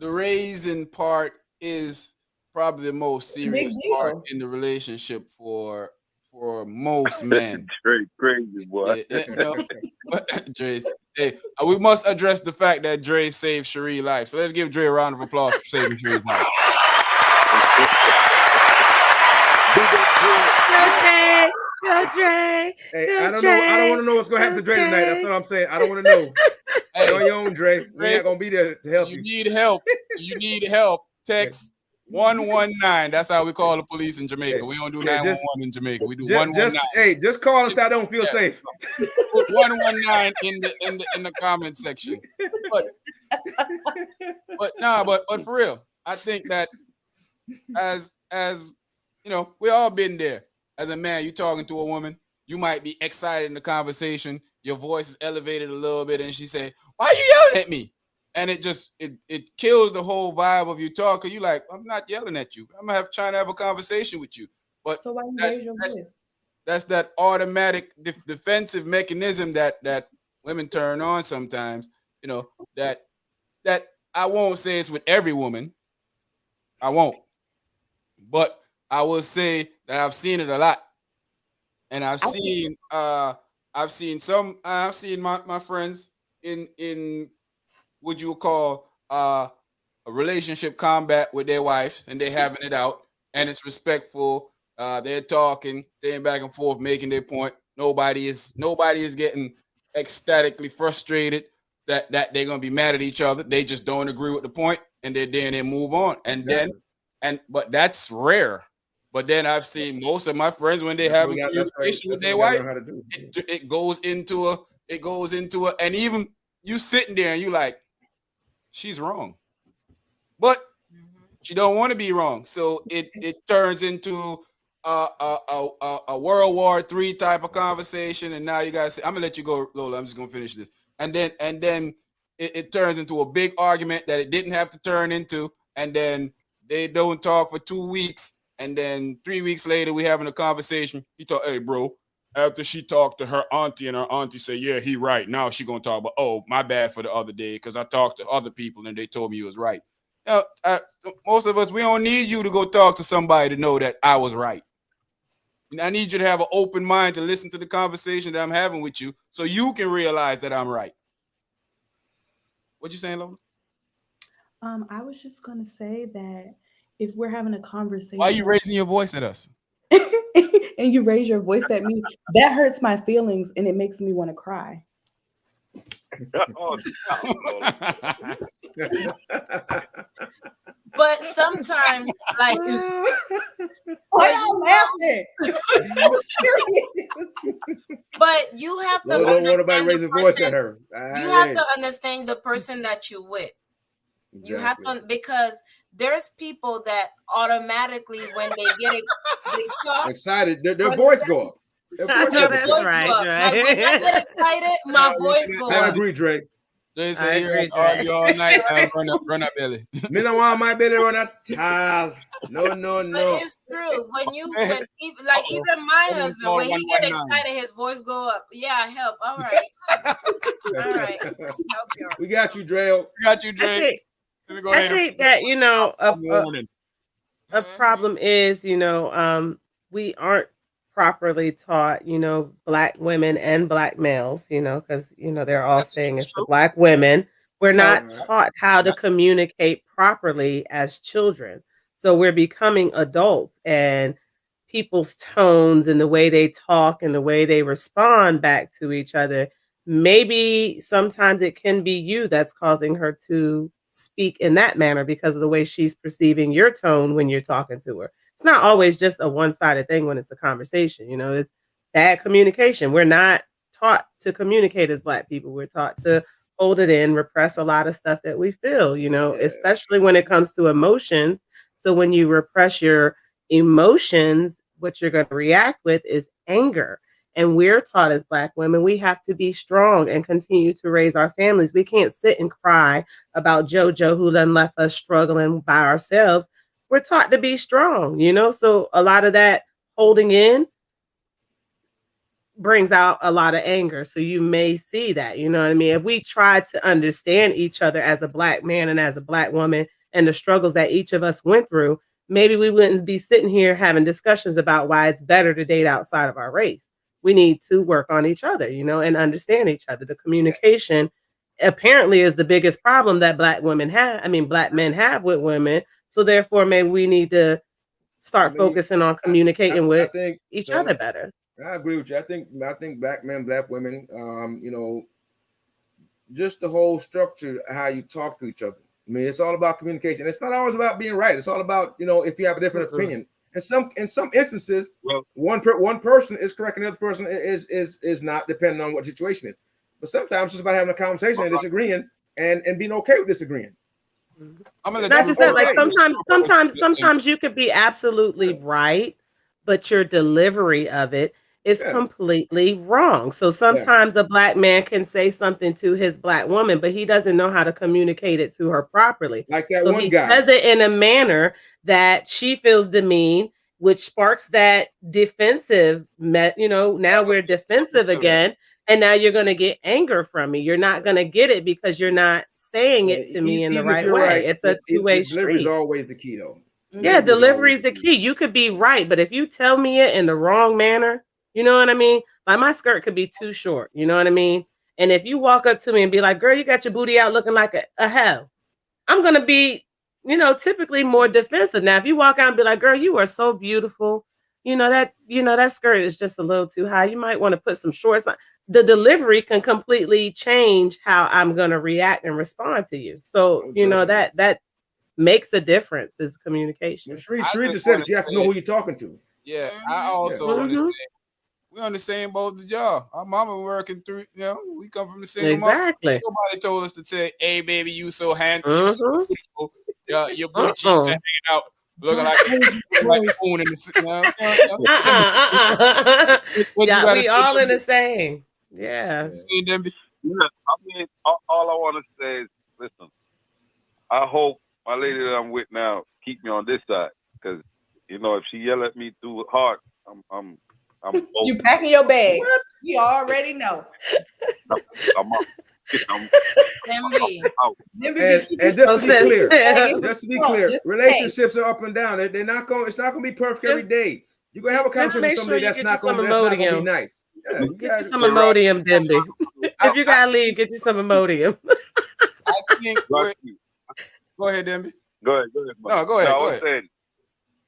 raising part is probably the most serious part in the relationship for most men. Crazy boy. Dre, we must address the fact that Dre saved Cherie's life. So let's give Dre a round of applause for saving Cherie's life. Go Dre. Hey, I don't want to know what's gonna happen to Dre tonight. That's what I'm saying. I don't want to know. Hey, on your own, Dre. We're not gonna be there to help you. You need help. Text 119. That's how we call the police in Jamaica. We don't do 911 in Jamaica. We do 119. Just call and say I don't feel safe. Put 119 in the comment section. But for real, I think that as we all been there. As a man, you talking to a woman, you might be excited in the conversation. Your voice is elevated a little bit, and she say, "Why are you yelling at me?" And it kills the whole vibe of you talking. You like, I'm not yelling at you. I'm trying to have a conversation with you. But so that's that automatic defensive mechanism that women turn on sometimes, you know, that I won't say it's with every woman. I won't. But I will say that I've seen it a lot. And I've seen my friends in what you would call a relationship combat with their wives, and they're having it out, and it's respectful. They're talking, staying back and forth, making their point. Nobody is getting ecstatically frustrated that they're gonna be mad at each other. They just don't agree with the point, and they move on. And Exactly. but that's rare. But then I've seen most of my friends when they have a communication with their wife, it goes into a, and even you sitting there and you like, she's wrong, but she don't want to be wrong. So it turns into a World War III type of conversation. And now you guys say, I'm gonna let you go, Lola. I'm just gonna finish this. And then it turns into a big argument that it didn't have to turn into. And then they don't talk for 2 weeks. And then 3 weeks later, we having a conversation. He thought, hey, bro, after she talked to her auntie and her auntie said, yeah, he right. Now she gonna talk about, oh, my bad for the other day because I talked to other people and they told me he was right. Now, most of us, we don't need you to go talk to somebody to know that I was right. I need you to have an open mind to listen to the conversation that I'm having with you so you can realize that I'm right. What you saying, Lola? I was just gonna say that if we're having a conversation, why are you raising your voice at us? and you raise your voice at me, that hurts my feelings and it makes me want to cry. But sometimes, like, why y'all laughing? But you have to don't want nobody understand raise the a voice person. at her. You have to understand the person that you with. You have to, because there's people that automatically when they get it, they talk excited, their voice go up. I know that's voice right, go up. right. Like when I get excited, my voice go I up. agree, Drake. They I say agree, argue all night. Run up, Billy. Me don't want my belly run a tall. No. But it's true. When even my husband, when he get excited, his voice go up. Yeah, help. All right. All right. Help you. We got you, Drake. We got you, Drake. I think that, you know, a problem is, you know, we aren't properly taught, you know, Black women and Black males, you know, because, you know, they're all saying it's the Black women. We're not taught how to communicate properly as children. So we're becoming adults, and people's tones and the way they talk and the way they respond back to each other, maybe sometimes it can be you that's causing her to speak in that manner because of the way she's perceiving your tone when you're talking to her. It's not always just a one-sided thing when it's a conversation. You know, it's bad communication. We're not taught to communicate as Black people. We're taught to hold it in, repress a lot of stuff that we feel, you know, especially when it comes to emotions. So when you repress your emotions, what you're going to react with is anger. And we're taught as Black women, we have to be strong and continue to raise our families. We can't sit and cry about JoJo who done left us struggling by ourselves. We're taught to be strong, you know? So a lot of that holding in brings out a lot of anger. So you may see that, you know what I mean? If we try to understand each other as a Black man and as a Black woman and the struggles that each of us went through, maybe we wouldn't be sitting here having discussions about why it's better to date outside of our race. We need to work on each other, you know, and understand each other. The communication apparently is the biggest problem that Black men have with women. So therefore, maybe we need to start focusing on communicating with each other better. I agree with you. I think Black men, Black women, you know, just the whole structure, how you talk to each other. I mean, it's all about communication. It's not always about being right. It's all about, you know, if you have a different opinion. In some instances, one person is correct and the other person is not, depending on what the situation is. But sometimes it's about having a conversation and disagreeing and being okay with disagreeing. Not just that, like sometimes you could be absolutely right, but your delivery of it is completely wrong. So sometimes a Black man can say something to his Black woman, but he doesn't know how to communicate it to her properly. Like that so one he guy says it in a manner that she feels demeaned, which sparks that defensive, you know, now we're defensive again. and now you're going to get anger from me. You're not going to get it because you're not saying it to me in the Even if right you're way. right, It's a two-way delivery is street. always the key, though. Yeah, delivery is the key. You could be right, but if you tell me it in the wrong manner, you know what I mean? Like my skirt could be too short, you know what I mean? And if you walk up to me and be like, girl, you got your booty out looking like a hoe, I'm going to be, typically more defensive. Now, if you walk out and be like, girl, you are so beautiful, that skirt is just a little too high. You might want to put some shorts on. The delivery can completely change how I'm going to react and respond to you. So, that makes a difference is communication. Sheree just said it. You have to know who you're talking to. Yeah, I also want to say we're on the same boat as y'all. Our mama working through, we come from the single mom. Exactly. Nobody told us to say, hey, baby, you so handsome, you so beautiful. Your booty cheeks are hanging out, looking like a moon in the Yeah, we all in the same. Yeah. See them? Yeah, I mean, all I want to say is, listen, I hope my lady that I'm with now keep me on this side, because if she yell at me too hard, I'm you packing your bag. What? You already know. I'm out. And just to be clear, relationships are up and down. They're not going. It's not going to be perfect every day. You're going to have a conversation with somebody that's not going to be nice. Yeah, get you some Imodium, Dimby. If you gotta leave, get you some Imodium. I think. Go ahead, Dimby. Go ahead. No, go ahead. I was saying,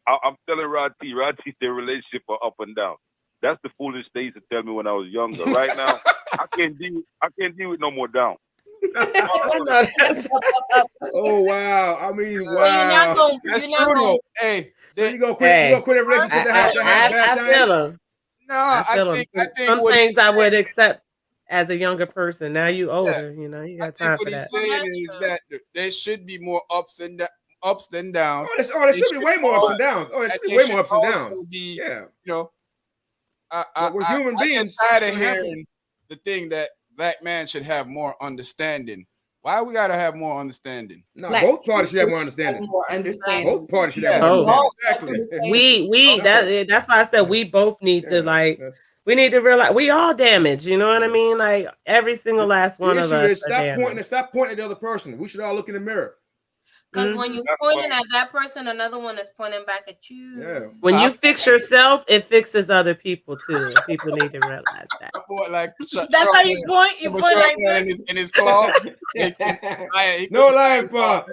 I'm telling Rod T, their relationship are up and down. That's the foolish they used to tell me when I was younger. Right now, I can't deal with no more down. Oh wow! I mean, wow. Well, you're not going. That's true though. Hey, so you gonna quit? You gonna quit a relationship that have bad times? Feel him. No, I think some things I would accept as a younger person. Now you older, you got time for that. What he's saying is that there should be more ups than downs. Oh, there should be way more ups and downs. Oh, there should be way more ups and downs. We're human beings. I get tired of hearing the thing that black man should have more understanding. Why we gotta have more understanding? No, both parties should have more understanding. Both parties should have more understanding. Exactly. That's why I said we both need to we need to realize we all damaged. You know what I mean? Like every single last one of us. Stop pointing at the other person. We should all look in the mirror. Because when you're pointing at that person, another one is pointing back at you. Yeah. When you fix yourself, it fixes other people too. People need to realize that. That's how you point. You point like that. In his claw. No lying, Paul.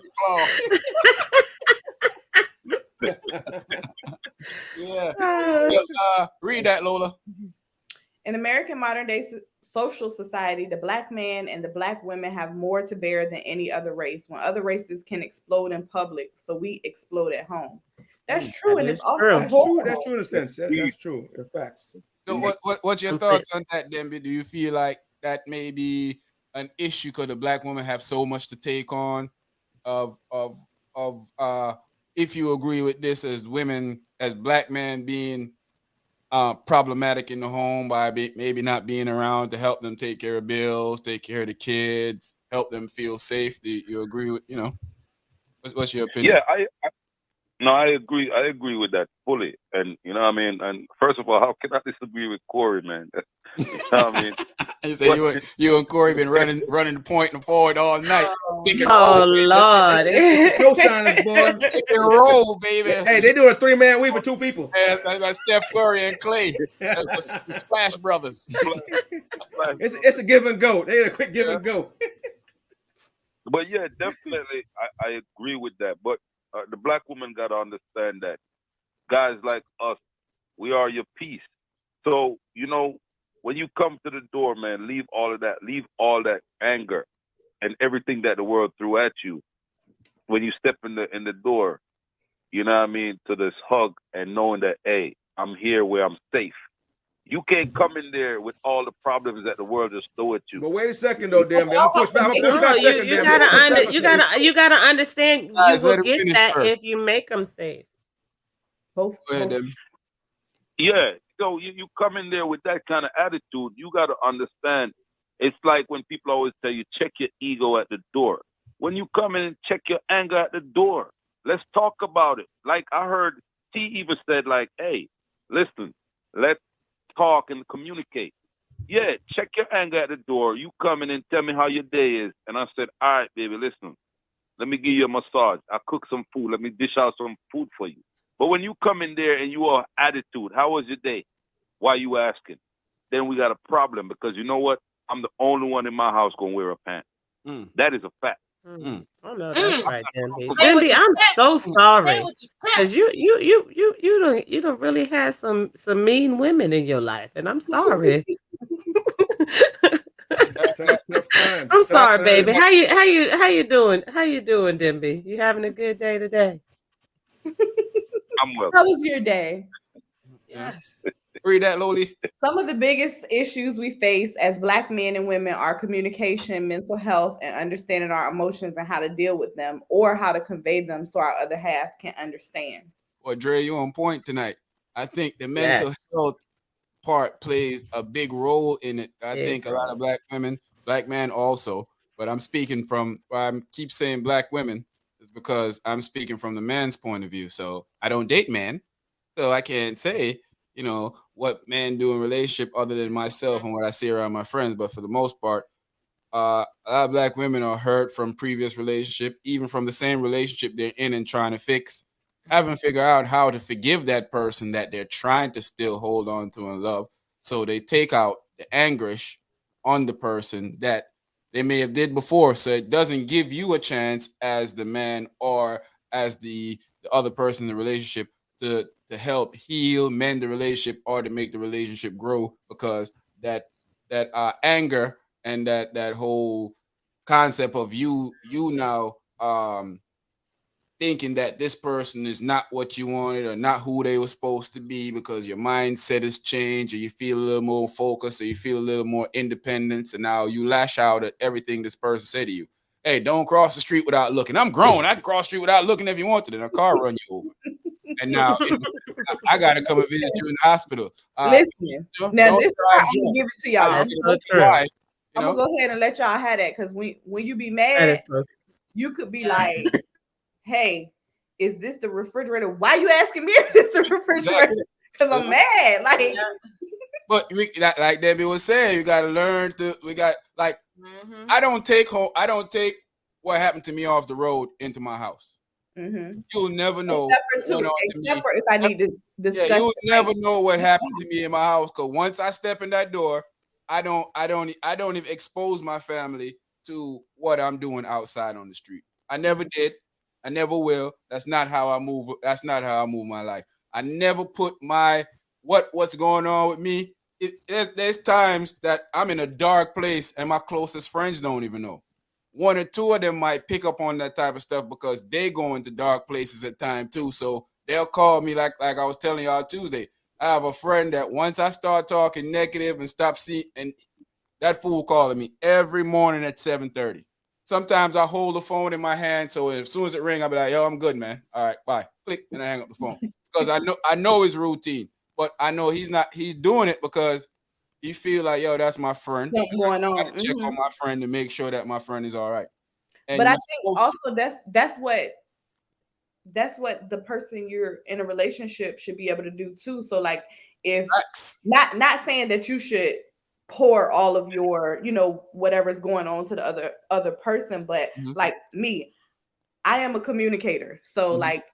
Yeah. Read that, Lola. In American modern day social society, the black man and the black women have more to bear than any other race. When other races can explode in public, so we explode at home. That's true, and it's also that's true in a sense. That's true. In facts. So, what's your thoughts on that, Demby? Do you feel like that may be an issue because the black women have so much to take on? If you agree with this, as women, as black men being problematic in the home by maybe not being around to help them take care of bills, take care of the kids, help them feel safe. Do you agree with, what's your opinion? Yeah, I agree. I agree with that fully. And you know what I mean? And first of all, how can I disagree with Corey, man? You know what I mean? You say you and Corey been running the point and forward all night. Oh Lord. Co-signers, boy. Pick and roll, baby. Hey, they do a 3-man weave with 2 people. That's Steph Curry and Clay. The Splash Brothers. It's a give and go. They a quick give and go. But yeah, definitely, I agree with that. But the black woman got to understand that guys like us, we are your piece. So, when you come to the door, man, leave all of that. Leave all that anger and everything that the world threw at you. When you step in the door, you know what I mean, to this hug and knowing that, hey, I'm here where I'm safe. You can't come in there with all the problems that the world just throw at you. But wait a second, though, damn. I'm gonna push back. You gotta understand. You will get that first if you make them safe. Both. Yeah. So you come in there with that kind of attitude. You got to understand. It's like when people always tell you, check your ego at the door. When you come in and check your anger at the door, let's talk about it. Like I heard T even said, like, hey, listen, let's talk and communicate. Yeah, check your anger at the door. You come in and tell me how your day is. And I said, all right, baby, listen, let me give you a massage. I cook some food. Let me dish out some food for you. But when you come in there and you are attitude, how was your day? Why you asking? Then we got a problem because you know what? I'm the only one in my house gonna wear a pant. Mm. That is a fact. Oh no, that's Mm. right, Denby. Say what Denby, you I'm best. so Say sorry. what you Cause best. you don't really have some mean women in your life, and I'm sorry. Tough times. I'm Tough sorry, times. baby. How you doing? How you doing, Denby? You having a good day today? I'm well. How was your day? Yes. Read that, Loli. Some of the biggest issues we face as Black men and women are communication, mental health, and understanding our emotions and how to deal with them or how to convey them so our other half can understand. Well, Dre, you on point tonight. I think the mental Yes. health part plays a big role in it. I Big think a lot of role. black women, black men also, but I'm speaking from why I keep saying black women is because I'm speaking from the man's point of view. So I don't date men, so I can't say, what men do in relationship other than myself and what I see around my friends. But for the most part, a lot of black women are hurt from previous relationship, even from the same relationship they're in and trying to fix, haven't figured out how to forgive that person that they're trying to still hold on to and love. So they take out the anguish on the person that they may have did before. So it doesn't give you a chance as the man or as the other person in the relationship to help heal, mend the relationship, or to make the relationship grow because that anger and that whole concept of you now thinking that this person is not what you wanted or not who they were supposed to be because your mindset has changed or you feel a little more focused or you feel a little more independence and now you lash out at everything this person said to you. Hey, don't cross the street without looking. I'm grown. I can cross the street without looking if you want to. Then a car run you over. And now I got to come and visit you in the hospital. Listen, now Don't this is how drive I'm gonna drunk. give it to I y'all. don't That's get so a true. DUI, I'm gonna go ahead and let y'all have that because when you be That mad, is so you could be like, "Hey, is this the refrigerator? Why you asking me if it's the refrigerator? Exactly. Because I'm mad." Like, But like Debbie was saying, you got to learn to. We got like Mm-hmm. I don't take what happened to me off the road into my house. You'll never know what went on to except me. for if I need to Yeah, discuss you'll it, never like, know what happened to me in my house because once I step in that door, I don't even expose my family to what I'm doing outside on the street. I never did. I never will. That's not how I move. That's not how I move my life. I never put my what's going on with me. There's times that I'm in a dark place and my closest friends don't even know. One or two of them might pick up on that type of stuff because they go into dark places at time too. So they'll call me like I was telling y'all Tuesday. I have a friend that once I start talking negative and stop seeing, and that fool calling me every morning at 7:30. Sometimes I hold the phone in my hand, so as soon as it rings, I'll be like, "Yo, I'm good, man. All right, bye." Click, and I hang up the phone because I know his routine, but I know he's not. He's doing it because he feel like, "Yo, that's my friend. something going I on. gotta check on my friend to make sure that my friend is all right." And But I you're think supposed to. also that's what the person you're in a relationship should be able to do too. So like if Facts. not saying that you should pour all of your, whatever's going on to the other person, but Mhm. like me, I am a communicator. So Mhm. like,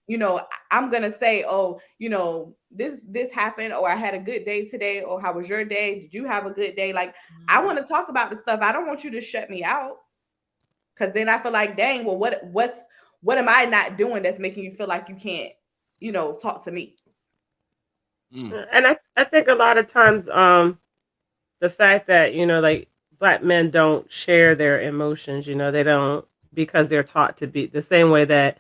I'm going to say, "Oh, this happened or I had a good day today or how was your day? Did you have a good day?" Like I want to talk about the stuff. I don't want you to shut me out. Cause then I feel like, dang, well, what am I not doing that's making you feel like you can't, talk to me? Mm. And I think a lot of times the fact that, like black men don't share their emotions, they don't because they're taught to be the same way that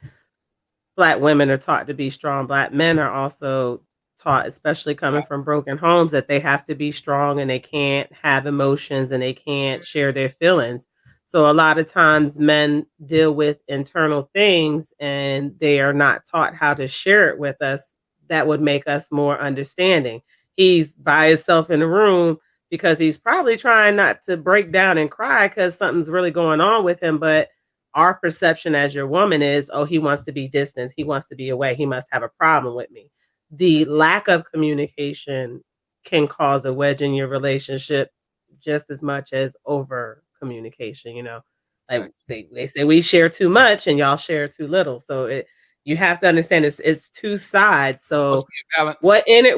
black women are taught to be strong. Black men are also taught, especially coming from Facts. broken homes, that they have to be strong and they can't have emotions and they can't share their feelings. So a lot of times men deal with internal things and they are not taught how to share it with us. That would make us more understanding. He's by himself in the room because he's probably trying not to break down and cry because something's really going on with him, but our perception as your woman is, oh, he wants to be distant, he wants to be away, he must have a problem with me. The lack of communication can cause a wedge in your relationship just as much as over communication. Like Facts. they say we share too much and y'all share too little. So you have to understand it's two sides. Must So be a balance.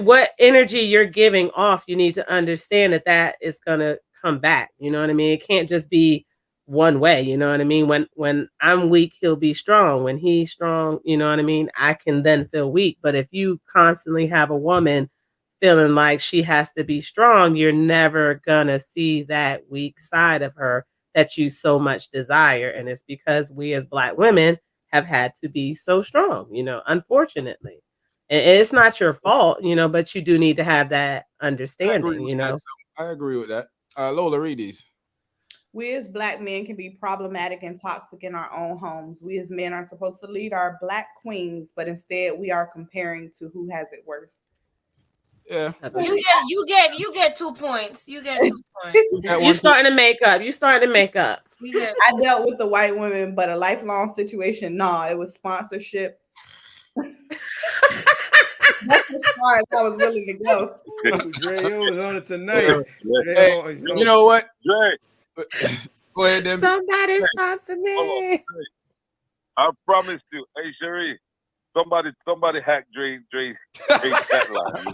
what energy you're giving off, you need to understand that is gonna come back. You know what I mean? It can't just be one way. You know what I mean? When I'm weak, he'll be strong. When he's strong, you know what I mean? I can then feel weak. But if you constantly have a woman feeling like she has to be strong, you're never gonna see that weak side of her that you so much desire. And it's because we as Black women have had to be so strong, unfortunately. And it's not your fault, but you do need to have that I agree understanding, with that. I agree with that. Lola, read these. We as Black men can be problematic and toxic in our own homes. We as men are supposed to lead our Black queens, but instead we are comparing to who has it worse. Yeah. You get 2 points. You get 2 points. You starting to make up. I dealt with the white women, but a lifelong situation. No, it was sponsorship. That's as far as I was willing to go. Ooh, Dre was on it tonight. Hey, you know what? Dre, Go ahead, Debbie. Somebody sponsor me. I promise you. Hey, Sheree, somebody hacked Dre's chat line.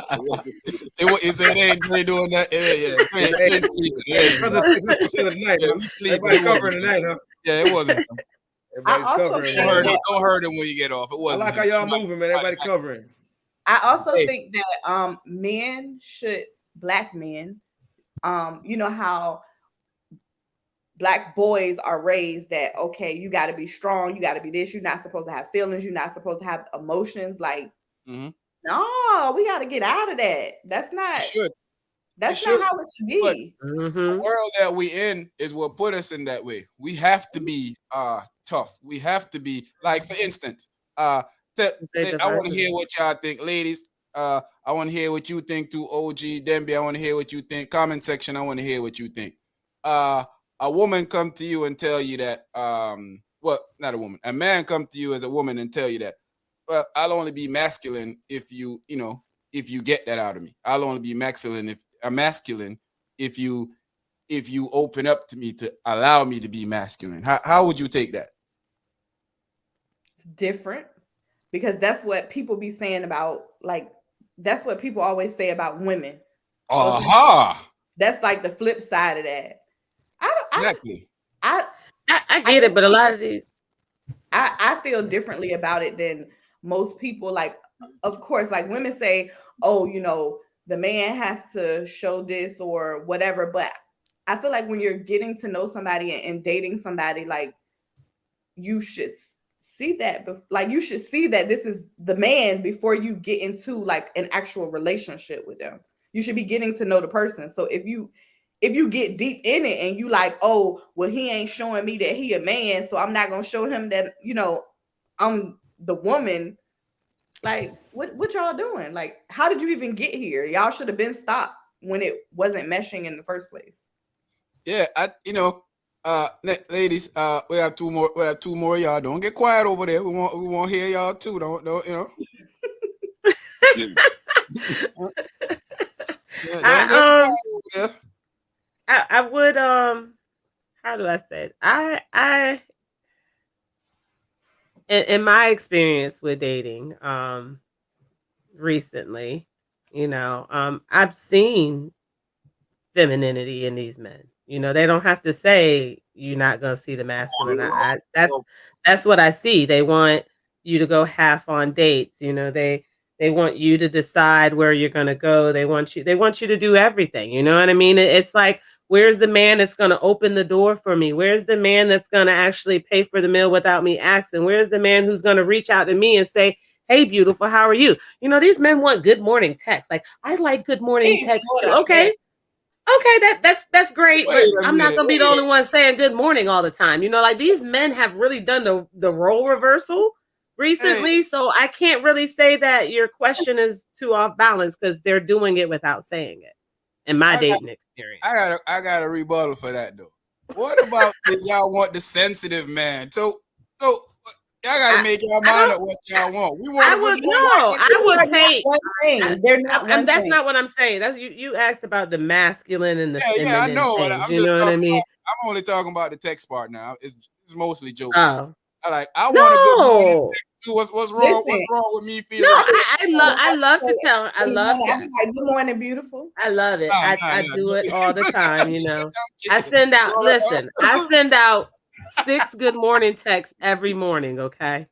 He said, "Hey, Dre doing that." Yeah. Dre sleeping. Hey, brother, tonight. Yeah, we sleeping. Everybody covering tonight, huh? Yeah, it wasn't. Everybody's also covering. think Man. Don't hurt him when you get off. It I wasn't. like how y'all moving, man. Everybody covering. I also think that Black men, you know how Black boys are raised that, okay, you got to be strong, you got to be this, you're not supposed to have feelings, you're not supposed to have emotions. Like, no, we got to get out of that. That's not how it should be. The world that we in is what put us in that way. We have to be tough. We have to be, like, for instance, I want to hear what y'all think, ladies. I want to hear what you think too, OG, Demby. I want to hear what you think. Comment section, I want to hear what you think. A woman come to you and tell you that, not a woman, a man come to you as a woman and tell you that, well, I'll only be masculine if you get that out of me. I'll only be masculine if you open up to me to allow me to be masculine. How would you take that? It's different, because that's what people be saying about, like, that's what people always say about women. That's like the flip side of that. Exactly. I get it, but a lot of these, I feel differently about it than most people. Like, of course, like women say, oh, the man has to show this or whatever. But I feel like when you're getting to know somebody and dating somebody, like, you should see that, you should see that this is the man before you get into like an actual relationship with them. You should be getting to know the person. So if you get deep in it and you like, oh, well, he ain't showing me that he a man, so I'm not gonna show him that, I'm the woman. Like, what y'all doing? Like, how did you even get here? Y'all should have been stopped when it wasn't meshing in the first place. Yeah, ladies, we have two more. We have two more. Y'all don't get quiet over there. We want to hear y'all too. Don't I would how do I say it? I in my experience with dating recently, I've seen femininity in these men. They don't have to say you're not gonna see the masculine. That's what I see. They want you to go half on dates. They want you to decide where you're gonna go. They want you to do everything. You know what I mean? It's like, where's the man that's gonna open the door for me? Where's the man that's gonna actually pay for the meal without me asking? Where's the man who's gonna reach out to me and say, hey, beautiful, how are you? These men want good morning text. Like, I like good morning text too. Okay. Okay, that's great, but I'm not gonna be the only one saying good morning all the time. Like, these men have really done the role reversal recently, so I can't really say that your question is too off balance, because they're doing it without saying it. In my dating experience, I got a rebuttal for that though. What about y'all want the sensitive man? So Y'all gotta make your mind up what y'all want. We want I a would good morning. I would They're not take. one thing. They're not one That's thing. not what I'm saying. That's you asked about the masculine and the Yeah, I feminine know. But things. I'm You just know what I talking mean? about. I'm only talking about the text part now. It's mostly joking. Oh I want a good morning no. text too. What's wrong? Listen. What's wrong with me No, feeling? I love to tell. I love to. Like, good morning, beautiful. I love it. Nah, I do it all the time. You know, I kidding. send out. Listen, I send out 6 good morning texts every morning. Okay.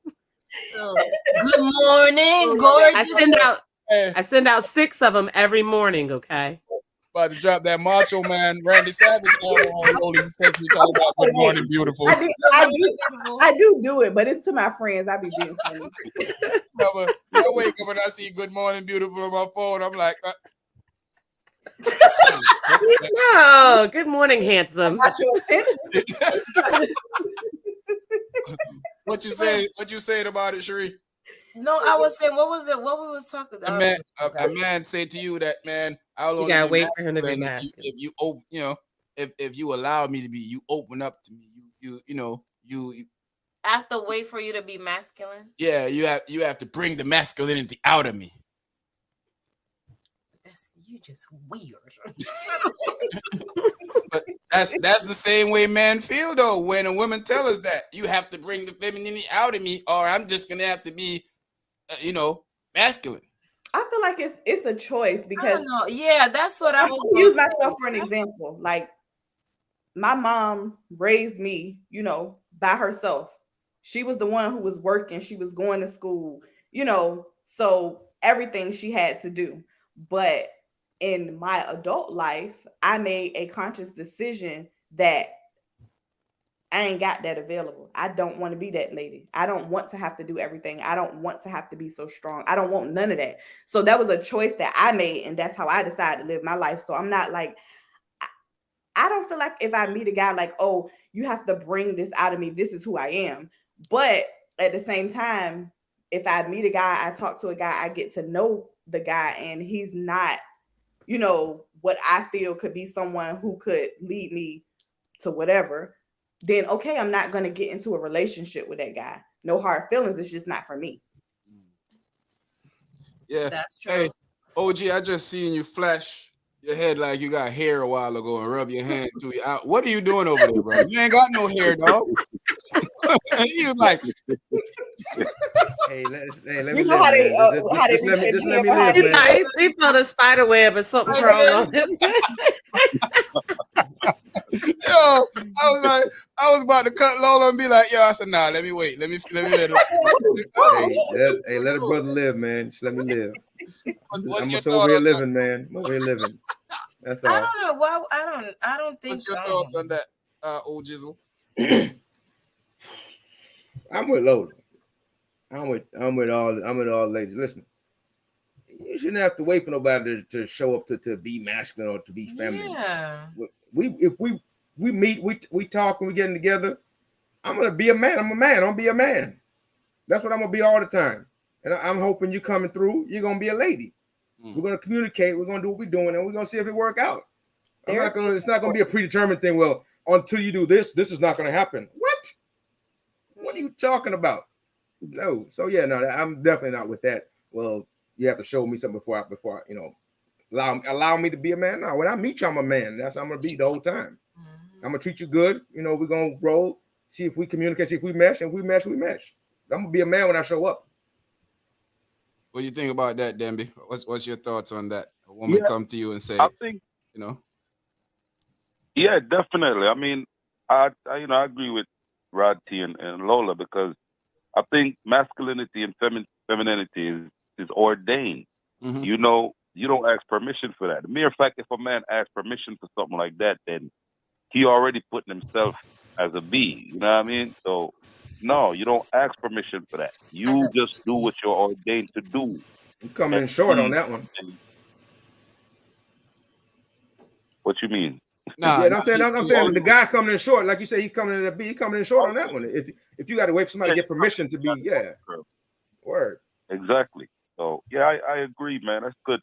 Good morning, I gorgeous. send out 6 of them every morning. Okay. About to drop that Macho Man Randy Savage album on Rolling. Text me talking about good morning, beautiful. I do it, but it's to my friends. I be being funny. I wake up and I see good morning, beautiful on my phone. I'm like, No, good morning, handsome. Got your attention. What you say? What you saying about it, Sheree? No, I was saying, what was it? What we was talking about? A man say to you that, man, I'll You only gotta be wait for him to be masculine if you open, if you allow me to be, you open up to me. You I have to wait for you to be masculine. Yeah, you have to bring the masculinity out of me. You just weird. But that's the same way men feel though. When a woman tell us that you have to bring the femininity out of me, or I'm just gonna have to be, masculine. I feel like it's a choice because yeah, that's what I was gonna use myself for an example. Like my mom raised me, by herself. She was the one who was working. She was going to school, so everything she had to do. But in my adult life, I made a conscious decision that I ain't got that available. I don't want to be that lady. I don't want to have to do everything. I don't want to have to be so strong. I don't want none of that. So that was a choice that I made, and that's how I decided to live my life. So I'm not like, I don't feel like if I meet a guy like, oh, you have to bring this out of me. This is who I am. But at the same time, if I meet a guy, I talk to a guy, I get to know the guy, and he's not, what I feel could be someone who could lead me to whatever, then okay, I'm not going to get into a relationship with that guy. No hard feelings. It's just not for me. Yeah, that's true. Hey, OG, I just seen you flash your head like you got hair a while ago and rub your hand to you out. What are you doing over there, bro? You ain't got no hair, dog. He was like, hey, let You me know live. how they Just let me live, live, man. He thought a spider web or something's wrong on him. Yo, I was about to cut Lola and be like, yo, I said, nah, let me wait. Let me let him. Let a brother live, man. Just let me live. What's I'm your just over here thought on living, man. I'm over here living. That's all. I don't know why. I don't think. What's your thoughts on that, old Jizzle? I'm with Lola. I'm with all ladies. Listen, you shouldn't have to wait for nobody to show up to be masculine or to be feminine. Yeah. If we meet, we talk, and we getting together. I'm gonna be a man. I'm a man. I'm gonna be a man. That's what I'm gonna be all the time. And I'm hoping you coming through. You're gonna be a lady. We're gonna communicate. We're gonna do what we're doing, and we're gonna see if it work out. It's not gonna be a predetermined thing. Well, until you do this is not gonna happen. What? What are you talking about? No. So yeah, no, I'm definitely not with that. Well, you have to show me something before I, allow me to be a man. No, when I meet you, I'm a man. That's how I'm gonna be the whole time. I'm gonna treat you good. We're gonna roll. See if we communicate. See if we mesh. And if we mesh, we mesh. I'm gonna be a man when I show up. What do you think about that, Demby? What's your thoughts on that? A woman come to you and say, I think, Yeah, definitely. I mean, I agree with Rod T and Lola, because I think masculinity and femininity is ordained. Mm-hmm. You don't ask permission for that. The mere fact, if a man asks permission for something like that, then he already putting himself as a B. You know what I mean? So no, you don't ask permission for that. You just do what you're ordained to do. You coming in short on that one. What you mean? I'm saying the guy coming in short, like you say, he's coming in a B. He coming in short on that one. If you got to wait for somebody to get permission to be, word. Exactly. So yeah, I agree, man. That's good.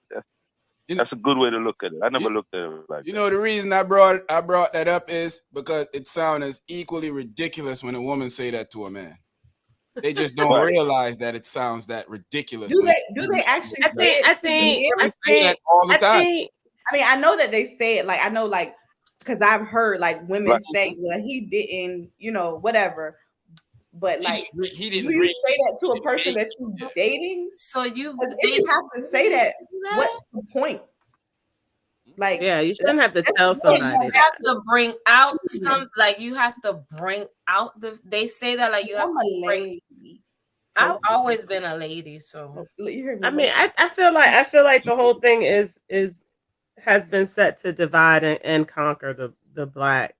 That's a good way to look at it. I never looked at it like that. The reason I brought that up is because it sounds equally ridiculous when a woman say that to a man. They just don't Right. realize that it sounds that ridiculous. Do when they actually I say think it I to think men? I women say that think all the I time. think I mean, I know that they say it. Like I know, like because I've heard like women Right. say, "Well, he didn't," whatever. But like, He do didn't you read. say that to a person that you dating? So you Because if you have to say that, what's the point? Like, yeah, you shouldn't have to that's tell the point. somebody you that. have to bring out Children. you have to bring out they say that like you have I'm to a bring. lady. I've always been a lady, so You heard me. I mean, I feel like the whole thing has been set to divide and conquer the black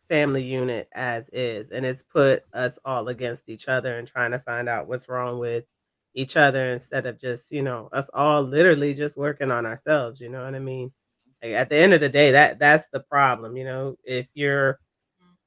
family unit as is, and it's put us all against each other and trying to find out what's wrong with each other instead of just us all literally just working on ourselves. You know what I mean? Like, at the end of the day, that's the problem. If you're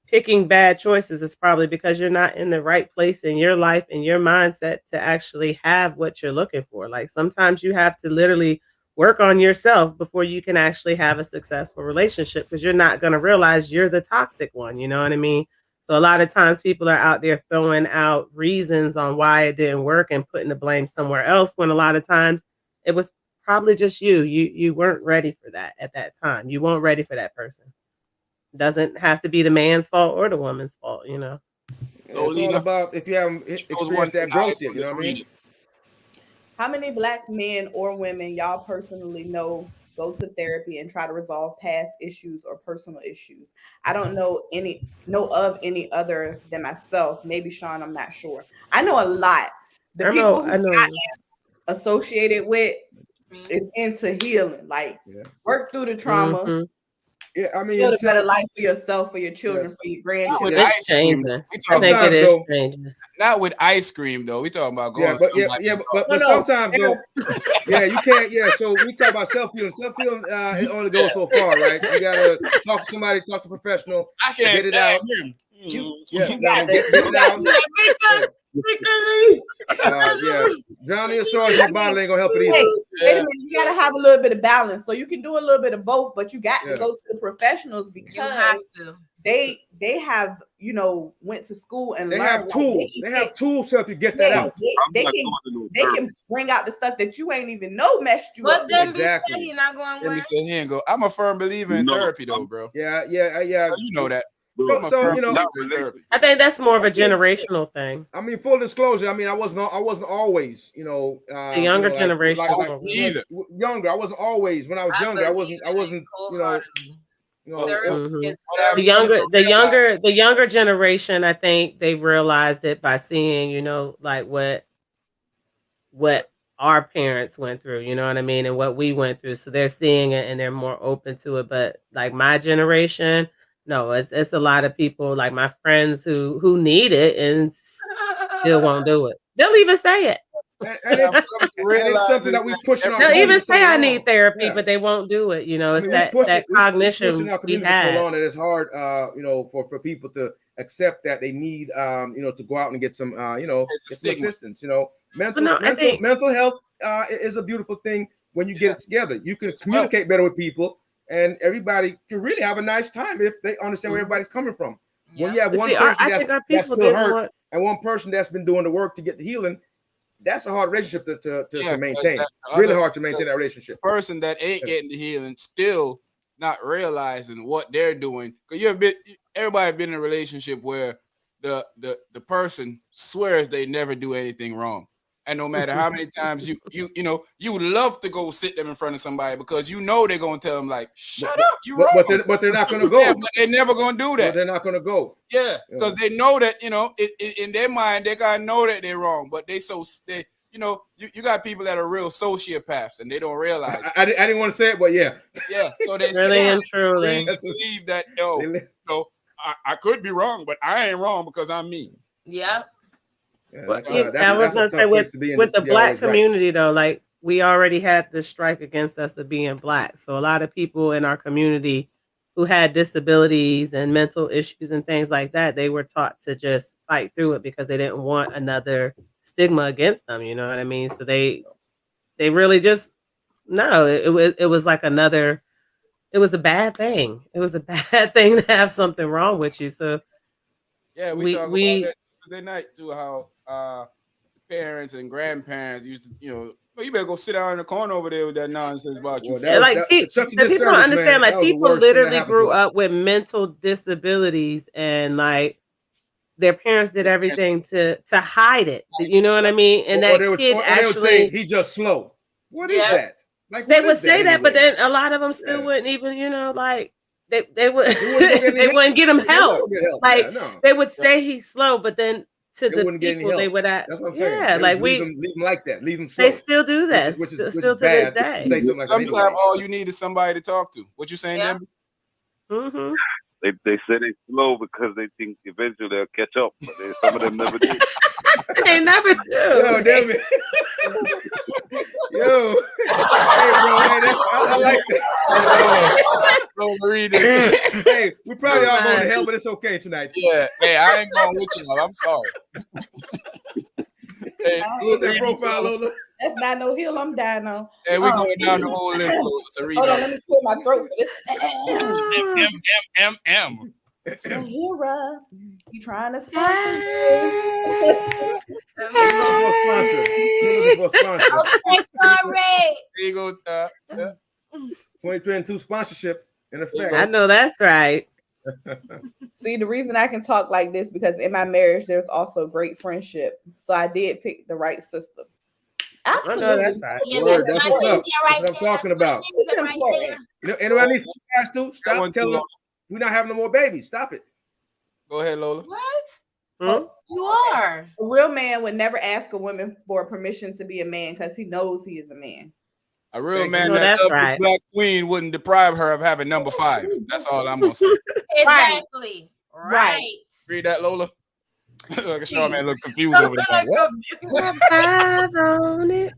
picking bad choices, it's probably because you're not in the right place in your life and your mindset to actually have what you're looking for. Like, sometimes you have to literally work on yourself before you can actually have a successful relationship, because you're not going to realize you're the toxic one. You know what I mean? So a lot of times people are out there throwing out reasons on why it didn't work and putting the blame somewhere else, when a lot of times it was probably just you weren't ready for that at that time. You weren't ready for that person. Doesn't have to be the man's fault or the woman's fault. Yeah, So, it's all Lena, about if you haven't shows one experienced thing that growth eyes yet. on You know this what I mean? reading. How many black men or women y'all personally know go to therapy and try to resolve past issues or personal issues? I don't know of any other than myself. Maybe Sean, I'm not sure. I know a lot. The people who I know. associated with is into healing, like Yeah. work through the trauma, Mhm. Yeah, I mean, build a better so life for yourself, for your children, yes. for your Not with grandchildren. It's ice cream, though. changing. We I talking think about it Sometimes is though, changing. not with ice cream though. We talking about going yeah, to but somebody and talking. but No, sometimes though, they're- yeah, you can't. Yeah, so we talk about self healing. Self healing it only goes so far, right? You gotta talk to somebody, talk to a professional, I can't get it out. stand him. Yeah, you I got mean, to, get you it got out. to, Yeah, drowning your sorrows in the bottle ain't gonna help it either. hey, wait a minute, you gotta have a little bit of balance. So you can do a little bit of both, but you got to Yeah. go to the professionals you because have to. they have went to school and They learned. have tools. They have tools to help you get that Yeah, out. I'm they not can going to no they therapy. can bring out the stuff that you ain't even know messed you But up. then be said Exactly. he not going Let me well. sit here and go. I'm a firm believer in No, therapy, though, I'm bro. Yeah. You know that. bro, I'm a So firm you know, not believer in related. therapy. I think that's more of a generational thing. I mean, full disclosure. I mean, I wasn't always, The younger like generation is like more me either. younger. I wasn't always when I was I younger. I believe wasn't, in it wholeheartedly. it, Therapy is What I've the very come younger to the realize, younger the younger generation, I think they realized it by seeing, like what our parents went through, you know what I mean, and what we went through. So they're seeing it and they're more open to it. But like my generation, no, it's a lot of people like my friends who need it and still won't do it. They'll even say it. and what I've it's come to and it's realize something is that we that push in our They'll community even for so say I long. need therapy, Yeah. but they won't do it. I It's mean, that we push cognition in our we community for so had. long that it's hard, for people to accept that they need, to go out and get some, it's a get some stigma. assistance. But no, I think Mental health is a beautiful thing when you get it together. You can It's communicate better with people, and everybody can really have a nice time if they understand where Mhm. everybody's coming from. When Yeah. you have but one see, person I that's think our that's people still didn't hurt want. and one person that's been doing the work to get the healing, that's a hard relationship to Yeah, 'cause maintain. that Really other hard to maintain because that relationship. the person that ain't Yeah. getting the healing still not realizing what they're doing. Because you've been everybody been in a relationship where the person swears they never do anything wrong. And no matter how many times you would love to go sit them in front of somebody because you know they're gonna tell them like, shut up, you wrong. But they're not gonna Yeah, go. but they're never gonna do But that. they're not gonna go. Yeah, Yeah. because they know that in their mind they gotta know that they're wrong, but you got people that are real sociopaths and they don't realize. I didn't want to say it, but yeah. Yeah, so they Really say and truly. believe that They- I could be wrong, but I ain't wrong because I'm me. Yeah. Yeah, Well, that's I was a gonna say tough place to be in. with the To be black always right. community though, like we already had the strike against us of being black. So a lot of people in our community who had disabilities and mental issues and things like that, they were taught to just fight through it because they didn't want another stigma against them. You know what I mean? So they really just no. It was like another. It was a bad thing. It was a bad thing to have something wrong with you. So Yeah, we talk about that Tuesday night too. How parents and grandparents used to, well, you better go sit down in the corner over there with that nonsense about you. Well, Like such a people don't disservice, understand. man. Like That was the people worst thing that literally happened grew to us. up with mental disabilities, and like their parents did everything to hide it. You know what I mean? And Or that kid they would say actually, he's just slow. What is Yeah. that? Like they what would is say that, but anyway? then a lot of them still Yeah. wouldn't even, like they would They wouldn't go get any they help. wouldn't get him They help. wouldn't get help. Like Yeah, no. they would say he's slow, but then to They the wouldn't get any people they help. would That's what I'm saying. yeah, They like just leave them like that. Leave them slow. they still do that, which still is to this bad day. to say something like that Sometimes anyway. all you need is somebody to talk to. What you saying, Yeah. Debbie? Mm-hmm. They say they slow because they think eventually they'll catch up, but some of them never do. They never do. Yo, damn it. Yo. Hey, bro. Hey, I like that. Read it. Hey, we probably all going to hell, but it's okay tonight. Yeah. Hey, I ain't going with you, I'm sorry. Hey, What's that profile, Lola? That's not no hill I'm dying on. Hey, we going down the whole list, Lola. So read Hold on, it. let me clear my throat for this. M. Sahira, you trying to sponsor? Looking for a sponsor. Okay, sorry. There you go. 23 and 2 sponsorship in effect. I know that's right. See, the reason I can talk like this because in my marriage there's also great friendship. So I did pick the right system. Absolutely. I know that's right. Yeah, Word, that's that's my what's up. ninja right That's what I'm there. talking about. It's Right important. there. Anybody need guys too? one Stop too telling them long. we're not having no more babies. Stop it. Go ahead, Lola. What? Hmm? You are. A real man would never ask a woman for permission to be a man because he knows he is a man. A real Thank man you. that No, that's loves his right. black queen wouldn't deprive her of having number 5. That's all I'm gonna say. Exactly. Right. Read that, Lola. Look at Shaw man look confused Don't over there. feel like What? On it.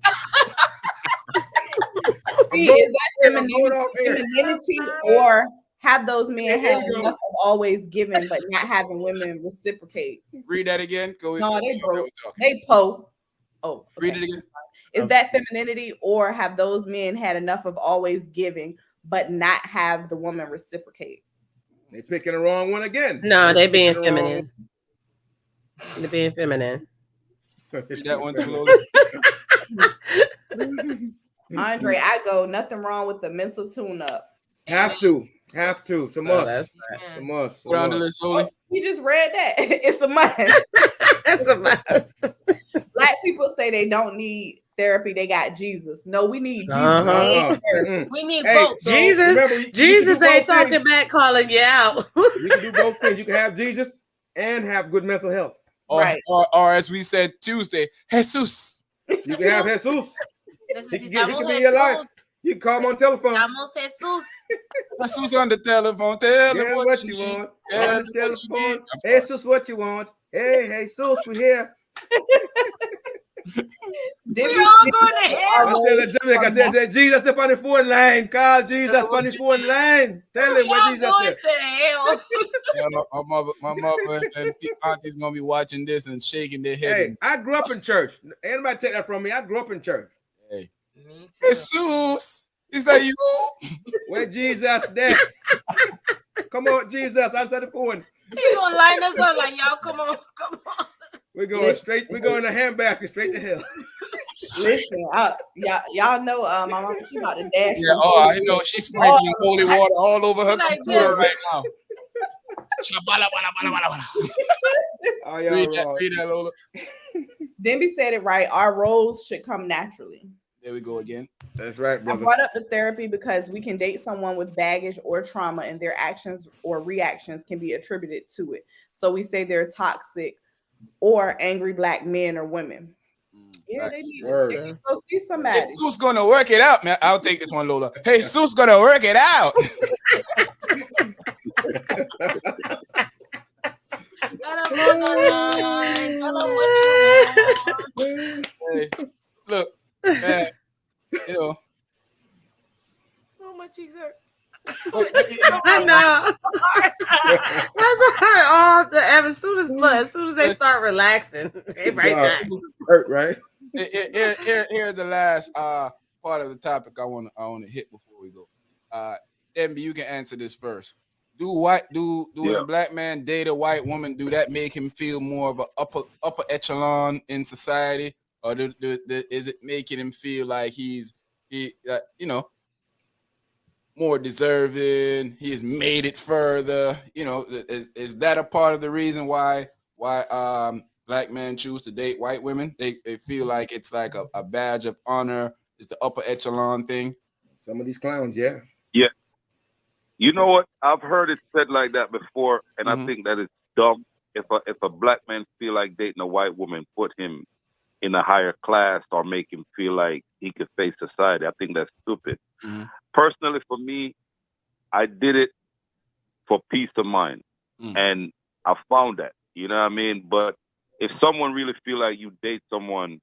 See, going- is that I'm going off air. femininity or have those men Here have you go. enough of always giving but not having women reciprocate? Read that again. Go ahead. No, they Shaw man broke. was talking. They po. Oh, Read okay. it again. Is that femininity or have those men had enough of always giving but not have the woman reciprocate? They picking the wrong one again. No, they being picking the wrong feminine. They're being feminine. one. Read that one too, Lola. Andre, I go, nothing wrong with the mental tune-up. Have to. It's a Oh, must. that's It's a must. Go down the list, Lola. You just read that. It's a must. That's a must. Black people say they don't need therapy. They got Jesus. No, we need Jesus. Uh-huh. Mm-mm. We need Hey, both. so Jesus- remember, you can Jesus do ain't both talking things. back, calling you out. You can do both things. You can have Jesus and have good mental health. Or, Right. or as we said Tuesday, Jesus. You can have Jesus. He can be in your life. You can call him on telephone. Estamos Jesus. Jesus on the telephone. Tell him Yeah, what you need. want. Tell On him the what you need. telephone. I'm sorry. Jesus, what you want? Hey, Jesus, we here. Did We all going to hell. I tell the Jamaica, they say Jesus up on the phone line. Call Jesus on the phone line. Tell him We where all Jesus going is. to hell. Yeah, my mother and aunties gonna be watching this and shaking their head. Hey, I grew up in church. Anybody take that from me? I grew up in church. Hey, Me too. Jesus, is that you? Where Jesus there? Come on, Jesus, answer the phone. He gonna line us up like y'all. Come on. We're going straight. We're going to handbasket straight to hell. Listen, y'all know my mom, she about to dash. Yeah, I know she's sprinkling holy water all over her Like computer this. right now. Shabala, bala, bala, bala, bala. Oh, y'all Read wrong. that, Lola. Denby said it right. Our roles should come naturally. There we go again. That's right, I brother. brought up the therapy because we can date someone with baggage or trauma, and their actions or reactions can be attributed to it. So we say they're toxic or angry black men or women. Yeah, they need to go see somebody. Jesus gonna work it out, man. I'll take this one, Lola. Hey, Jesus gonna work it out. Let him on the line. Tell him what you want. Hey, look, man, you know. Oh, my cheeks hurt. I know. That's all as soon as they start relaxing, they right back. Hurt, right? Here's the last part of the topic I want to hit before we go. MB, you can answer this first. when a black man date a white woman, do that make him feel more of a upper echelon in society, or is it making him feel like he more deserving? He has made it further. Is that a part of the reason why black men choose to date white women? They feel like it's like a badge of honor. It's the upper echelon thing. Some of these clowns, yeah. Yeah. You know what? I've heard it said like that before, and I think that is dumb. If a black man feel like dating a white woman, put him in a higher class or make him feel like he could face society. I think that's stupid. Personally, for me, I did it for peace of mind, and I found that. You know what I mean? But if someone really feel like you date someone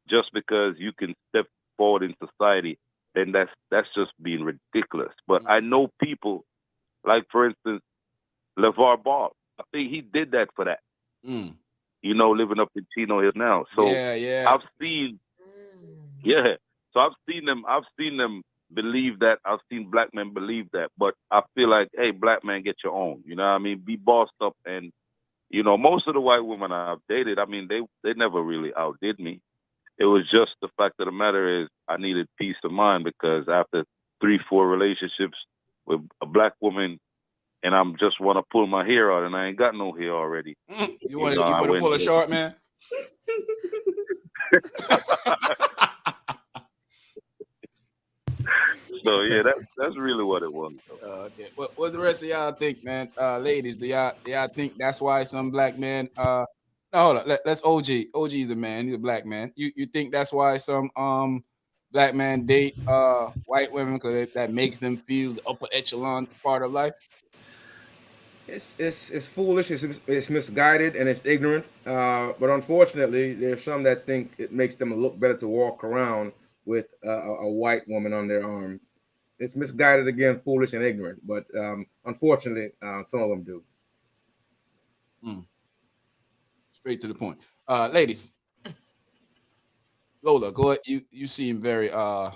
just because you can step forward in society, then that's just being ridiculous. But I know people, like for instance, LeVar Ball. I think he did that for that. Living up in Chino Hills now. So I've seen, So I've seen them believe that. I've seen black men believe that. But I feel like, hey, black man, get your own. You know what I mean? Be bossed up. And most of the white women I've dated, I mean, they never really outdid me. It was just the fact of the matter is I needed peace of mind, because after 3-4 relationships with a black woman, and I'm just want to pull my hair out, and I ain't got no hair already. You want to pull a short man? So yeah, that's really what it was. Okay. What the rest of y'all think, man? Ladies, do y'all think that's why some black men no, hold on. Let's OG. OG is the man. He's a black man. You think that's why some black men date white women, because that makes them feel the upper echelon part of life? It's foolish. It's misguided and it's ignorant. But unfortunately, there's some that think it makes them look better to walk around with a white woman on their arm. It's misguided again, foolish and ignorant. But unfortunately, some of them do. Straight to the point. Ladies, Lola, go ahead. You seem very I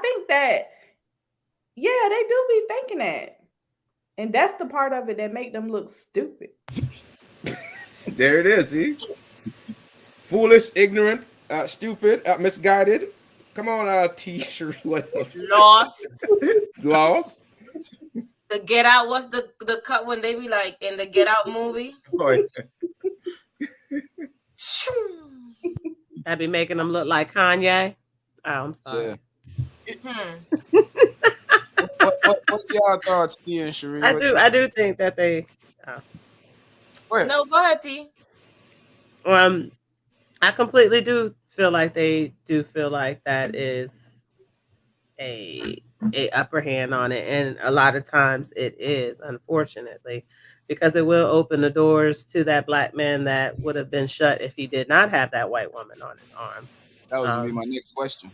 think that they do be thinking that, and that's the part of it that make them look stupid. There it is. See, foolish, ignorant, stupid, misguided. Come on, T-shirt. What else? Lost. The Get Out. What's the cut when they be like in the Get Out movie? Oh, yeah. That be making them look like Kanye. Oh, I'm sorry. What's y'all thoughts, T and Sheree? I do think that they. No, go ahead, T. I completely do feel like they do feel like that is a upper hand on it, and a lot of times it is, unfortunately, because it will open the doors to that black man that would have been shut if he did not have that white woman on his arm. That was gonna be my next question.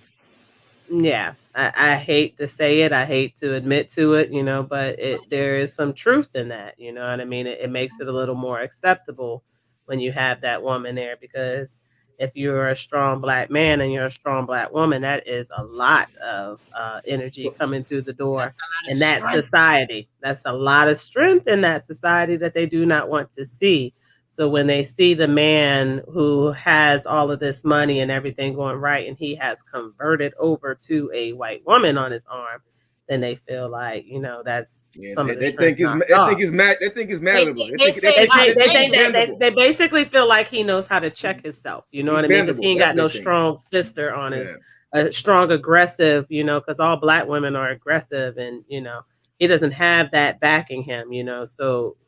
Yeah, I hate to say it, I hate to admit to it, but there is some truth in that. You know what I mean? It makes it a little more acceptable when you have that woman there, because if you're a strong black man and you're a strong black woman, that is a lot of energy coming through the door in that society. That's a lot of strength in that society that they do not want to see. So when they see the man who has all of this money and everything going right, and he has converted over to a white woman on his arm, then they feel like, that's some of the strength. They think he's mad. They think he's mad. They basically feel like he knows how to check himself. You know what I mean? Because he ain't got no strong sister on his strong aggressive. Because all black women are aggressive, and he doesn't have that backing him. So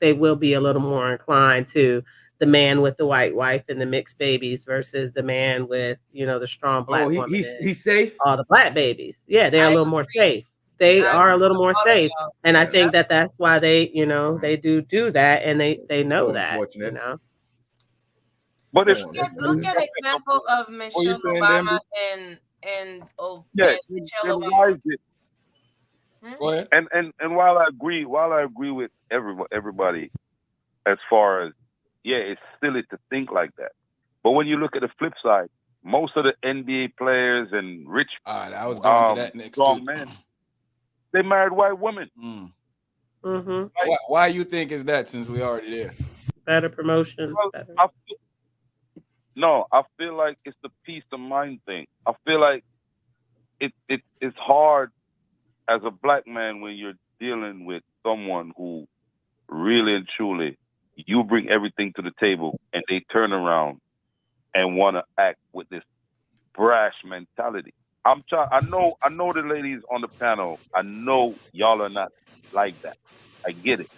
they will be a little more inclined to the man with the white wife and the mixed babies versus the man with, the strong black woman. He's safe. All the black babies. Yeah, they're a little more safe. They are a little more safe. And I think that's why they, they do that, and they know that, But look at example of Michelle Obama and Michelle Obama. Go ahead. And while I agree with everybody, as far as it's silly to think like that. But when you look at the flip side, most of the NBA players and rich All right, I was going to that next strong too. men, they married white women. Mm-hmm. Why you think is that? Since we already there, Better promotions. Well, Better. I feel like it's the peace of mind thing. I feel like it's hard as a black man when you're dealing with someone who really and truly you bring everything to the table and they turn around and want to act with this brash mentality. I know the ladies on the panel. I know y'all are not like that. I get it.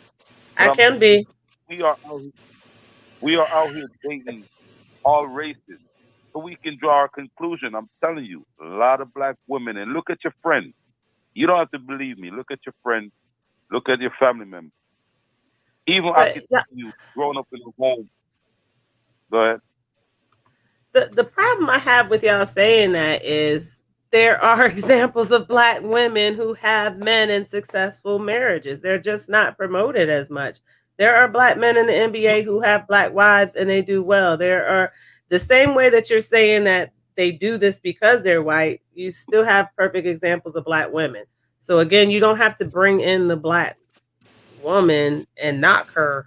But I can be. we are out here, we are out here dating all races. So we can draw our conclusion. I'm telling you, a lot of black women, and look at your friends. You don't have to believe me. Look at your friends. Look at your family members. Even I can tell you, growing up in a home. Go ahead. The problem I have with y'all saying that is there are examples of black women who have men in successful marriages. They're just not promoted as much. There are black men in the NBA who have black wives and they do well. There are the same way that you're saying that they do this because they're white, you still have perfect examples of black women. So again, you don't have to bring in the black woman and knock her,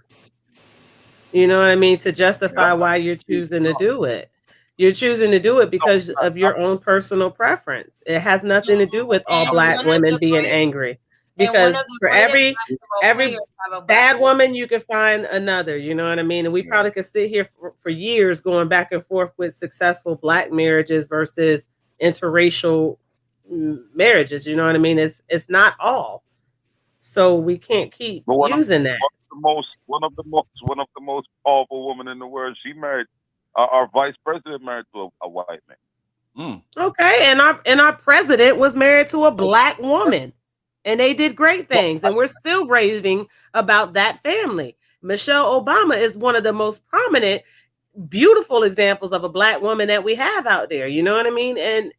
you know what I mean, to justify why you're choosing to do it. You're choosing to do it because of your own personal preference. It has nothing to do with all black women being angry. Because for every bad woman, you can find another. You know what I mean? And we probably could sit here for years going back and forth with successful black marriages versus interracial marriages. You know what I mean? It's not all. So we can't keep using that. One of the most powerful women in the world. She married our vice president married to a white man. Okay, and our president was married to a black woman, and they did great things, and we're still raving about that family. Michelle Obama is one of the most prominent, beautiful examples of a black woman that we have out there. You know what I mean?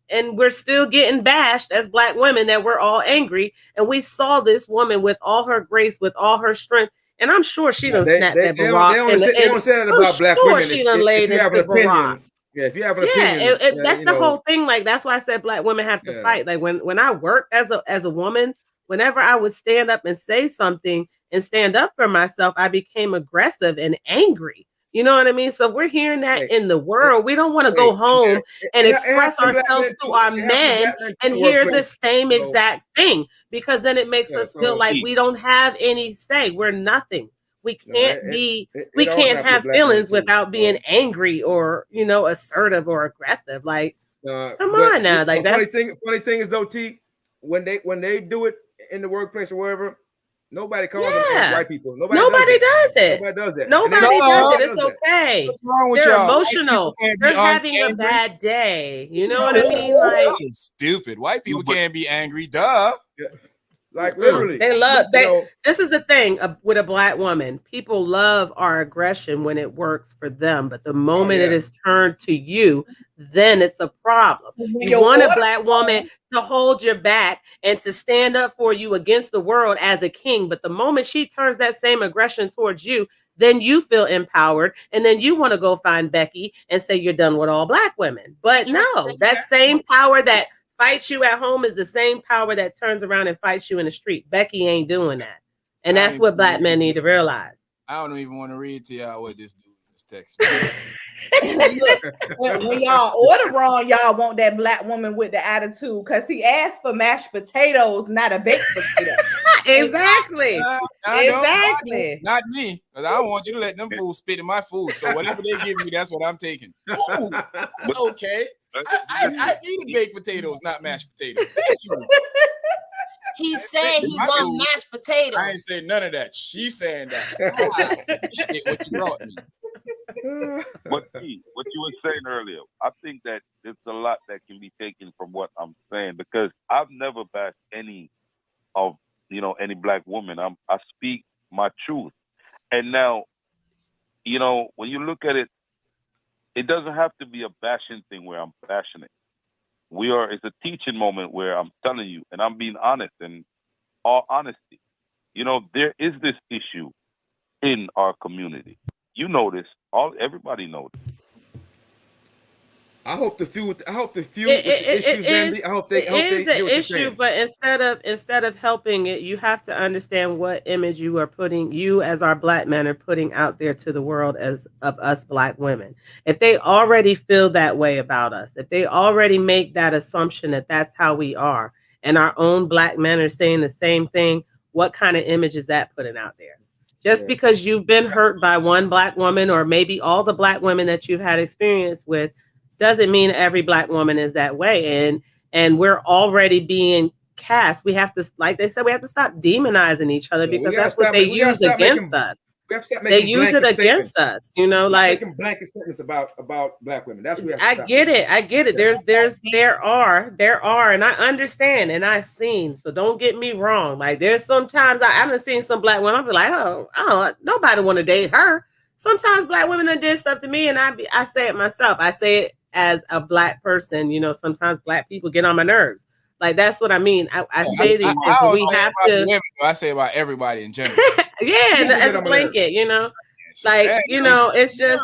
And we're still getting bashed as black women that we're all angry. And we saw this woman with all her grace, with all her strength. And I'm sure she done snapped at Barack. They don't say that about black women. She done laid if you have an opinion, Barack. Yeah, if you have an opinion, that's the whole thing. Like that's why I said black women have to fight. Like when I worked as a woman, whenever I would stand up and say something and stand up for myself, I became aggressive and angry. You know what I mean? So we're hearing that in the world. We don't want to go home and express ourselves to our men and hear the same exact thing, because then it makes us feel like we don't have any say. We're nothing. We can't we can't have feelings without being angry or, you know, assertive or aggressive. Like, come on now. Like that's funny thing is though, T, when they do it in the workplace or wherever, nobody calls them as white people. Nobody does it. Nobody does it. Nobody does it. It's okay. What's wrong with They're y'all? emotional. They're having a bad day. You know what I mean? Like, stupid. White people can't be angry. Duh. Like literally, they love. This is the thing with a black woman. People love our aggression when it works for them, but the moment it is turned to you, then it's a problem. You want a black woman to hold your back and to stand up for you against the world as a king, but the moment she turns that same aggression towards you, then you feel empowered, and then you want to go find Becky and say you're done with all black women. But no, that same power that fights you at home is the same power that turns around and fights you in the street. Becky ain't doing that. And that's what black men need to realize. I don't even want to read to y'all what this dude just texted when y'all order wrong, y'all want that black woman with the attitude, because he asked for mashed potatoes, not a baked potato. Exactly. Exactly. Not me, because I don't want you to let them fools spit in my food. So whatever they give me, that's what I'm taking. Ooh, that's okay. I eat baked potatoes, not mashed potatoes. Thank you. He said he want mashed potatoes. I ain't saying none of that. She's saying that. Shit, what you brought me. But what you were saying earlier, I think that there's a lot that can be taken from what I'm saying, because I've never bashed any of any black woman. I speak my truth, and now when you look at it, it doesn't have to be a bashing thing where I'm bashing it. It's a teaching moment where I'm telling you, and I'm being honest, and all honesty. There is this issue in our community. You know this. Everybody knows. I hope the feud with the issues, Danby. I hope they is hear an what you're issue, saying. but instead of helping it, you have to understand what image you as our black men are putting out there to the world as of us black women. If they already feel that way about us, if they already make that assumption that that's how we are, and our own black men are saying the same thing, what kind of image is that putting out there? Just because you've been hurt by one black woman, or maybe all the black women that you've had experience with, doesn't mean every black woman is that way. And we're already being cast. We have to, like they said, we have to stop demonizing each other, Yeah, because that's what they we gotta use stop against making us. we have to stop They making use it blanket against statements. us, you know, Stop like making blanket statements about black women. That's what we have to I stop get doing. it. I get it. There are, and I understand, and I've seen. So don't get me wrong. Like there's sometimes I've seen some black women. I'll be like, oh, nobody want to date her. Sometimes black women that did stuff to me, and I say it myself. I say it as a black person. You know, sometimes black people get on my nerves. Like that's what I mean. I say these things, I but don't we say have about the to. women, though. I say about everybody in general. Yeah, and People as get a on my nerves. blanket, you know, like you know, it's just.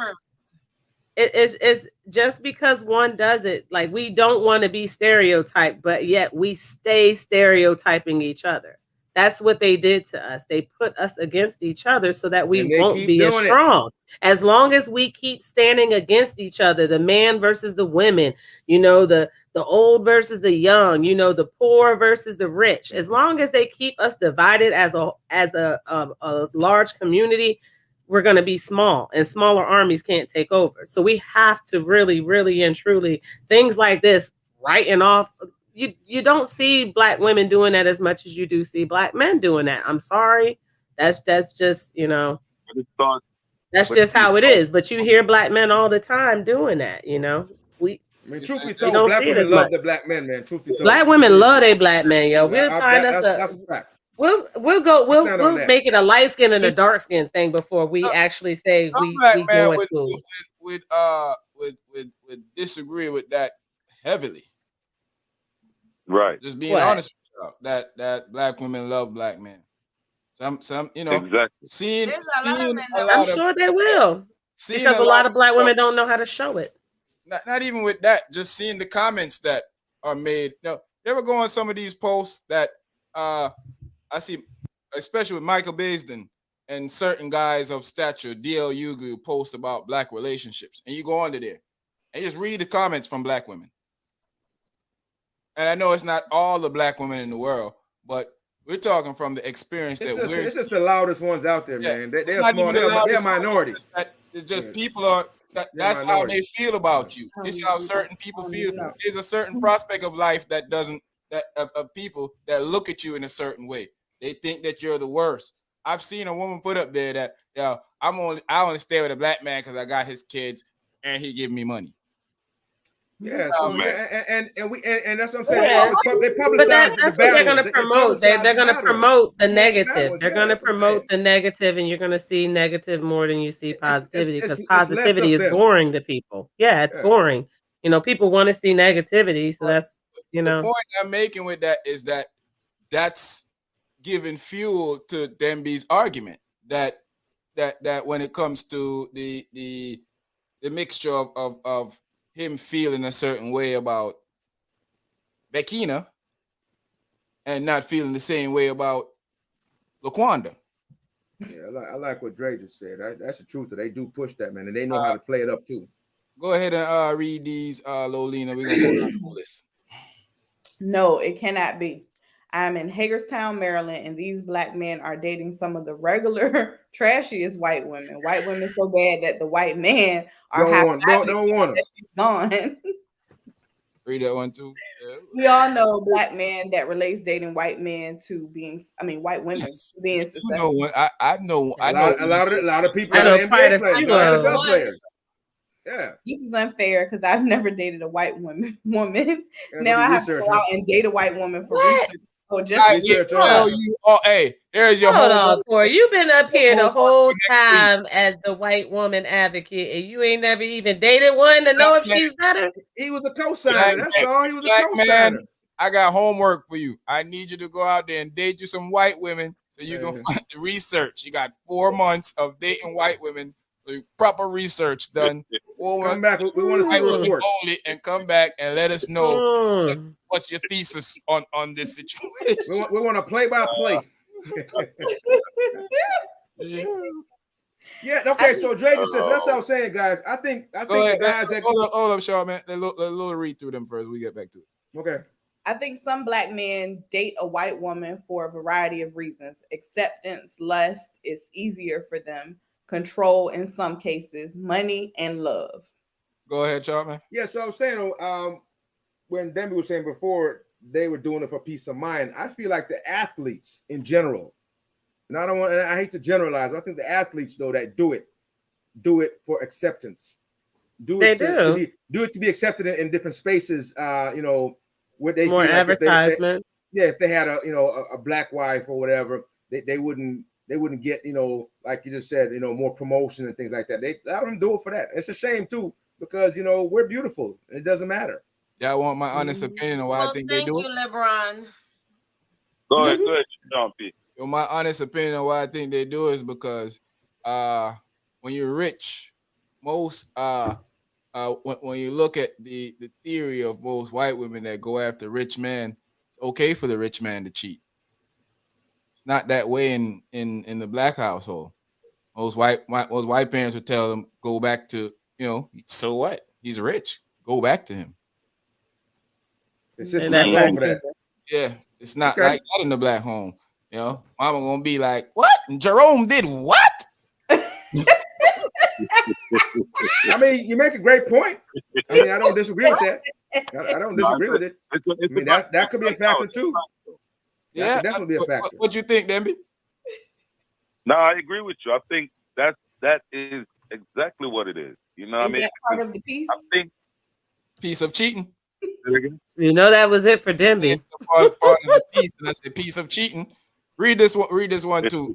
It's just because one does it, like we don't want to be stereotyped, but yet we stay stereotyping each other. That's what they did to us. They put us against each other so that we And they won't keep be as doing it. strong. As long as we keep standing against each other, the man versus the women, you know, the old versus the young, you know, the poor versus the rich. As long as they keep us divided as a large community, we're going to be small, and smaller armies can't take over. So we have to really, really and truly, things like this, writing off. You don't see black women doing that as much as you do see black men doing that. I'm sorry. That's just, you know, that's just how it is. But you hear black men all the time doing that, you know. I mean, truth be We told, don't black see it women as much. love the black men, man. Truth be told, Black women love their black men, yo. We'll find us that's a fact. we'll Stand on that. make it a light skin and a dark skin thing before we actually say Some we black man going to. would disagree with that heavily. Right. Just being What? honest with y'all, that black women love black men. Some you know, Exactly. seeing There's a lot of seeing men a that I'm lot of sure they will, seeing because a a lot lot of of black stuff. women don't know how to show it. Not even with that, just seeing the comments that are made. Now, you ever go on some of these posts that I see, especially with Michael Baisden and certain guys of stature, DL Hughley, post about black relationships, and you go under there and just read the comments from black women. And I know it's not all the black women in the world, but we're talking from the experience that we're. It's just the loudest ones out there, Yeah, man. it's They're not small. even the They're loudest one. minority. It's just Yeah. people are that's how minority. they feel about you. It's how certain people feel. There's a certain prospect of life that doesn't of people that look at you in a certain way. They think that you're the worst. I've seen a woman put up there that I only stay with a black man because I got his kids and he give me money. Yeah, so and that's what I'm saying. Yeah. They But publicize the that's what they're bad going ones. to promote. They're going to bad ones. promote the bad negative. ones. They're Yeah, going to that's what I'm promote saying. the negative, and you're going to see negative more than you see positivity, because It's less positivity of is them. boring to people. Yeah, it's Yeah. boring. You know, people want to see negativity, so that's, you The know. point I'm making with that is that that's giving fuel to Demby's argument that when it comes to the mixture of him feeling a certain way about Bekina and not feeling the same way about Laquanda. Yeah, I like what Dre just said. That's the truth. That they do push that, man, and they know how to play it up too. Go ahead and read these, Lolina. We're gonna go down the list. No, it cannot be. I'm in Hagerstown, Maryland, and these black men are dating some of the regular trashiest white women. White women so bad that the white man are Don't want them. that she's gone. Read that one too. Yeah. We all know a black man that relates dating white men to being, white women Yes. to being You successful. know what? I know A lot of people. I know NBA quite a players, few NFL of players. Yeah. This is unfair because I've never dated a white woman. Yeah, Now do I have research, to go huh? out and date a white woman for What? research. Oh, just Research, tell you. Oh, hey, there's your Hold homework. on, Corey. You've been up here the Homework whole for next week. time as the white woman advocate, and you ain't never even dated one to know if she's better. He was a co-signer. That's all. He was a Black co-signer. man, I got homework for you. I need you to go out there and date you some white women so you can find the research. You got 4 months of dating white women, so proper research done. Come back. We want to see I the will report. hold it and come back and let us know what's your thesis on this situation. We want to play by play. Yeah. Yeah. Okay. So Dre just says that's what I was saying, guys. I think the guys that Hold up, Shaw, man. Let little read through them first. We get back to it. okay. I think some black men date a white woman for a variety of reasons. Acceptance, lust is easier for them. Control in some cases, money and love. Go ahead, Shaw, man. Yeah. So I was saying, when Demi was saying before they were doing it for peace of mind, I feel like the athletes in general, and I hate to generalize, but I think the athletes though that do it for acceptance. Do it to be accepted in different spaces. What they more feel like advertisement. if they had a black wife or whatever, they wouldn't get like you just said more promotion and things like that. They let them do it for that. It's a shame too because we're beautiful. It doesn't matter. Yeah, I want my honest opinion on why I think they do it. Thank you, LeBron. Go ahead, John P. My honest opinion on why I think they do is because when you're rich, most when you look at the theory of most white women that go after rich men, it's okay for the rich man to cheat. It's not that way in the black household. Most white parents would tell them go back to so what? He's rich. Go back to him. It's just not wrong for that. Yeah, it's not like that in the black home. Mama gonna be like, what? Jerome did what? I mean, you make a great point. I mean, I don't disagree with that. I don't disagree with it. I mean, that could be a factor too. Yeah, that could definitely be a factor. What you think, Demby? No, I agree with you. I think that is exactly what it is. You know what I mean? That part of the piece? I think piece of cheating. That was it for Demby. It's part of the piece, and that's a piece of cheating. Read this one too.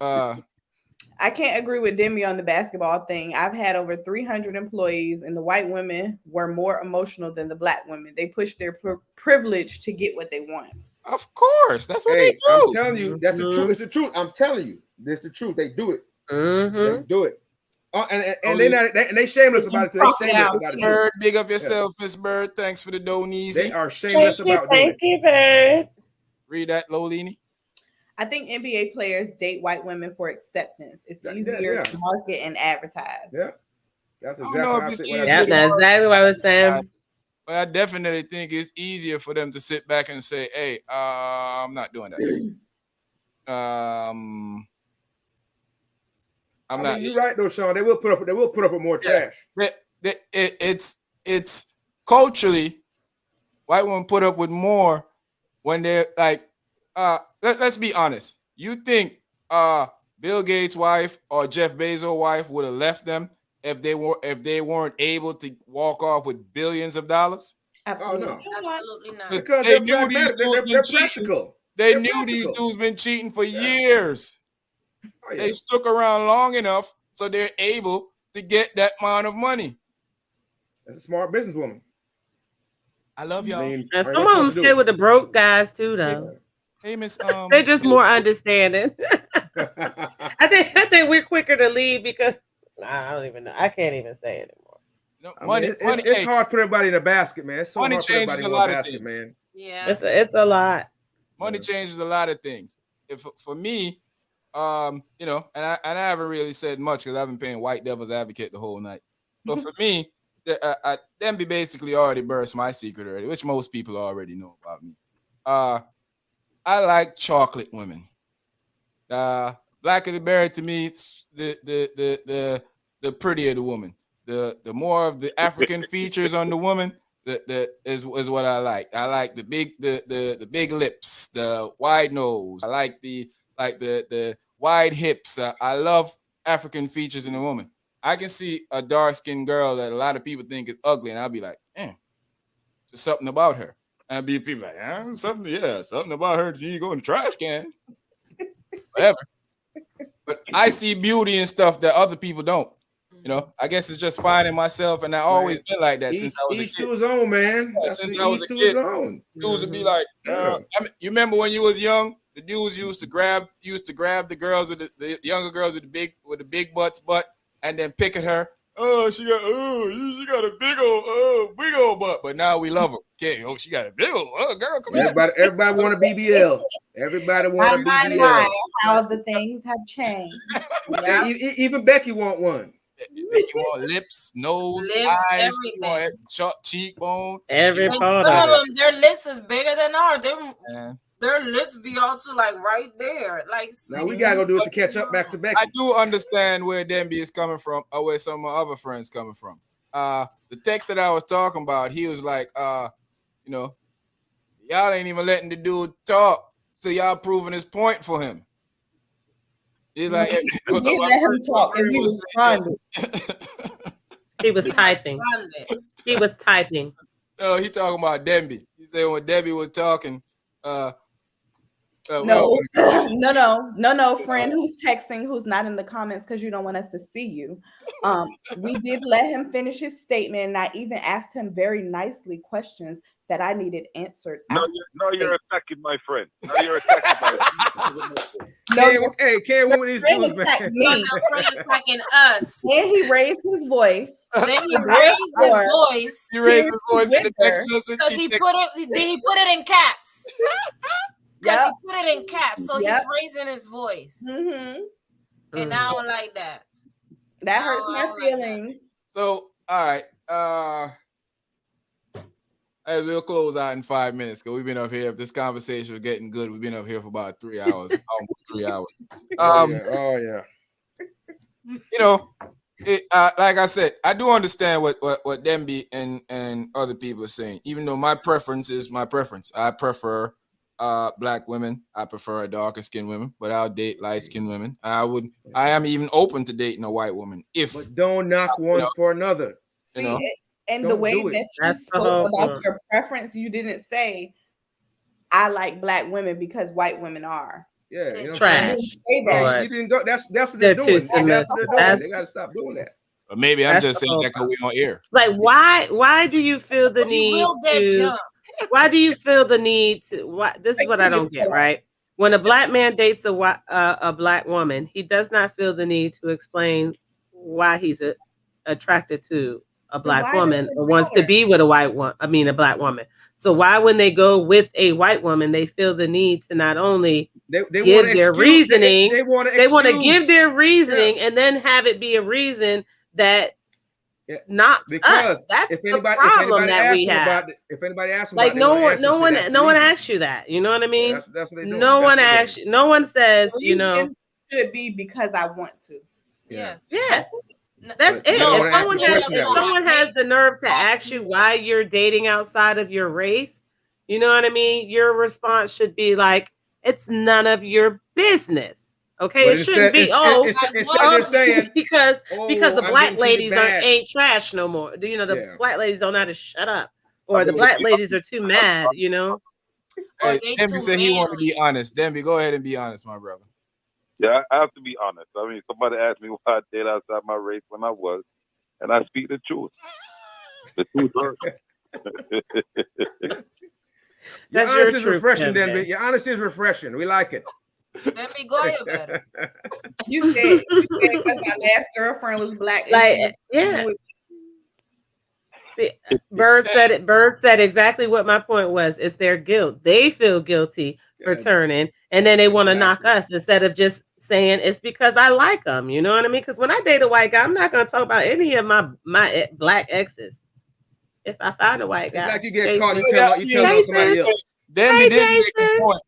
I can't agree with Demi on the basketball thing. I've had over 300 employees, and the white women were more emotional than the black women. They pushed their privilege to get what they want. Of course, that's what they do. I'm telling you, that's the truth. It's the truth. I'm telling you, that's the truth. They do it. They do it. And they shameless about it. They shameless about Bird, big up yourself, Miss Bird. Thanks for the doneezy. They are shameless about doing it. Thank you, Bird. Read that, Lolini. I think NBA players date white women for acceptance. It's easier to market and advertise. Yeah, that's exactly that's exactly what I was saying. But I definitely think it's easier for them to sit back and say, "Hey, I'm not doing that." I mean, you're right though, Sean. They will put up with more trash. It's culturally, white women put up with more when they're like. Let's be honest. You think Bill Gates' wife or Jeff Bezos' wife would have left them if they weren't able to walk off with billions of dollars? Absolutely. Oh, no. Absolutely not. Because they knew these dudes been practical. They knew these dudes been cheating for years. Oh, yeah. They stuck around long enough so they're able to get that amount of money. That's a smart businesswoman. I love y'all. And some of them stay with the broke guys too, though. Hey, Miss. They're just more understanding. I think we're quicker to leave because I don't even know. I can't even say it anymore. No, money, it's hard for everybody in a basket, man. It's so money hard changes for a lot basket, of things, man. Yeah, it's a lot. Money changes a lot of things. For me, and I haven't really said much because I've been playing white devil's advocate the whole night. But for me, Demby basically already burst my secret already, which most people already know about me. I like chocolate women. Blacker the berry to me, the prettier the woman. The more of the African features on the woman, that is what I like. I like the big lips, the wide nose. I like the wide hips. I love African features in a woman. I can see a dark-skinned girl that a lot of people think is ugly, and I'll be like, there's something about her. And be people like, something about her. You go in the trash can, whatever. But I see beauty and stuff that other people don't. I guess it's just finding myself, and I always been like that since I was a kid. Each to his own, man. Yeah, since I was a kid, dudes would be like, you remember when you was young? The dudes used to grab the girls with the younger girls with the big butts, and then pick at her oh, she got a big old butt. But now we love her. Okay, oh, she got a big old girl. Come here. Everybody want a BBL. Everybody want a My, BBL. how the things have changed. Yeah, even Becky want one. Becky want lips, nose, Lips, eyes, she want everything. short cheekbone. Every And part some of of it. them, their lips is bigger than ours. Man. Their lips be all to like right there. Like, Now we sweetie, gotta go do it to catch up back to Becky. I do understand where Denby is coming from, or where some of my other friends coming from. The text that I was talking about, he was like, you know, y'all ain't even letting the dude talk, so y'all proving his point for him. He's like, We did let him talk and he responded. He was typing. He was typing. No, he talking about Denby. He said when Debbie was talking, No, friend who's texting, who's not in the comments because you don't want us to see you. We did let him finish his statement, and I even asked him very nicely questions that I needed answered. No, you're attacking my friend. No, you're attacking my friend. Hey, can't what these dudes, man? No, your friend attacking us. And he raised his voice. Then he raised his voice. He raised his voice in the text message. Because he put it in caps. Because he put it in caps, so he's raising his voice. Mm-hmm. And I don't like that. That hurts my feelings. So, all right. Hey, we'll close out in 5 minutes because we've been up here. If this conversation is getting good, we've been up here for about 3 hours, almost 3 hours. Oh yeah. You know, like I said, I do understand what Denby and other people are saying. Even though my preference is my preference, I prefer black women. I prefer darker skinned women, but I'll date light skinned women. I am even open to dating a white woman but don't knock one for another. See, you know? And the way that you spoke about your preference, you didn't say, I like black women because white women are. Yeah, you know trash. You didn't go. That's what they're doing. That's what they're doing. They got to stop doing that. But maybe I'm just saying that because we on air. Like, why do you feel the need to? Why do you feel the need to? This is what I don't get. Right, when a black man dates a black woman, he does not feel the need to explain why he's attracted to a black woman or wants to be with a black woman. So why, when they go with a white woman, they feel the need to not only give their reasoning, they want to give their reasoning and then have it be a reason that knocks us. That's the problem that we have. If anybody asks about, like, no one asks you that. You know what I mean? That's what they do. No one asks. No one says. It should be because I want to. Yes. That's it. If someone has the nerve to ask you why you're dating outside of your race, you know what I mean? Your response should be like, it's none of your business. Okay, but it shouldn't be because the black ladies ain't trash no more. You know, the black ladies don't know how to shut up, or the black ladies are too mad. You know. Hey, Denby said he wanted to be honest. Denby, go ahead and be honest, my brother. Yeah, I have to be honest. I mean, somebody asked me why I dated outside my race when I was, and I speak the truth. The truth hurts. Your honesty is refreshing, Denby. Your honesty is refreshing. We like it. Denby, go ahead, better. You said because my last girlfriend was black. Like, yeah. Bird said it. Bird said exactly what my point was. It's their guilt. They feel guilty for turning, and then they want to knock us instead of just saying it's because I like them. You know what I mean? Because when I date a white guy, I'm not going to talk about any of my black exes. If I find a white guy, it's like you get caught, you tell somebody else. Denby did make a point.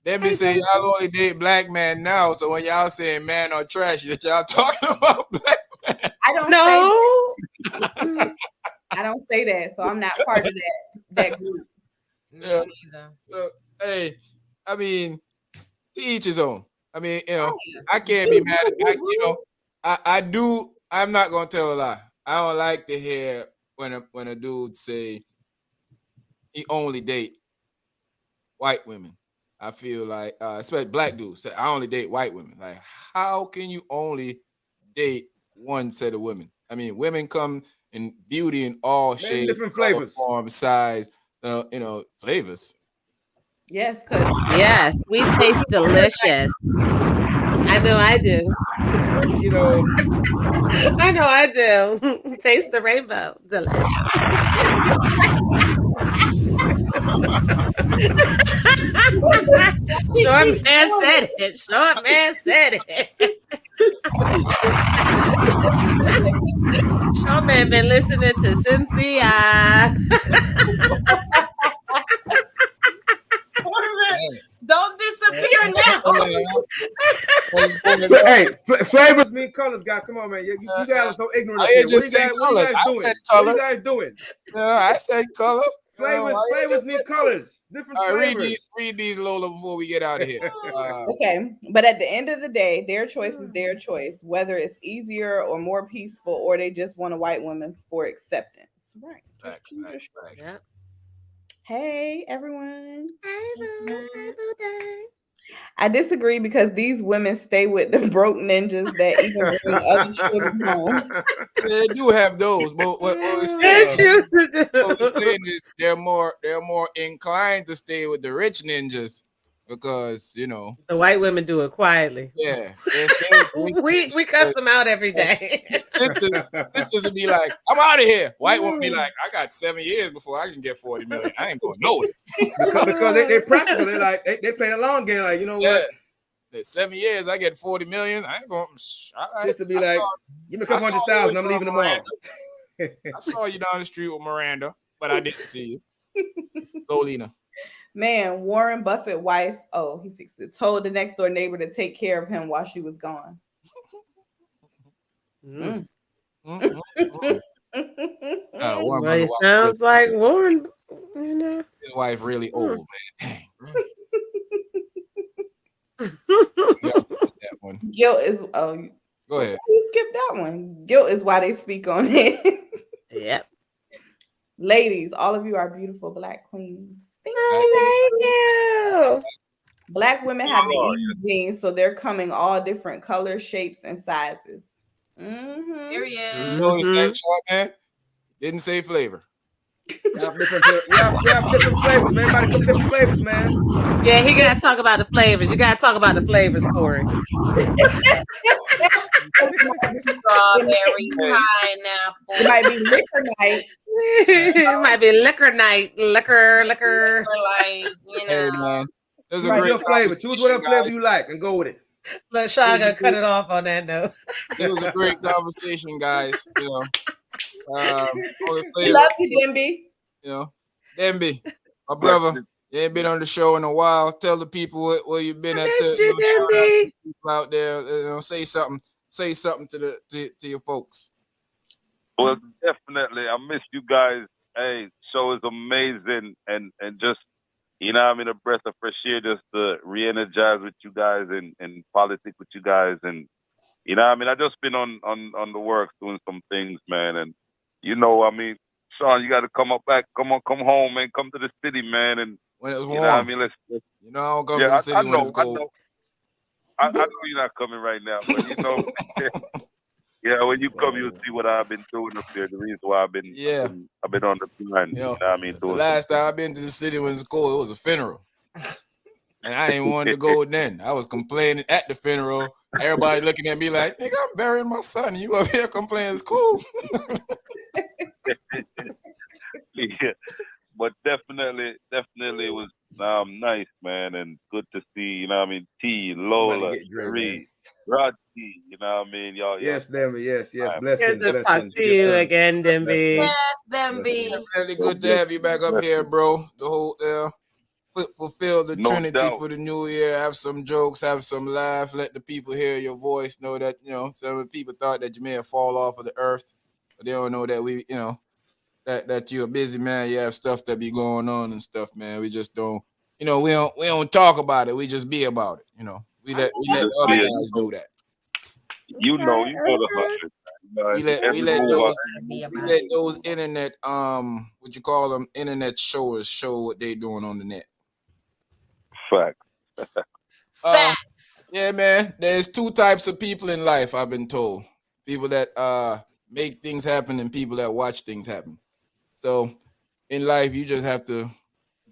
Denby said y'all only date black men now, so when y'all saying man or trash, that y'all talking about black men. I don't know. I don't say that, so I'm not part of that group. Yeah. So, hey, I mean, to each his own. I mean, you know, I can't be mad at that. You know, I do. I'm not gonna tell a lie. I don't like to hear when a dude say he only date white women. I feel like, especially black dudes, say I only date white women. Like, how can you only date one set of women? I mean, women come in beauty in all shades, different flavors, form, size, flavors. Yes, we taste delicious. I know I do. You know, I know I do. Taste the rainbow. Delicious. Short man said it. Short man said it. Short man been listening to Cynthia. Don't disappear now. hey, flavors mean colors, guys. Come on, man. You guys are so ignorant I up here. ain't just saying What are you colors. guys I doing? said What are color. you guys doing? I said color. Flavors mean colors. Different All right, flavors. read these, Lola, before we get out of here. Okay, but at the end of the day, their choice is their choice, whether it's easier or more peaceful, or they just want a white woman for acceptance. Right. Facts. Yeah. Hey, everyone. Hey, boo. I disagree because these women stay with the broke ninjas that even bring other children home. They do have those, but what we're Yes, saying, you what we're do. saying is they're more inclined to stay with the rich ninjas because The white women do it quietly. yeah, they stay with the rich We ninjas cuss them out every day. sisters would be like, I'm out of here. White woman be like, I got 7 years before I can get 40 million. I ain't going nowhere. because they're practical. They like they play the long game. Like, you know what? 7 years, I get 40 million. I ain't going. Just to be like, give me a couple 100,000. I'm leaving tomorrow. I saw you down the street with Miranda, but I didn't see you. Lolina. Man, Warren Buffett wife, he fixed it, told the next door neighbor to take care of him while she was gone. Mm. Warren Well, Buffett it sounds like Warren, his wife really old, man. Dang. That one. Guilt is Go ahead. You skipped that one. Guilt is why they speak on it. Yep. Ladies, all of you are beautiful Black queens. Thank you. Black women have the Eve genes, so they're coming all different colors, shapes, and sizes. Mm-hmm. Period. Notice that, short man? Didn't say flavor. You have different flavors, man. Everybody come different flavors, man. Yeah, he got to talk about the flavors. You got to talk about the flavors, Corey. Strawberry, pineapple. It might be liquor night. It might be liquor night. Liquor. Like, Hey, man. There's a Choose great your flavor. Choose whatever flavor you like and go with it. Look, Sean gonna cut it off on that note. It was a great conversation, guys. All the We flavor, love you, Demby. Demby, my brother. You ain't been on the show in a while. Tell the people where you've been at. Missed you, Demby. People out there, say something. Say something to your folks. Well, definitely, I miss you guys. Hey, show is amazing, and just a breath of fresh air just to re-energize with you guys and politics with you guys, and I just been on the works doing some things, man, and Sean, you got to come home, man, come to the city, man, and when it was warm. Let's I don't come to the city when it's cold. I know you're not coming right now, but yeah, when you come, you'll see what I've been doing up there. The reason why I've been on the plan. The last time I've been to the city when it's cold, it was a funeral, and I ain't wanted to go then. I was complaining at the funeral. Everybody looking at me like, "Nigga, I'm burying my son. You up here complaining it's cool." Yeah, but definitely it was nice, man, and good to see. T, Lola, Reed, Rod T. Y'all. Yes, Demby. Yes. Good to talk to you again, Demby. Yes, Demby. Definitely good to have you back up here, bro. The whole fulfill the Trinity for the new year. Have some jokes, have some laugh. Let the people hear your voice. Know that some of the people thought that you may have fall off of the earth, but they don't know that we that you're a busy man. You have stuff that be going on and stuff, man. We just don't. We don't talk about it. We just be about it. We let other guys do that. You know the hustle. We let those internet what you call them internet showers show what they doing on the net. Facts. Yeah, man. There's two types of people in life, I've been told. People that make things happen and people that watch things happen. So in life, you just have to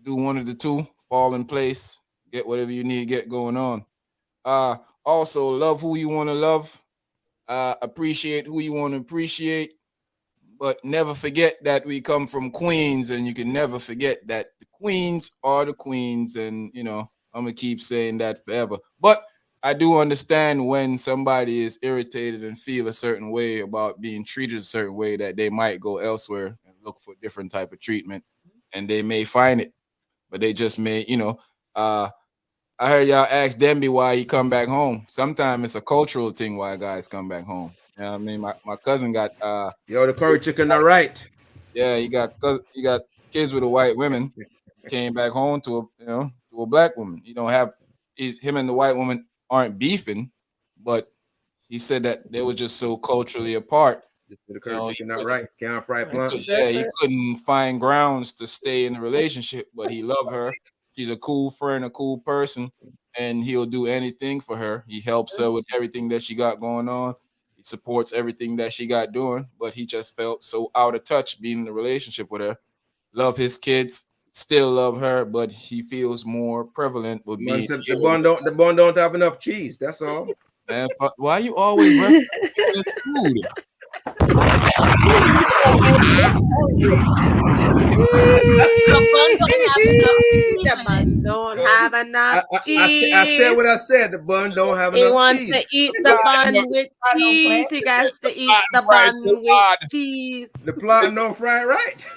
do one of the two, fall in place, get whatever you need to get going on. Also love who you want to love. Appreciate who you want to appreciate. But never forget that we come from Queens, and you can never forget that the Queens are the Queens, and I'm gonna keep saying that forever. But I do understand when somebody is irritated and feel a certain way about being treated a certain way that they might go elsewhere and look for a different type of treatment, and they may find it, but they just may, I heard y'all ask Demby why he come back home. Sometimes it's a cultural thing why guys come back home. You know what I mean? My cousin got Yo, the curry chicken not right. yeah, he got kids with a white women, came back home to a black woman. You don't have him and the white woman aren't beefing, but he said that they were just so culturally apart. The curry chicken not right. Can't fry blunt. Yeah, he couldn't find grounds to stay in the relationship, but he loved her. She's a cool friend, a cool person, and he'll do anything for her. He helps her with everything that she got going on. He supports everything that she got doing, but he just felt so out of touch being in a relationship with her. Love his kids, still love her, but he feels more prevalent with being. The bun don't have enough cheese. That's all. Man, why you always referencing this food? The bun don't have enough cheese. I said what I said. The bun don't have he enough wants cheese. to eat the bun with cheese. He got to eat the bun with cheese. The plot don't fry right.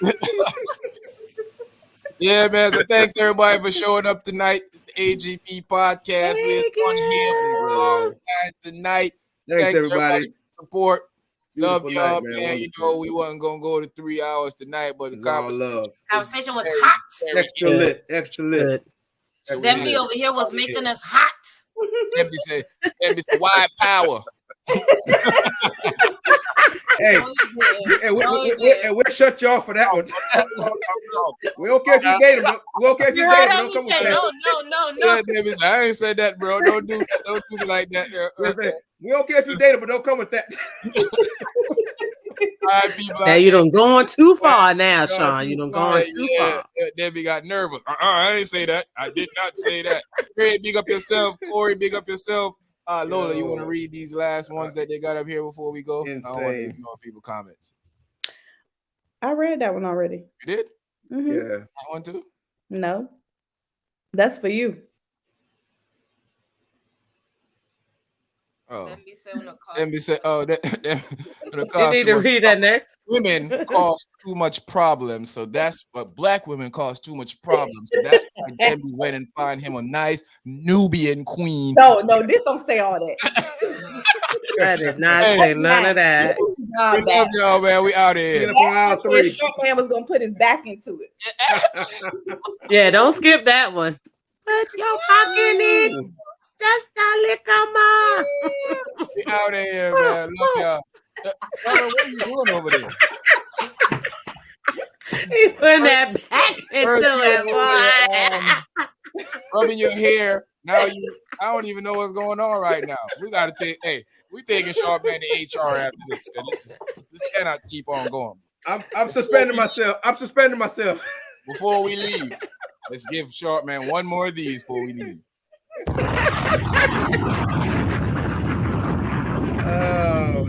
Yeah, man. So thanks everybody for showing up tonight. The AGP podcast. We're on here for tonight. Thanks everybody for support. Beautiful Love y'all, night, man. You know we wasn't gonna go to 3 hours tonight, but the conversation was hot. Extra lit. So Demby over here was making us hot. Demby said, "Wide power." Hey, we'll shut you off for that one. We don't care if you gave them. We don't care if you gave them. Don't come with that. No. Yeah, Demby said, I ain't said that, bro. Don't do that. Don't do me like that. We don't care if you date them, but don't come with that. All right, people. Now you done gone too far now, Sean. You done gone too far. Debbie got nervous. I ain't say that. I did not say that. Ray, big up yourself. Corey, big up yourself. Lola, you want to read these last ones that they got up here before we go? Insane. I don't want to ignore people comments. I read that one already. You did? Mm-hmm. Yeah. That one too? No. That's for you. Oh. Demby said, "Oh, that You need to read that next. Women cause too much problems, so that's what black women cause too much problems. So that's why Demby went and find him a nice Nubian queen." No, this don't say all that. I did not say none of that. We love y'all, man. We out of here. Short man was gonna put his back into it. Yeah, don't skip that one. Put your pocket in. Just a little more. We out of here, man. Love y'all. What are you doing over there? He putting that back into it, boy. Rubbing your hair. Now I don't even know what's going on right now. We gotta take. Hey, we taking Sharp Man to HR after this. This cannot keep on going. I'm suspending myself. Before we leave, let's give Sharp Man one more of these before we leave. Oh.